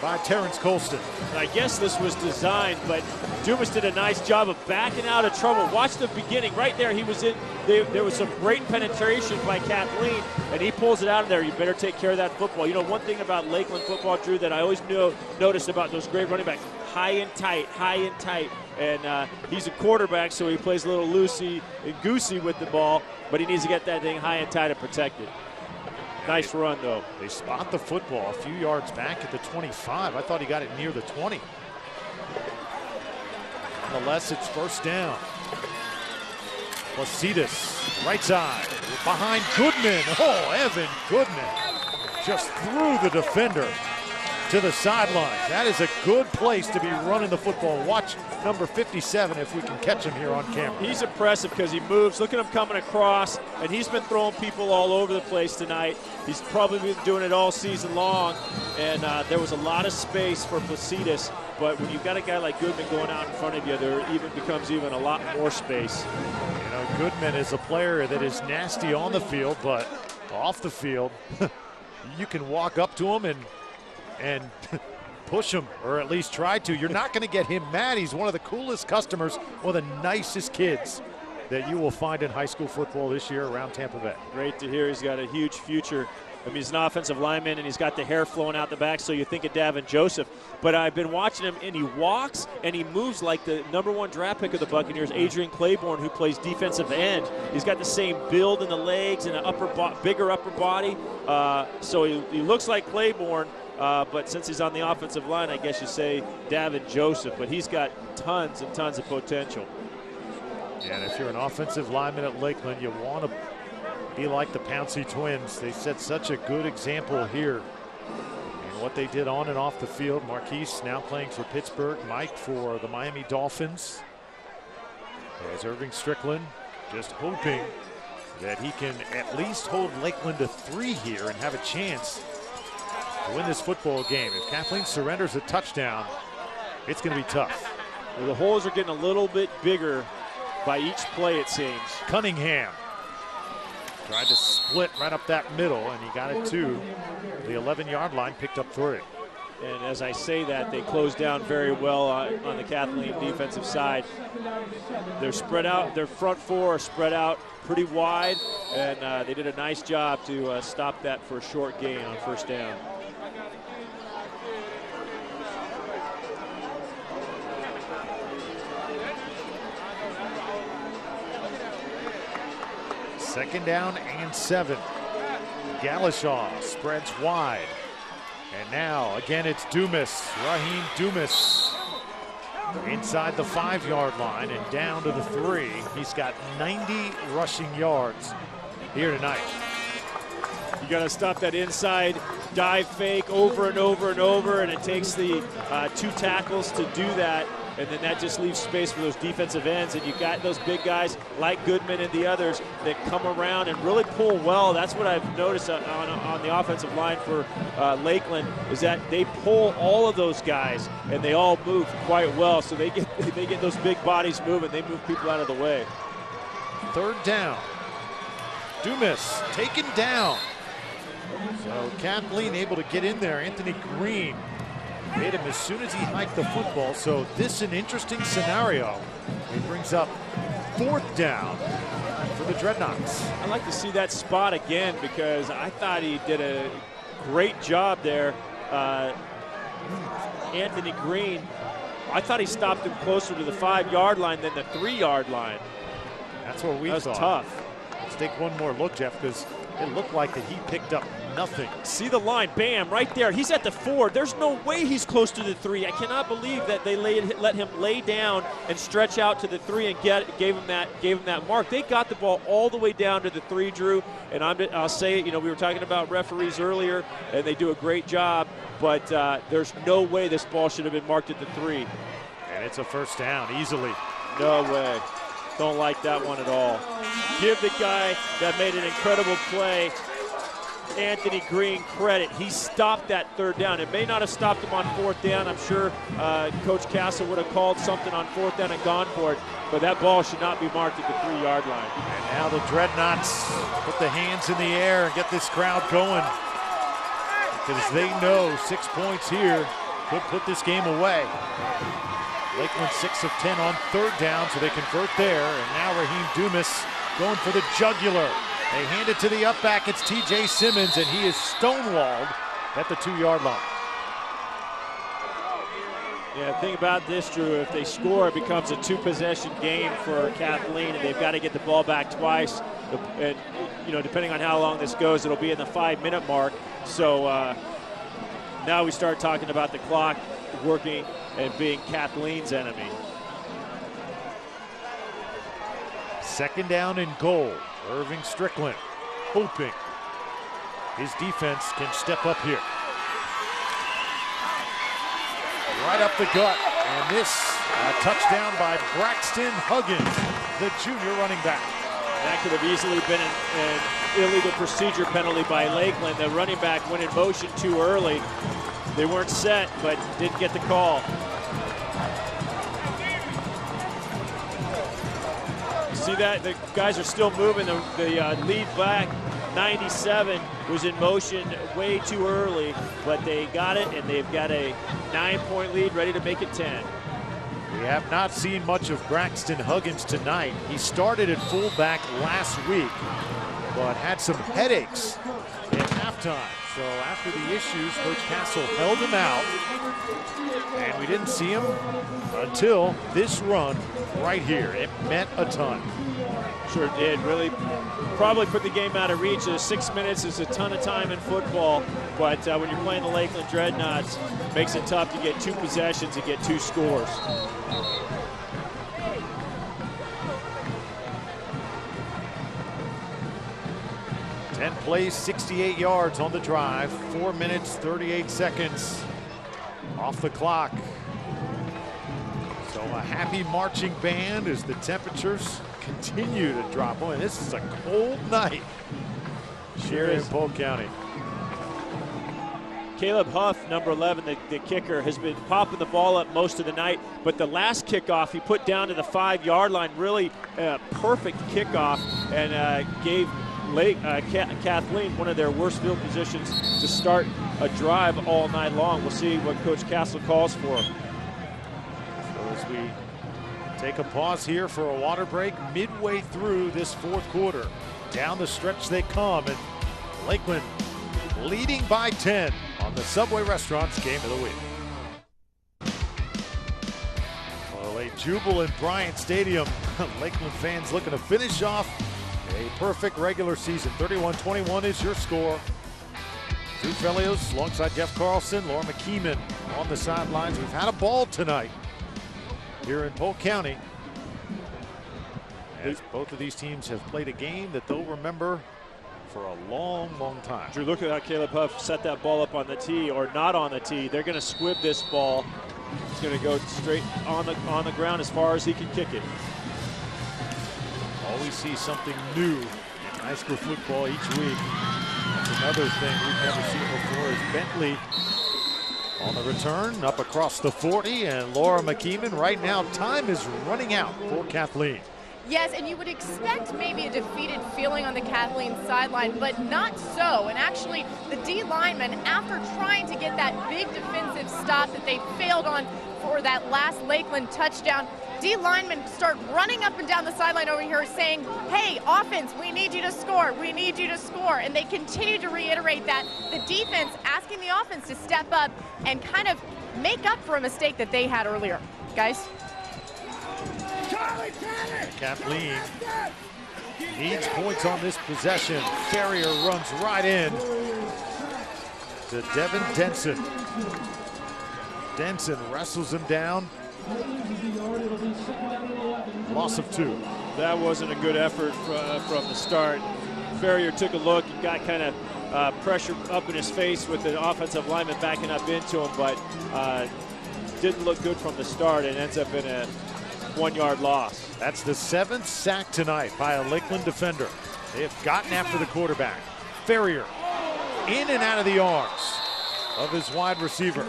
by Terrence Colston. I guess this was designed, but Dumas did a nice job of backing out of trouble. Watch the beginning. Right there, he was in. There was some great penetration by Kathleen, and he pulls it out of there. You better take care of that football. You know, one thing about Lakeland football, Drew, that I always noticed about those great running backs, high and tight. And he's a quarterback, so he plays a little loosey and goosey with the ball, but he needs to get that thing high and tight and protected. Nice run, though. They spot the football a few yards back at the 25. I thought he got it near the 20. Nonetheless, it's first down. Placidus, right side, behind Goodman. Oh, Evan Goodman just threw the defender to the sidelines. That is a good place to be running the football. Watch number 57 if we can catch him here on camera. He's impressive because he moves. Look at him coming across, and he's been throwing people all over the place tonight. He's probably been doing it all season long, and there was a lot of space for Placidus, but when you've got a guy like Goodman going out in front of you, there becomes even a lot more space. You know, Goodman is a player that is nasty on the field, but off the field, you can walk up to him and push him, or at least try to. You're not going to get him mad. He's one of the coolest customers, one of the nicest kids that you will find in high school football this year around Tampa Bay. Great to hear. He's got a huge future. I mean, he's an offensive lineman, and he's got the hair flowing out the back, so you think of Davin Joseph. But I've been watching him, and he walks, and he moves like the #1 draft pick of the Buccaneers, Adrian Claiborne, who plays defensive end. He's got the same build in the legs and an bigger upper body. So he looks like Claiborne. But since he's on the offensive line, I guess you say Davin Joseph, but he's got tons and tons of potential. And if you're an offensive lineman at Lakeland, you want to be like the Pouncey twins. They set such a good example here in what they did on and off the field. Marquise now playing for Pittsburgh, Mike for the Miami Dolphins. As Irving Strickland just hoping that he can at least hold Lakeland to 3 here and have a chance to win this football game. If Kathleen surrenders a touchdown, it's going to be tough. Well, the holes are getting a little bit bigger by each play, it seems. Cunningham tried to split right up that middle, and he got it to the 11-yard line, picked up 3. And as I say that, they closed down very well on the Kathleen defensive side. They're spread out. Their front 4 are spread out pretty wide, and they did a nice job to stop that for a short gain on first down. Second down and 7. Gallishaw spreads wide. And now, again, it's Dumas, Raheem Dumas. Inside the 5-yard line and down to the 3. He's got 90 rushing yards here tonight. You got to stop that inside dive fake over and over and over, and it takes the 2 tackles to do that, and then that just leaves space for those defensive ends, and you got those big guys like Goodman and the others that come around and really pull well. That's what I've noticed on the offensive line for Lakeland, is that they pull all of those guys, and they all move quite well, so they get those big bodies moving. They move people out of the way. Third down. Dumas taken down. So Kathleen able to get in there. Anthony Green made him as soon as he hiked the football. So this is an interesting scenario. He brings up 4th down for the Dreadnaughts. I'd like to see that spot again because I thought he did a great job there. Anthony Green, I thought he stopped him closer to the 5-yard line than the 3-yard line. That's what we thought. That was tough. Let's take one more look, Jeff, because it looked like that he picked up nothing. See the line, bam, right there. He's at the 4. There's no way he's close to the 3. I cannot believe that they let him lay down and stretch out to the 3 and gave him that mark. They got the ball all the way down to the 3, Drew. And I'll say it. You know, we were talking about referees earlier, and they do a great job. But there's no way this ball should have been marked at the 3. And it's a first down easily. No way. Don't like that one at all. Give the guy that made an incredible play, Anthony Green, credit. He stopped that 3rd down. It may not have stopped him on 4th down. I'm sure Coach Castle would have called something on 4th down and gone for it, but that ball should not be marked at the 3-yard line. And now the Dreadnaughts put the hands in the air and get this crowd going, because they know 6 points here could put this game away. Lakeland 6 of 10 on 3rd down, so they convert there. And now Raheem Dumas going for the jugular. They hand it to the up back. It's TJ Simmons, and he is stonewalled at the 2-yard line. Yeah, the thing about this, Drew, if they score, it becomes a 2-possession game for Kathleen, and they've got to get the ball back twice. And, you know, depending on how long this goes, it'll be in the 5-minute mark. So now we start talking about the clock working and being Kathleen's enemy. Second down and goal. Irving Strickland hoping his defense can step up here. Right up the gut, and this touchdown by Braxton Huggins, the junior running back. That could have easily been an illegal procedure penalty by Lakeland. The running back went in motion too early. They weren't set, but didn't get the call. See that? The guys are still moving. The lead back, 97, was in motion way too early, but they got it, and they've got a 9-point lead ready to make it 10. We have not seen much of Braxton Huggins tonight. He started at fullback last week, but had some headaches at halftime. So after the issues, Coach Castle held him out, and we didn't see him until this run right here. It meant a ton. Sure did. Really probably put the game out of reach. 6 minutes is a ton of time in football, but when you're playing the Lakeland Dreadnaughts, it makes it tough to get 2 possessions and get 2 scores. Ten plays, 68 yards on the drive, 4 minutes, 38 seconds off the clock. So a happy marching band as the temperatures continue to drop. Oh, and this is a cold night here in Polk County. Caleb Huff, number 11, the kicker, has been popping the ball up most of the night, but the last kickoff he put down to the 5-yard line, really perfect kickoff, and gave Kathleen one of their worst field positions to start a drive all night long. We'll see what Coach Castle calls for. So as we take a pause here for a water break, midway through this 4th quarter, down the stretch they come, and Lakeland leading by 10 on the Subway Restaurants Game of the Week. Well, a jubilant Bryant Stadium. Lakeland fans looking to finish off A perfect regular season. 31-21 is your score. Drew Felios alongside Jeff Carlson, Laura McKeeman on the sidelines. We've had a ball tonight here in Polk County, as both of these teams have played a game that they'll remember for a long, long time. Drew, look at how Caleb Huff set that ball up on the tee, or not on the tee. They're going to squib this ball. It's going to go straight on the ground as far as he can kick it. Always see something new in high school football each week. That's another thing we've never seen before is Bentley on the return up across the 40, and Laura McKeeman. Right now, time is running out for Kathleen. Yes, and you would expect maybe a defeated feeling on the Kathleen sideline, but not so. And actually, the D linemen, after trying to get that big defensive stop that they failed on for that last Lakeland touchdown, D linemen start running up and down the sideline over here saying, hey, offense, we need you to score, we need you to score. And they continue to reiterate that. The defense asking the offense to step up and kind of make up for a mistake that they had earlier. Guys? Kathleen needs points on this possession. Ferrier runs right in to Devin Denson. Denson wrestles him down. Loss of 2. That wasn't a good effort from the start. Ferrier took a look and got kind of pressure up in his face with the offensive lineman backing up into him, but didn't look good from the start and ends up in a 1-yard loss. That's the 7th sack tonight by a Lakeland defender. They have gotten after the quarterback. Ferrier in and out of the arms of his wide receiver.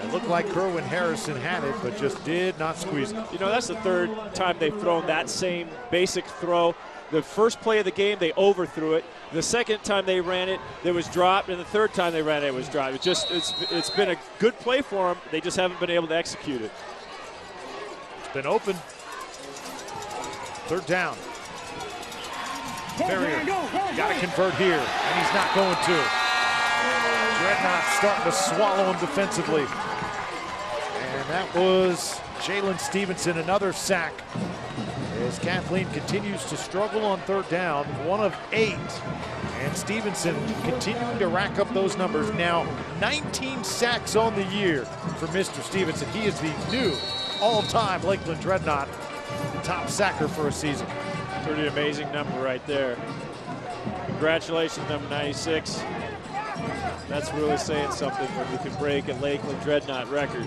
It looked like Kerwin Harrison had it, but just did not squeeze it. You know, that's the 3rd time they've thrown that same basic throw. The first play of the game, they overthrew it. The second time they ran it, it was dropped, and the 3rd time they ran it, it was dropped. It's been a good play for them. They just haven't been able to execute it. Been open. 3rd down. Ferrier got to convert here, and he's not going to. Dreadnaughts starting to swallow him defensively. And that was Jalen Stevenson, another sack, as Kathleen continues to struggle on 3rd down, 1 of 8. And Stevenson continuing to rack up those numbers. Now 19 sacks on the year for Mr. Stevenson. He is the new all-time Lakeland Dreadnaught top sacker for a season. Pretty amazing number right there. Congratulations, number 96. That's really saying something when you can break a Lakeland Dreadnaught record.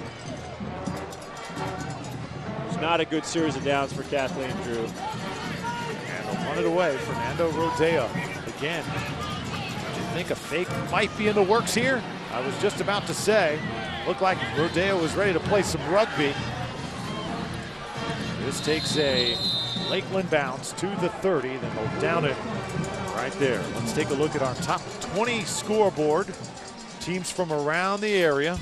It's not a good series of downs for Kathleen, Drew. And they'll run it away. Fernando Rodeo again. Do you think a fake might be in the works here? I was just about to say, looked like Rodeo was ready to play some rugby. This takes a Lakeland bounce to the 30, then they'll down it right there. Let's take a look at our top 20 scoreboard. Teams from around the area.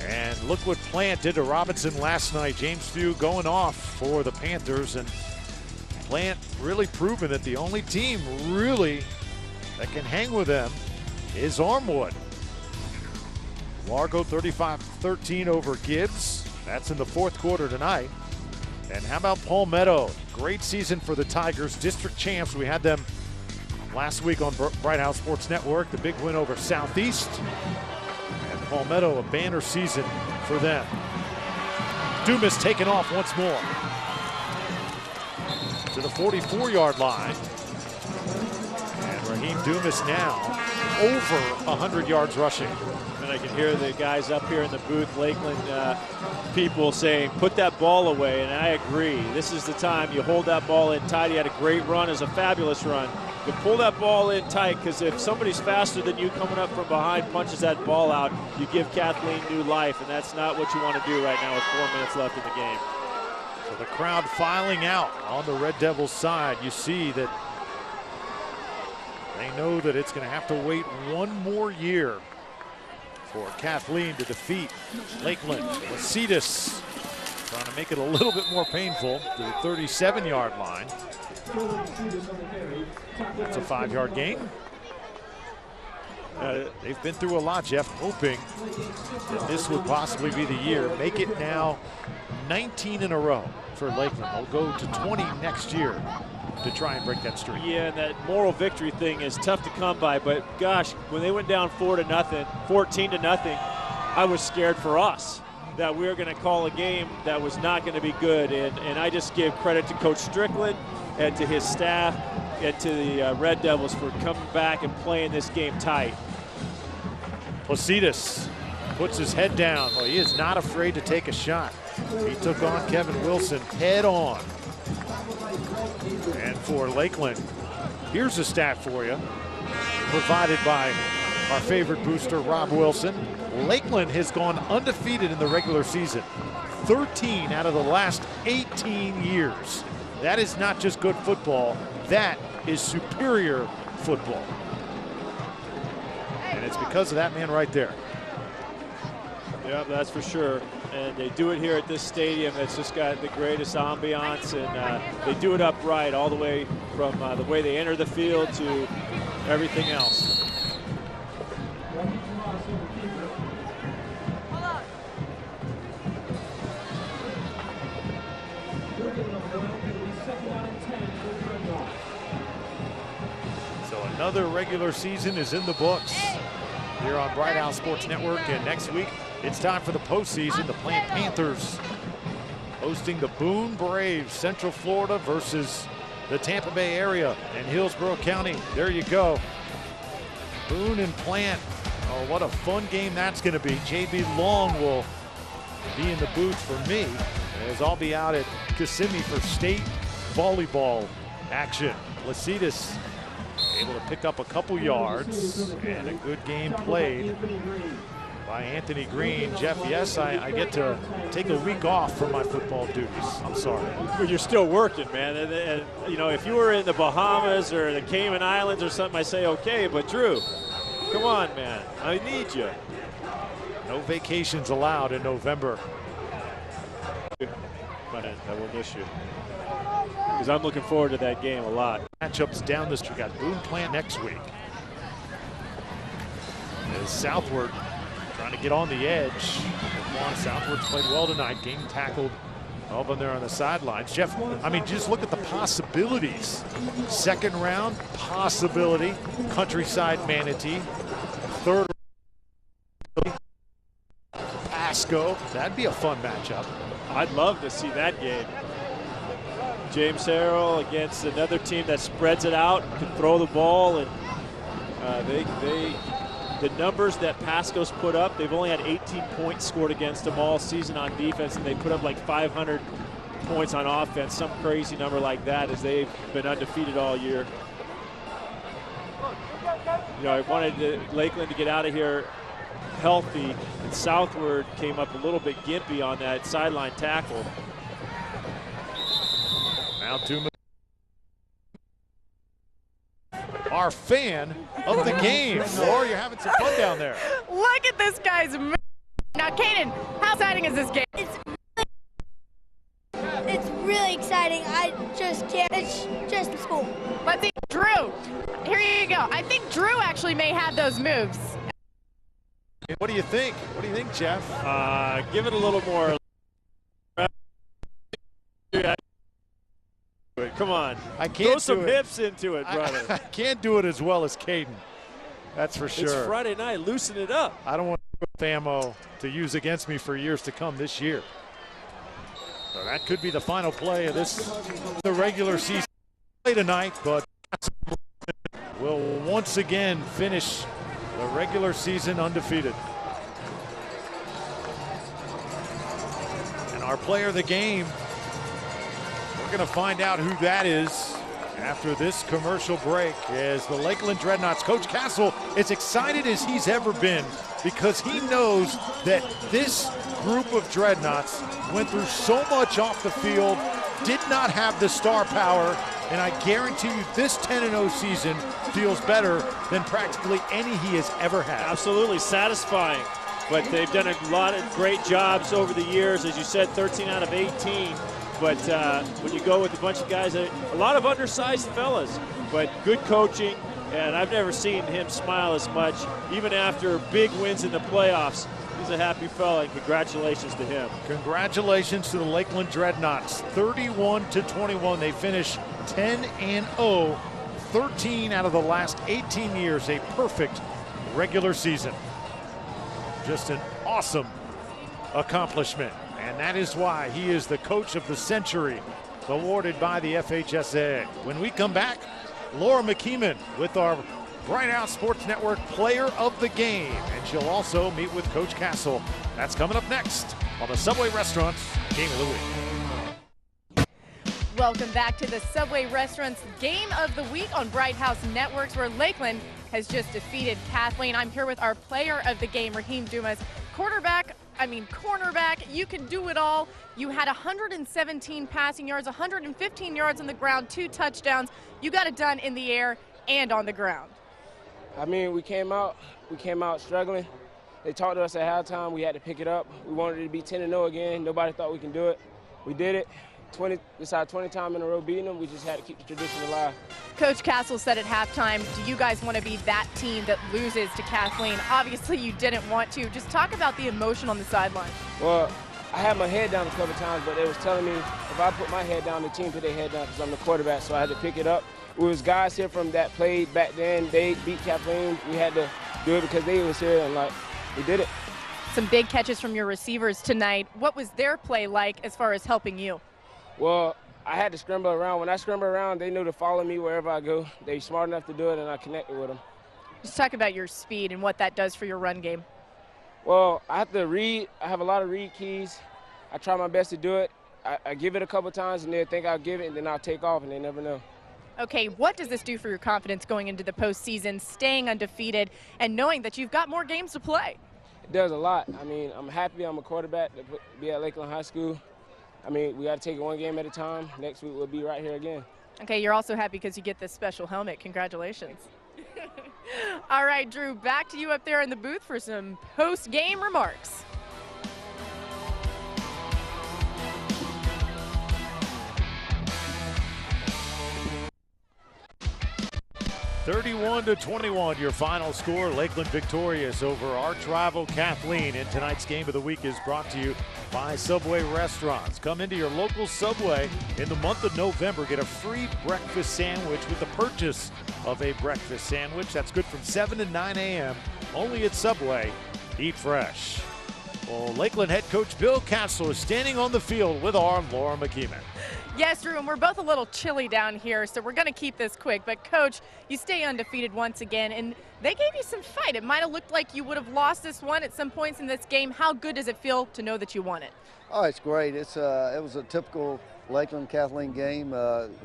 And look what Plant did to Robinson last night. James Few going off for the Panthers, and Plant really proving that the only team really that can hang with them is Armwood. Largo 35-13 over Gibbs. That's in the 4th quarter tonight. And how about Palmetto? Great season for the Tigers, district champs. We had them last week on Bright House Sports Network, the big win over Southeast. And Palmetto, a banner season for them. Dumas taken off once more to the 44-yard line. And Raheem Dumas now over 100 yards rushing. And I can hear the guys up here in the booth, Lakeland people saying, put that ball away, and I agree. This is the time you hold that ball in tight. He had a great run, as a fabulous run. But pull that ball in tight, because if somebody's faster than you coming up from behind punches that ball out, you give Kathleen new life, and that's not what you want to do right now with 4 minutes left in the game. So the crowd filing out on the Red Devils side. You see that they know that it's going to have to wait 1 more year for Kathleen to defeat Lakeland. Lacitas trying to make it a little bit more painful to the 37-yard line. That's a 5-yard gain. They've been through a lot, Jeff, hoping that this would possibly be the year. Make it now 19 in a row for Lakeland. They'll go to 20 next year. to try and break that streak. Yeah, and that moral victory thing is tough to come by, but gosh, when they went down 14 to nothing, I was scared for us that we were going to call a game that was not going to be good, and I just give credit to Coach Strickland and to his staff and to the Red Devils for coming back and playing this game tight. Placidus puts his head down. Well, he is not afraid to take a shot. He took on Kevin Wilson head on. And for Lakeland, here's a stat for you, provided by our favorite booster, Rob Wilson. Lakeland has gone undefeated in the regular season, 13 out of the last 18 years. That is not just good football, that is superior football. And it's because of that man right there. Yeah, that's for sure. And they do it here at this stadium that's just got the greatest ambiance, and they do it upright all the way from the way they enter the field to everything else. So another regular season is in the books here on Bright House Sports Network, and next week it's time for the postseason. The Plant Panthers hosting the Boone Braves, Central Florida versus the Tampa Bay area and Hillsborough County. There you go. Boone and Plant. Oh, what a fun game that's going to be. JB Long will be in the booth for me, as I'll be out at Kissimmee for state volleyball action. Placidus able to pick up a couple yards, and a good game played by Anthony Green. Jeff, yes, I get to take a week off from my football duties. I'm sorry. Well, you're still working, man. And, you know, if you were in the Bahamas or the Cayman Islands or something, I say okay. But Drew, come on, man. I need you. No vacations allowed in November. But I will miss you, because I'm looking forward to that game a lot. Matchups down the street. Got Boone Plant next week. As Southward trying to get on the edge. Southward's played well tonight. Game tackled Alvin there on the sidelines. Jeff, I mean, just look at the possibilities. Second round, possibility. Countryside Manatee. Third round, Pasco. That'd be a fun matchup. I'd love to see that game. James Harrell against another team that spreads it out, can throw the ball, and the numbers that Pasco's put up, they've only had 18 points scored against them all season on defense, and they put up like 500 points on offense, some crazy number like that, as they've been undefeated all year. You know, I wanted Lakeland to get out of here healthy, and Southward came up a little bit gimpy on that sideline tackle. Now 2 minutes. Our fan of the game. Or you're having some fun down there. Look at this guy's move. Now, Kaden, how exciting is this game? It's really exciting. I just can't. It's just school. Let's see. Drew, here you go. I think Drew actually may have those moves. What do you think? What do you think, Jeff? Give it a little more. Come on. I can't throw some do it. hips into it, brother. I can't do it as well as Caden. That's for sure. It's Friday night. Loosen it up. I don't want ammo to use against me for years to come this year. So that could be the final play of the regular season play tonight, but will once again finish the regular season undefeated. And our player of the game, we're going to find out who that is after this commercial break, as the Lakeland Dreadnaughts coach Castle is excited as he's ever been, because he knows that this group of Dreadnaughts went through so much off the field, did not have the star power, and I guarantee you this 10-0 season feels better than practically any he has ever had. Absolutely satisfying, but they've done a lot of great jobs over the years. As you said, 13 out of 18. But when you go with a bunch of guys, a lot of undersized fellas, but good coaching, and I've never seen him smile as much, even after big wins in the playoffs. He's a happy fella, and congratulations to him. Congratulations to the Lakeland Dreadnaughts. 31-21. They finish 10-0, 13 out of the last 18 years. A perfect regular season. Just an awesome accomplishment. And that is why he is the coach of the century, awarded by the FHSA. When we come back, Laura McKeeman with our Bryant Sports Network Player of the Game, and she'll also meet with Coach Castle. That's coming up next on the Subway Restaurants Game of the Week. Welcome back to the Subway Restaurants Game of the Week on Bright House Networks, where Lakeland has just defeated Kathleen. I'm here with our Player of the Game, Raheem Dumas. Cornerback, you can do it all. You had 117 passing yards, 115 yards on the ground, 2 touchdowns. You got it done in the air and on the ground. I mean, we came out struggling. They talked to us at halftime. We had to pick it up. We wanted it to be 10-0 again. Nobody thought we can do it. We did it. This is our 20th time in a row beating them. We just had to keep the tradition alive. Coach Castle said at halftime, do you guys want to be that team that loses to Kathleen? Obviously, you didn't want to. Just talk about the emotion on the sideline. Well, I had my head down a couple times, but they was telling me if I put my head down, the team put their head down because I'm the quarterback, so I had to pick it up. It was guys here from that played back then. They beat Kathleen. We had to do it because they was here, and we did it. Some big catches from your receivers tonight. What was their play like as far as helping you? Well, I had to scramble around. When I scramble around, they knew to follow me wherever I go. They smart enough to do it, and I connected with them. Just talk about your speed and what that does for your run game. Well, I have to read. I have a lot of read keys. I try my best to do it. I give it a couple times, and they think I'll give it, and then I'll take off, and they never know. Okay, what does this do for your confidence going into the postseason, staying undefeated, and knowing that you've got more games to play? It does a lot. I mean, I'm happy I'm a quarterback to be at Lakeland High School. I mean, we got to take it one game at a time. Next week we'll be right here again. Okay, you're also happy because you get this special helmet. Congratulations. All right, Drew, back to you up there in the booth for some post-game remarks. 31-21, your final score. Lakeland victorious over arch rival Kathleen. And tonight's Game of the Week is brought to you by Subway Restaurants. Come into your local Subway in the month of November. Get a free breakfast sandwich with the purchase of a breakfast sandwich. That's good from 7 to 9 a.m. only at Subway. Eat fresh. Well, Lakeland head coach Bill Castle is standing on the field with our Laura McKeeman. Yes, Drew, and we're both a little chilly down here, so we're going to keep this quick. But, Coach, you stay undefeated once again, and they gave you some fight. It might have looked like you would have lost this one at some points in this game. How good does it feel to know that you won it? Oh, it's great. It was a typical Lakeland-Kathleen game.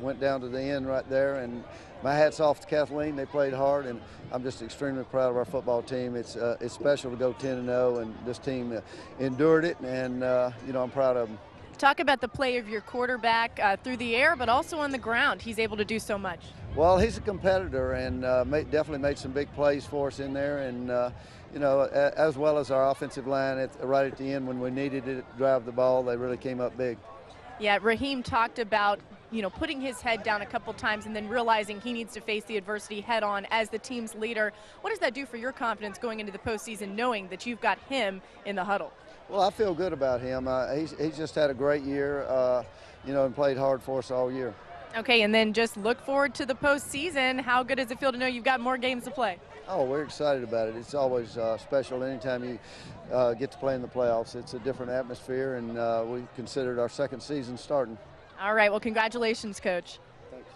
Went down to the end right there, and my hat's off to Kathleen. They played hard, and I'm just extremely proud of our football team. It's special to go 10-0, and this team endured it, and I'm proud of them. Talk about the play of your quarterback through the air, but also on the ground. He's able to do so much. Well, he's a competitor, and definitely made some big plays for us in there, and as well as our offensive line right at the end when we needed it to drive the ball, they really came up big. Yeah, Raheem talked about putting his head down a couple times and then realizing he needs to face the adversity head on as the team's leader. What does that do for your confidence going into the postseason, knowing that you've got him in the huddle? Well, I feel good about him. He's just had a great year, and played hard for us all year. Okay, and then just look forward to the postseason. How good does it feel to know you've got more games to play? Oh, we're excited about it. It's always special anytime you get to play in the playoffs. It's a different atmosphere, and we considered our second season starting. All right, well, congratulations, Coach. Thanks.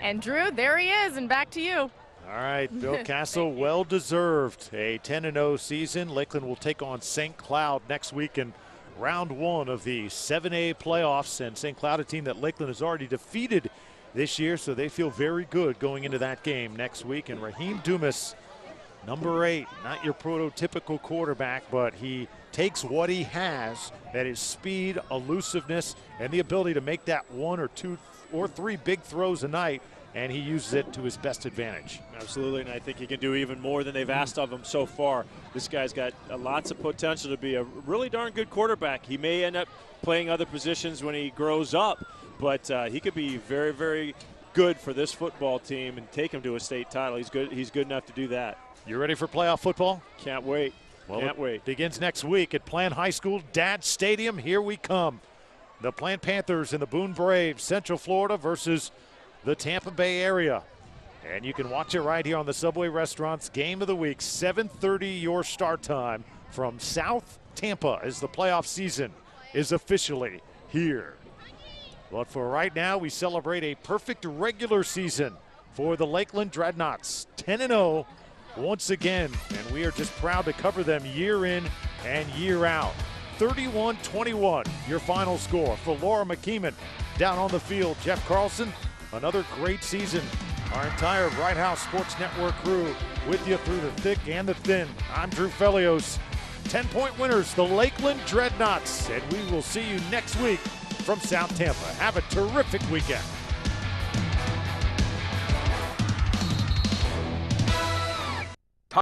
And Drew, there he is, and back to you. All right, Bill Castle, well-deserved. A 10-0 season. Lakeland will take on St. Cloud next week in round one of the 7A playoffs. And St. Cloud, a team that Lakeland has already defeated this year, so they feel very good going into that game next week. And Raheem Dumas, number 8, not your prototypical quarterback, but he takes what he has, that is speed, elusiveness, and the ability to make that 1 or 2 or 3 big throws a night, and he uses it to his best advantage. Absolutely, and I think he can do even more than they've asked of him so far. This guy's got lots of potential to be a really darn good quarterback. He may end up playing other positions when he grows up, but he could be very, very good for this football team and take him to a state title. He's good enough to do that. You ready for playoff football? Can't wait. Well, Can't wait. Begins next week at Plant High School, Dad Stadium. Here we come. The Plant Panthers and the Boone Braves, Central Florida versus the Tampa Bay area. And you can watch it right here on the Subway Restaurants Game of the Week, 7:30 your start time from South Tampa as the playoff season is officially here. But for right now, we celebrate a perfect regular season for the Lakeland Dreadnaughts, 10-0 once again, and we are just proud to cover them year in and year out. 31-21, your final score. For Laura McKeeman down on the field, Jeff Carlson, another great season. Our entire Bright House Sports Network crew with you through the thick and the thin. I'm Drew Felios. 10-point winners, the Lakeland Dreadnaughts, and we will see you next week from South Tampa. Have a terrific weekend.